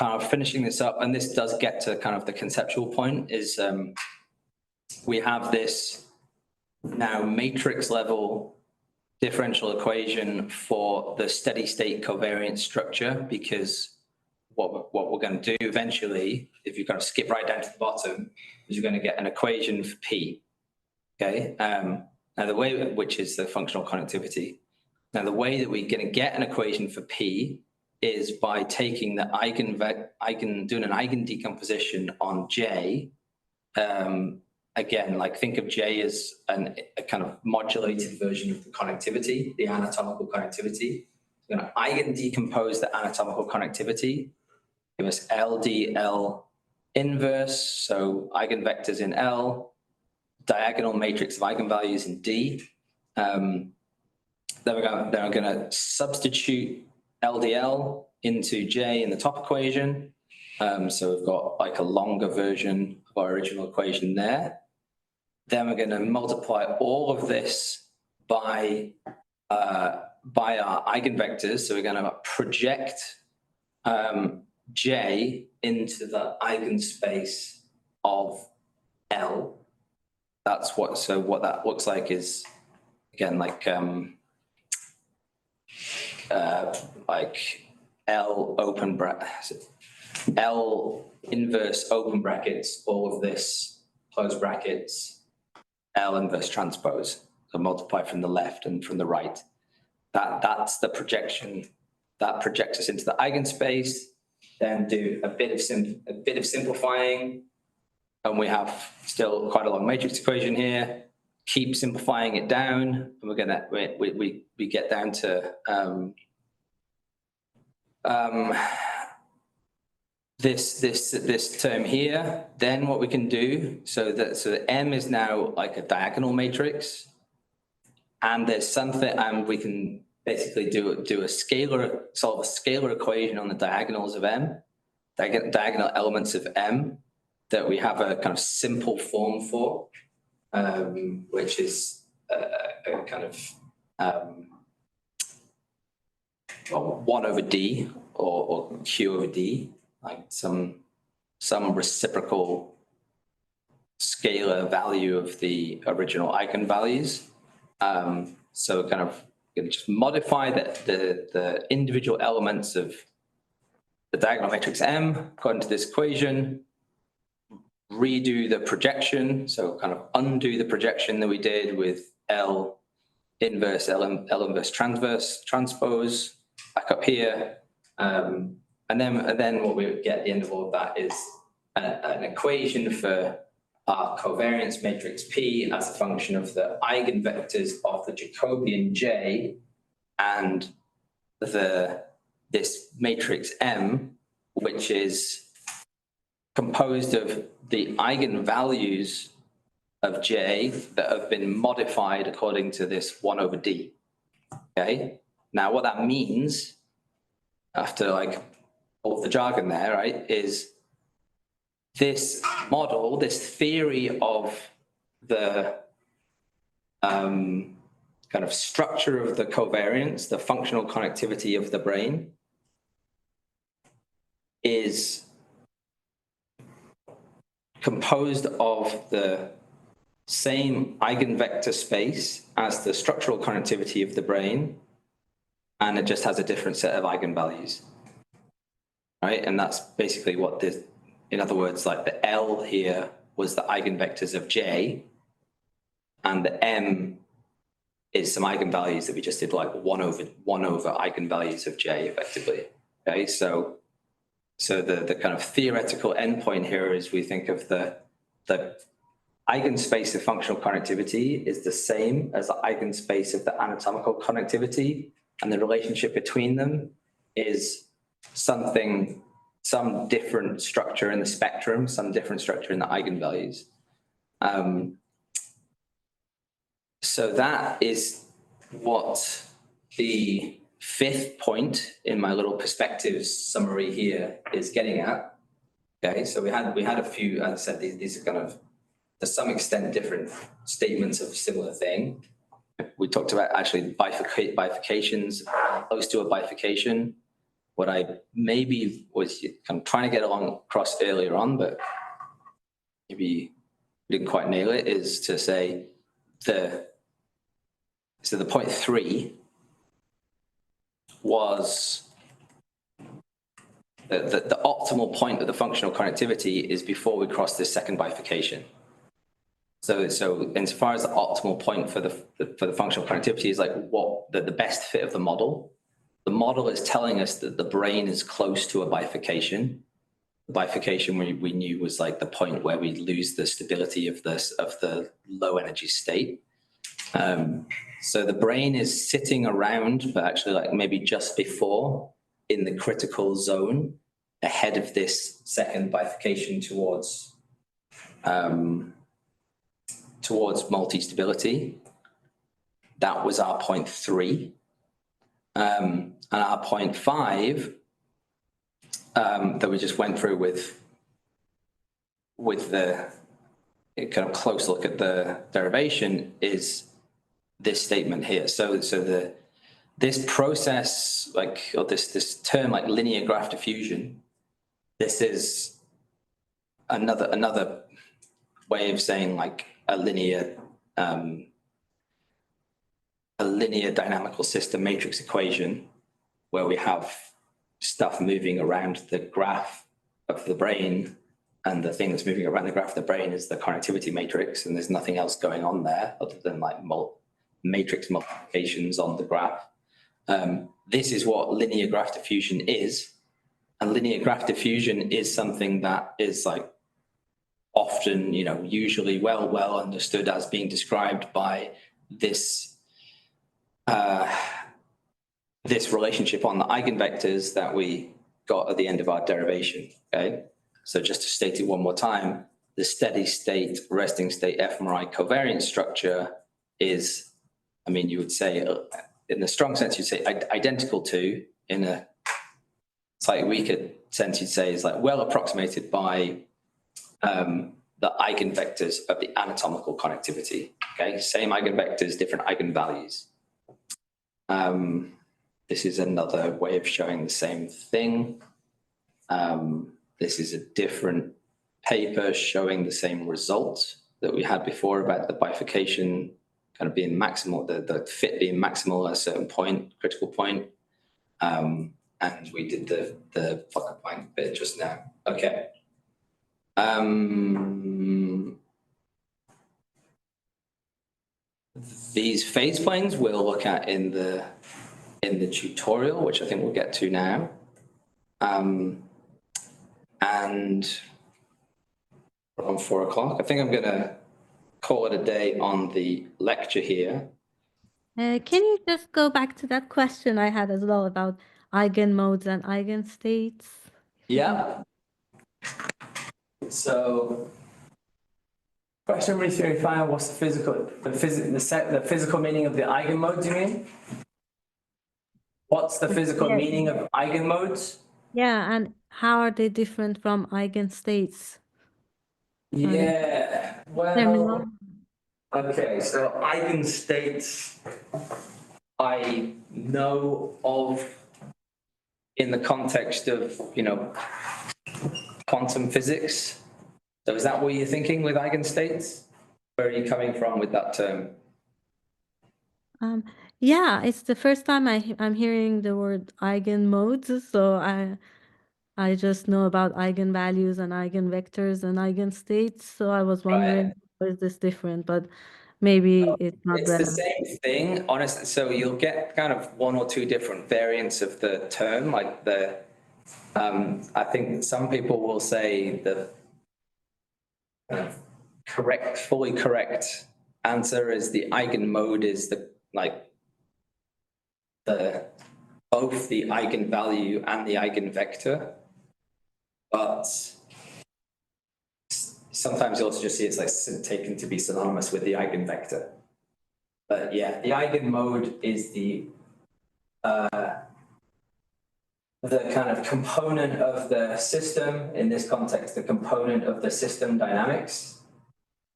of finishing this up, and this does get to kind of the conceptual point, is we have this now matrix level differential equation for the steady state covariance structure, because what we're going to do eventually, if you kind of skip right down to the bottom, is you're going to get an equation for P. Okay, now the way, which is the functional connectivity. Now the way that we're going to get an equation for P is by taking the doing an eigen decomposition on J. Again, like think of J as a kind of modulated version of the connectivity, the anatomical connectivity. We're going to eigen decompose the anatomical connectivity. Give us LDL inverse, so eigenvectors in L, diagonal matrix of eigenvalues in D. Then we're going to substitute LDL into J in the top equation. So we've got like a longer version of our original equation there. Then we're going to multiply all of this by our eigenvectors. So we're going to project J into the eigenspace of L. That's what that looks like is, again, like L open bracket, L inverse open brackets, all of this close brackets, L inverse transpose. So multiply from the left and from the right. That's the projection that projects us into the eigenspace. Then do a bit of simplifying, and we have still quite a long matrix equation here. Keep simplifying it down, and we're gonna we get down to this term here. Then what we can do, so M is now like a diagonal matrix, and there's something, and we can basically solve a scalar equation on the diagonals of M, diagonal elements of M, that we have a kind of simple form for, which is a kind of 1 over D or Q over D, like some reciprocal scalar value of the original eigenvalues. So kind of going to just modify the individual elements of the diagonal matrix M according to this equation, redo the projection, so kind of undo the projection that we did with L inverse transpose back up here, and then what we would get at the end of all of that is an equation for our covariance matrix P as a function of the eigenvectors of the Jacobian J and this matrix M, which is composed of the eigenvalues of J that have been modified according to this 1 over D. Okay. Now, what that means, after like all of the jargon there, right, is this model, this theory of the kind of structure of the covariance, the functional connectivity of the brain, is composed of the same eigenvector space as the structural connectivity of the brain, and it just has a different set of eigenvalues, right? And that's basically what this, in other words, like the L here was the eigenvectors of J, and the M is some eigenvalues that we just did like one over eigenvalues of J effectively, okay? So the kind of theoretical endpoint here is we think of the eigenspace of functional connectivity is the same as the eigenspace of the anatomical connectivity, and the relationship between them is some different structure in the spectrum, some different structure in the eigenvalues. So that is what the fifth point in my little perspectives summary here is getting at. Okay, so we had a few, as I said, these are kind of, to some extent, different statements of a similar thing. We talked about actually bifurcations, close to a bifurcation. What I maybe was kind of trying to get across earlier on, but maybe didn't quite nail it, is to say the point 3 was the optimal point of the functional connectivity is before we cross this second bifurcation. So insofar as the optimal point for the functional connectivity is like what the best fit of the model is telling us that the brain is close to a bifurcation. The bifurcation we knew was like the point where we lose the stability of the low energy state. So the brain is sitting around, but actually like maybe just before, in the critical zone, ahead of this second bifurcation towards multi-stability. That was our point 3. And our point 5 that we just went through with the kind of close look at the derivation is this statement here. So this process, like, or this term like linear graph diffusion, this is another way of saying like a linear dynamical system matrix equation, where we have stuff moving around the graph of the brain, and the thing that's moving around the graph of the brain is the connectivity matrix, and there's nothing else going on there other than like matrix multiplications on the graph. This is what linear graph diffusion is, and linear graph diffusion is something that is like often, usually well understood as being described by this this relationship on the eigenvectors that we got at the end of our derivation, okay? So just to state it one more time, the steady state, resting state fMRI covariance structure is, you would say, in the strong sense, you'd say identical to, in a slightly weaker sense, you'd say is like well approximated by the eigenvectors of the anatomical connectivity, okay? Same eigenvectors, different eigenvalues. This is another way of showing the same thing. This is a different paper showing the same result that we had before about the bifurcation kind of being maximal, the fit being maximal at a certain point, critical point. And we did the focal point bit just now. Okay. These phase planes we'll look at in the tutorial, which I think we'll get to now. And around 4 o'clock, I think I'm gonna call it a day on the lecture here. Can you just go back to that question I had as well about eigenmodes and eigenstates? Yeah. So, question number 35, what's the physical meaning of the eigenmodes, you mean? What's the physical meaning of eigenmodes? Yeah, and how are they different from eigenstates? Yeah, well, Terminal. okay, so eigenstates I know of in the context of, quantum physics. So is that what you're thinking with eigenstates? Where are you coming from with that term? Yeah, it's the first time I'm hearing the word eigenmodes, so I just know about eigenvalues and eigenvectors and eigenstates, so I was Right. wondering, how is this different? But maybe it's not It's the relevant. same thing, honestly. So you'll get kind of one or two different variants of the term, like I think some people will say the kind of fully correct answer is the eigenmode is the both the eigenvalue and the eigenvector. But sometimes you also just see it's like taken to be synonymous with the eigenvector. But yeah, the eigenmode is the kind of component of the system, in this context, the component of the system dynamics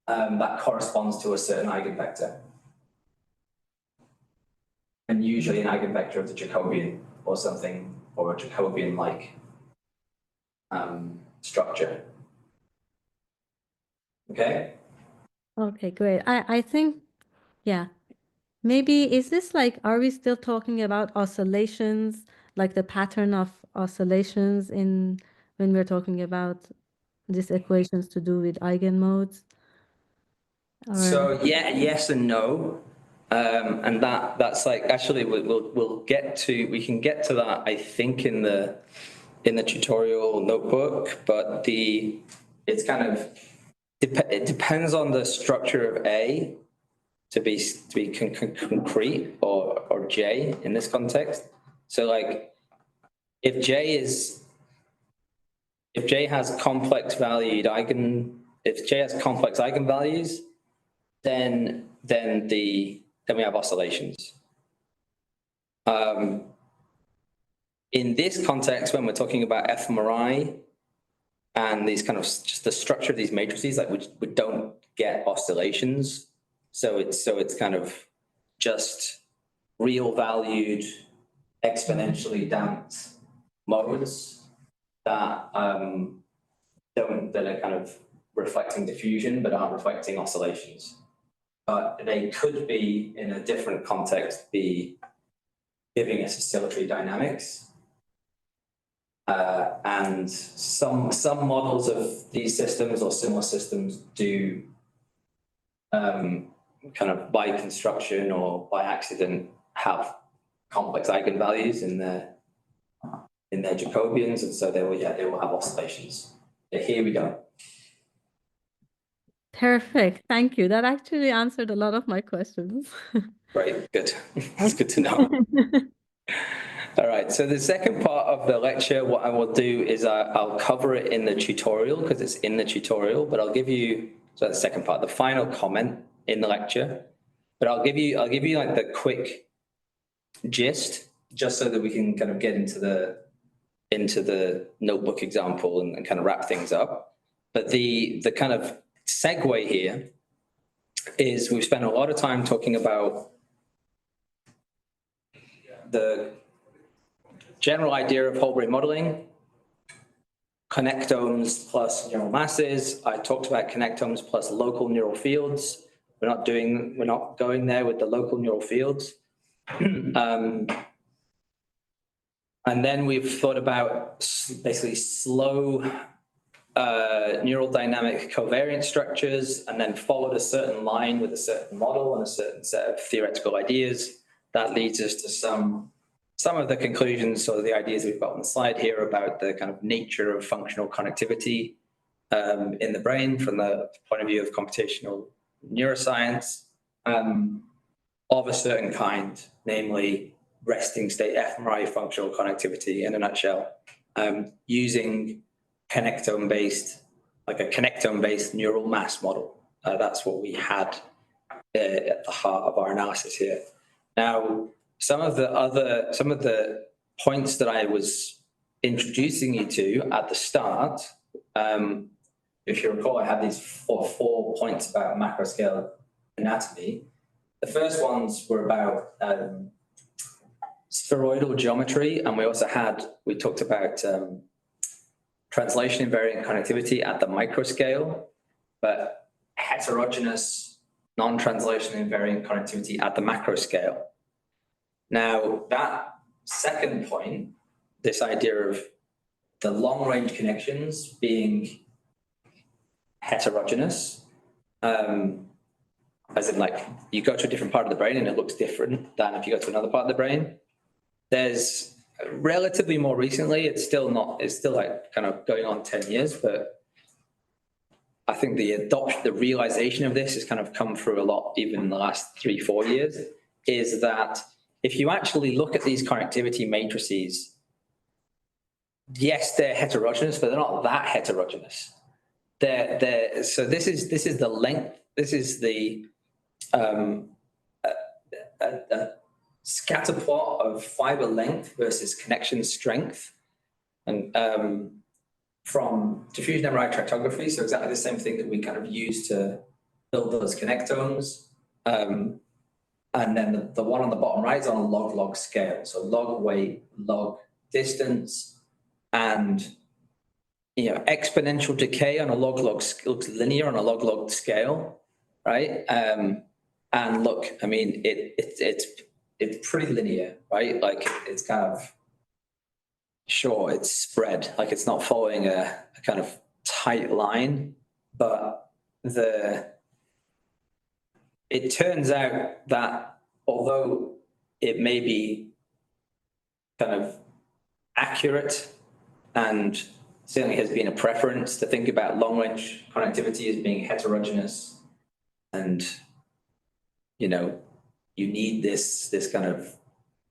that corresponds to a certain eigenvector. And usually an eigenvector of the Jacobian or something, or a Jacobian-like structure. Okay? Okay, great. I think, yeah, maybe is this like, are we still talking about oscillations, like the pattern of oscillations in when we're talking about these equations to do with eigenmodes? Or So yeah, yes and no. And that's like actually we can get to that I think in the tutorial notebook, but it's kind of it depends on the structure of A to be concrete or J in this context. So like if J has complex eigenvalues, then we have oscillations. In this context, when we're talking about fMRI and these kind of just the structure of these matrices, like we don't get oscillations. So it's kind of just real valued, exponentially damped modes that are kind of reflecting diffusion but aren't reflecting oscillations. But they could be in a different context be giving us oscillatory dynamics. And some models of these systems or similar systems do kind of by construction or by accident have complex eigenvalues in their Jacobians, and so they will have oscillations. Here we go. perfect. Thank you. That actually answered a lot of my questions. Right, good. That's good to know. All right, so the second part of the lecture, what I will do is I'll cover it in the tutorial because it's in the tutorial, but I'll give you, so that's the second part, the final comment in the lecture, but I'll give you like the quick gist, just so that we can kind of get into the notebook example and kind of wrap things up. But the kind of segue here is we've spent a lot of time talking about the general idea of whole brain modeling, connectomes plus neural masses. I talked about connectomes plus local neural fields. We're not going there with the local neural fields. And then we've thought about basically slow neural dynamic covariant structures, and then followed a certain line with a certain model and a certain set of theoretical ideas. That leads us to some of the conclusions or the ideas we've got on the slide here about the kind of nature of functional connectivity in the brain from the point of view of computational neuroscience of a certain kind, namely resting state fMRI functional connectivity in a nutshell, using connectome-based neural mass model. That's what we had at the heart of our analysis here. Now, some of the points that I was introducing you to at the start, if you recall, I had these four points about macro scale anatomy. The first ones were about spheroidal geometry, and we talked about translation invariant connectivity at the micro scale, but heterogeneous non-translation invariant connectivity at the macro scale. Now, that second point, this idea of the long-range connections being heterogeneous, as in like you go to a different part of the brain and it looks different than if you go to another part of the brain. There's relatively more recently, it's still like kind of going on 10 years, but I think the realization of this has kind of come through a lot even in the last 3-4 years, is that if you actually look at these connectivity matrices, yes, they're heterogeneous, but they're not that heterogeneous. So this is the length, this is the scatter plot of fiber length versus connection strength, and from diffusion MRI tractography, so exactly the same thing that we kind of use to build those connectomes. And then the one on the bottom right is on a log-log scale, so log weight, log distance, and exponential decay on a log-log looks linear on a log-log scale, right? And look, I mean, it's pretty linear, right? Like it's kind of, sure, it's spread, like it's not following a kind of tight line, but it turns out that although it may be kind of accurate, and certainly has been a preference to think about long-range connectivity as being heterogeneous, and you need this kind of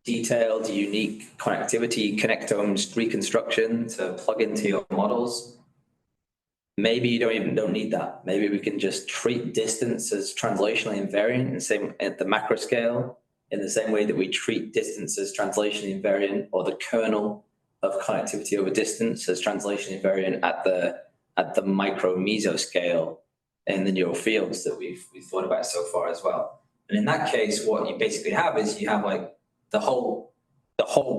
detailed, unique connectivity, connectomes reconstruction to plug into your models. Maybe you don't need that. Maybe we can just treat distance as translationally invariant, and same at the macro scale, in the same way that we treat distance as translationally invariant, or the kernel of connectivity over distance as translationally invariant at the micro meso scale in the neural fields that we've thought about so far as well. And in that case, what you basically have is you have like the whole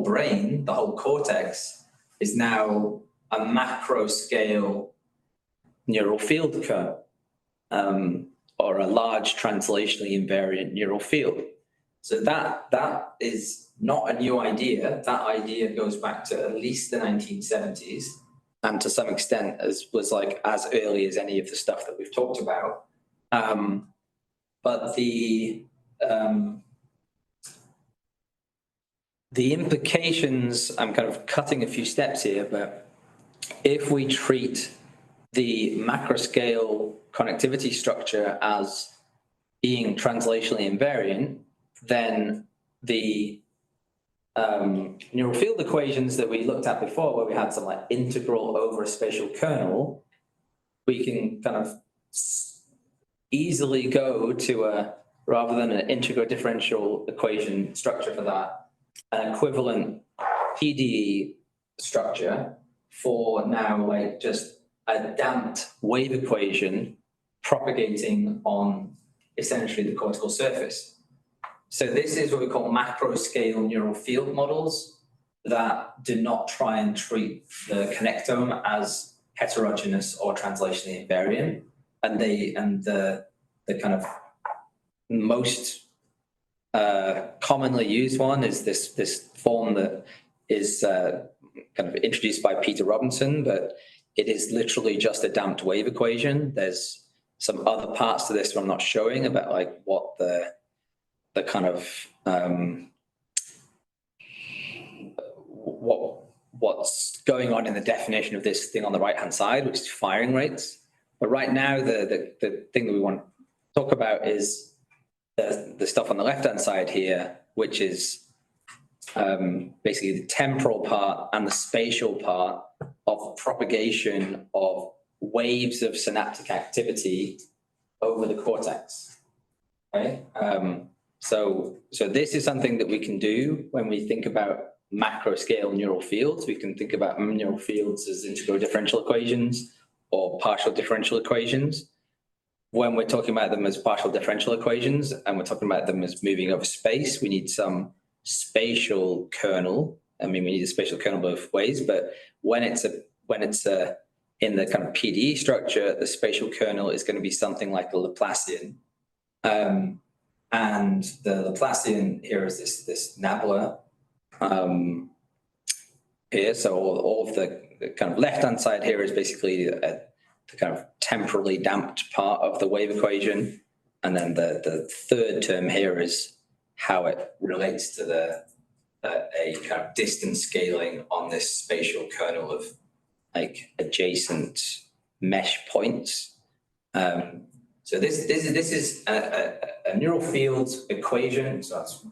brain, the whole cortex is now a macro scale neural field kernel, or a large translationally invariant neural field. So that is not a new idea. That idea goes back to at least the 1970s, and to some extent was like as early as any of the stuff that we've talked about. But the implications, I'm kind of cutting a few steps here, but if we treat the macro scale connectivity structure as being translationally invariant, then the neural field equations that we looked at before, where we had some like integral over a spatial kernel, we can kind of easily go to rather than an integral differential equation structure for that, an equivalent PDE structure for now like just a damped wave equation propagating on essentially the cortical surface. So this is what we call macro scale neural field models that do not try and treat the connectome as heterogeneous or translationally invariant. And the kind of most commonly used one is this form that is kind of introduced by Peter Robinson, but it is literally just a damped wave equation. There's some other parts to this that I'm not showing about like what the kind of what's going on in the definition of this thing on the right hand side, which is firing rates. But right now, the thing that we want to talk about is the stuff on the left hand side here, which is basically the temporal part and the spatial part of propagation of waves of synaptic activity over the cortex. Okay. So this is something that we can do when we think about macro scale neural fields. We can think about neural fields as integral differential equations, or partial differential equations. When we're talking about them as partial differential equations and we're talking about them as moving over space, we need some spatial kernel. I mean, we need a spatial kernel both ways, but when it's in the kind of PDE structure, the spatial kernel is going to be something like the Laplacian. And the Laplacian here is this nabla here. So all of the kind of left-hand side here is basically the kind of temporally damped part of the wave equation. And then the third term here is how it relates to a kind of distance scaling on this spatial kernel of like adjacent mesh points. So this is a neural field equation. So that's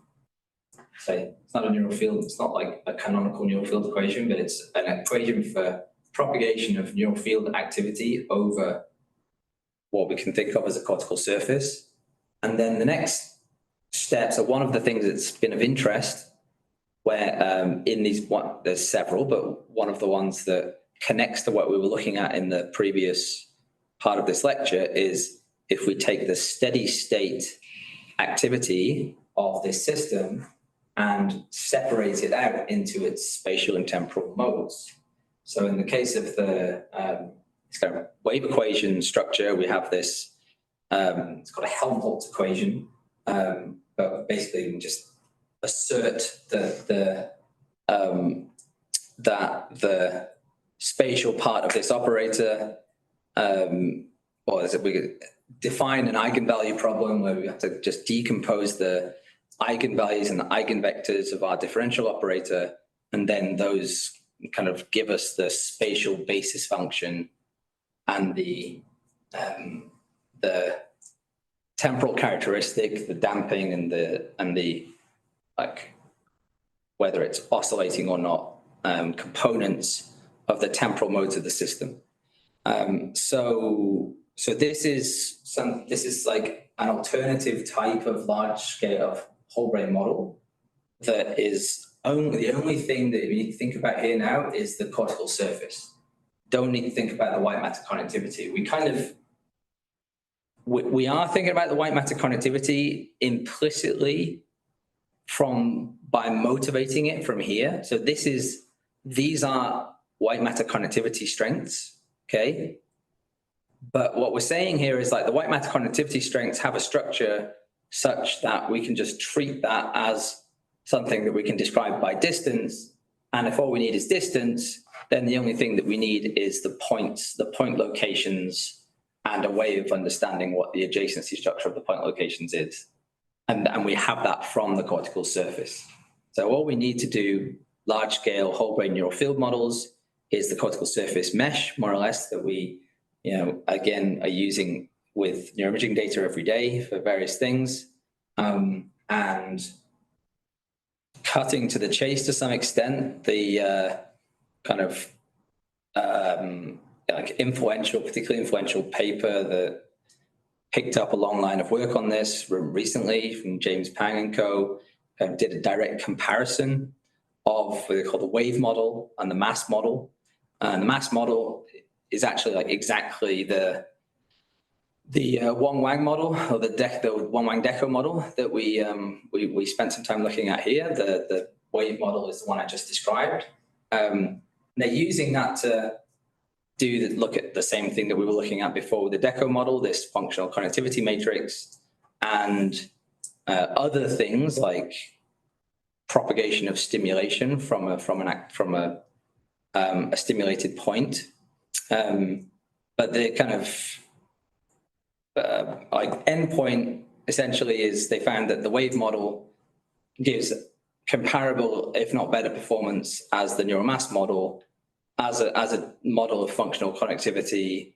it's not a neural field. It's not like a canonical neural field equation, but it's an equation for propagation of neural field activity over what we can think of as a cortical surface. And then the next step, so one of the things that's been of interest where in these, there's several, but one of the ones that connects to what we were looking at in the previous part of this lecture is if we take the steady state activity of this system and separate it out into its spatial and temporal modes. So in the case of the this kind of wave equation structure, we have this, it's called a Helmholtz equation, but basically we can just assert that the spatial part of this operator, or is it, we could define an eigenvalue problem where we have to just decompose the eigenvalues and the eigenvectors of our differential operator, and then those kind of give us the spatial basis function and the temporal characteristic, the damping and the like whether it's oscillating or not, components of the temporal modes of the system. So this is like an alternative type of large scale whole brain model that is the only thing that we need to think about here now is the cortical surface. Don't need to think about the white matter connectivity. We are thinking about the white matter connectivity implicitly by motivating it from here. So these are white matter connectivity strengths, okay? But what we're saying here is like the white matter connectivity strengths have a structure such that we can just treat that as something that we can describe by distance. And if all we need is distance, then the only thing that we need is the point locations and a way of understanding what the adjacency structure of the point locations is. And we have that from the cortical surface. So all we need to do large scale whole brain neural field models is the cortical surface mesh, more or less, that we, again, are using with neuroimaging data every day for various things. And cutting to the chase to some extent, the kind of like particularly influential paper that picked up a long line of work on this recently from James Pang and co. Did a direct comparison of what they call the wave model and the mass model. And the mass model is actually like exactly the Wang-Wang model, or the Wang-Wang-Deco model that we spent some time looking at here. The wave model is the one I just described. They're using that to look at the same thing that we were looking at before with the Deco model, this functional connectivity matrix, and other things like propagation of stimulation from a stimulated point. But the kind of like endpoint essentially is they found that the wave model gives comparable, if not better, performance as the neuromass model, as a model of functional connectivity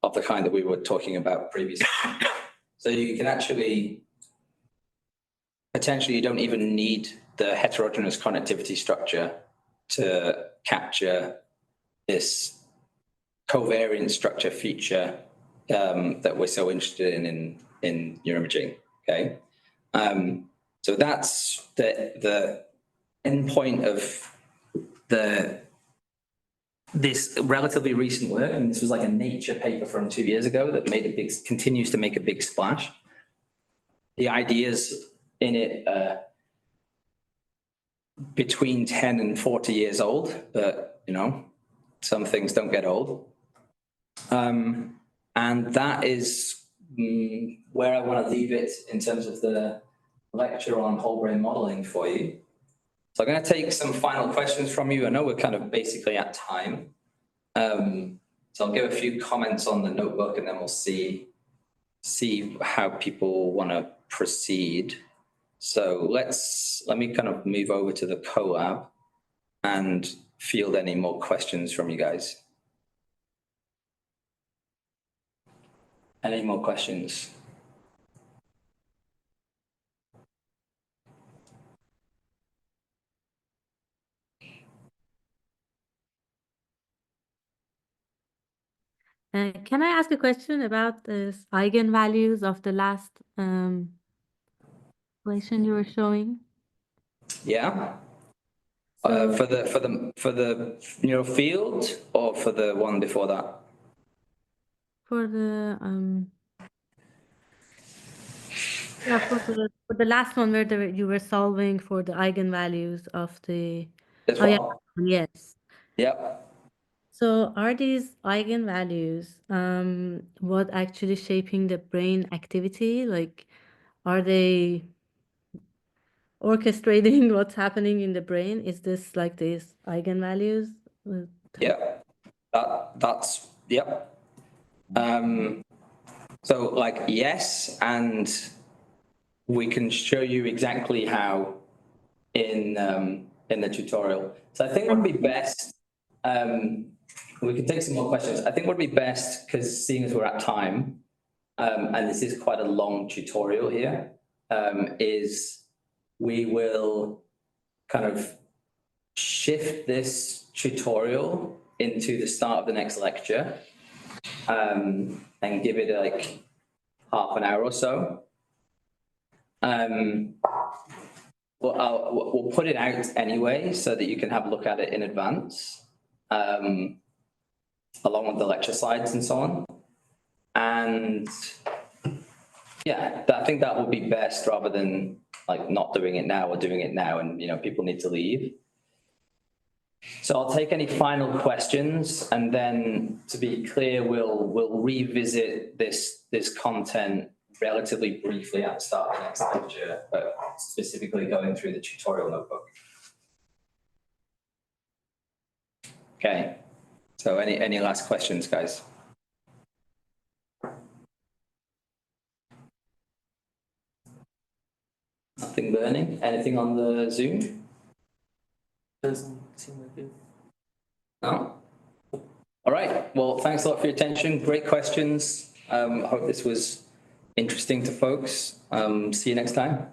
of the kind that we were talking about previously. So you can actually, potentially you don't even need the heterogeneous connectivity structure to capture this covariant structure feature that we're so interested in neuroimaging, okay? So that's the endpoint of the this relatively recent work, and this was like a Nature paper from 2 years ago that continues to make a big splash. The ideas in it between 10 and 40 years old, but some things don't get old. And that is where I want to leave it in terms of the lecture on whole brain modeling for you. So I'm going to take some final questions from you. I know we're kind of basically at time. So I'll give a few comments on the notebook and then we'll see how people want to proceed. So let me kind of move over to the collab and field any more questions from you guys. Any more questions? Can I ask a question about the eigenvalues of the last equation you were showing? Yeah. So For the neural field or for the one before that? for the yeah, for the last one where you were solving for the eigenvalues of the This oh one? yeah, yes. Yep. So are these eigenvalues what actually shaping the brain activity? Like, are they orchestrating what's happening in the brain? Is this like these eigenvalues? Yeah. That's yep. So like yes, and we can show you exactly how in the tutorial. So I think what would be best, we can take some more questions. I think what would be best, because seeing as we're at time, and this is quite a long tutorial here, is we will kind of shift this tutorial into the start of the next lecture, and give it like half an hour or so. We'll put it out anyway so that you can have a look at it in advance, along with the lecture slides and so on. And yeah, I think that would be best rather than like not doing it now or doing it now and people need to leave. So I'll take any final questions, and then to be clear, we'll revisit this content relatively briefly at the start of the next lecture, but specifically going through the tutorial notebook. Okay, so any last questions, guys? Nothing burning? Anything on the Zoom? Doesn't seem like it. No? All right, well, thanks a lot for your attention. Great questions. I hope this was interesting to folks. See you next time.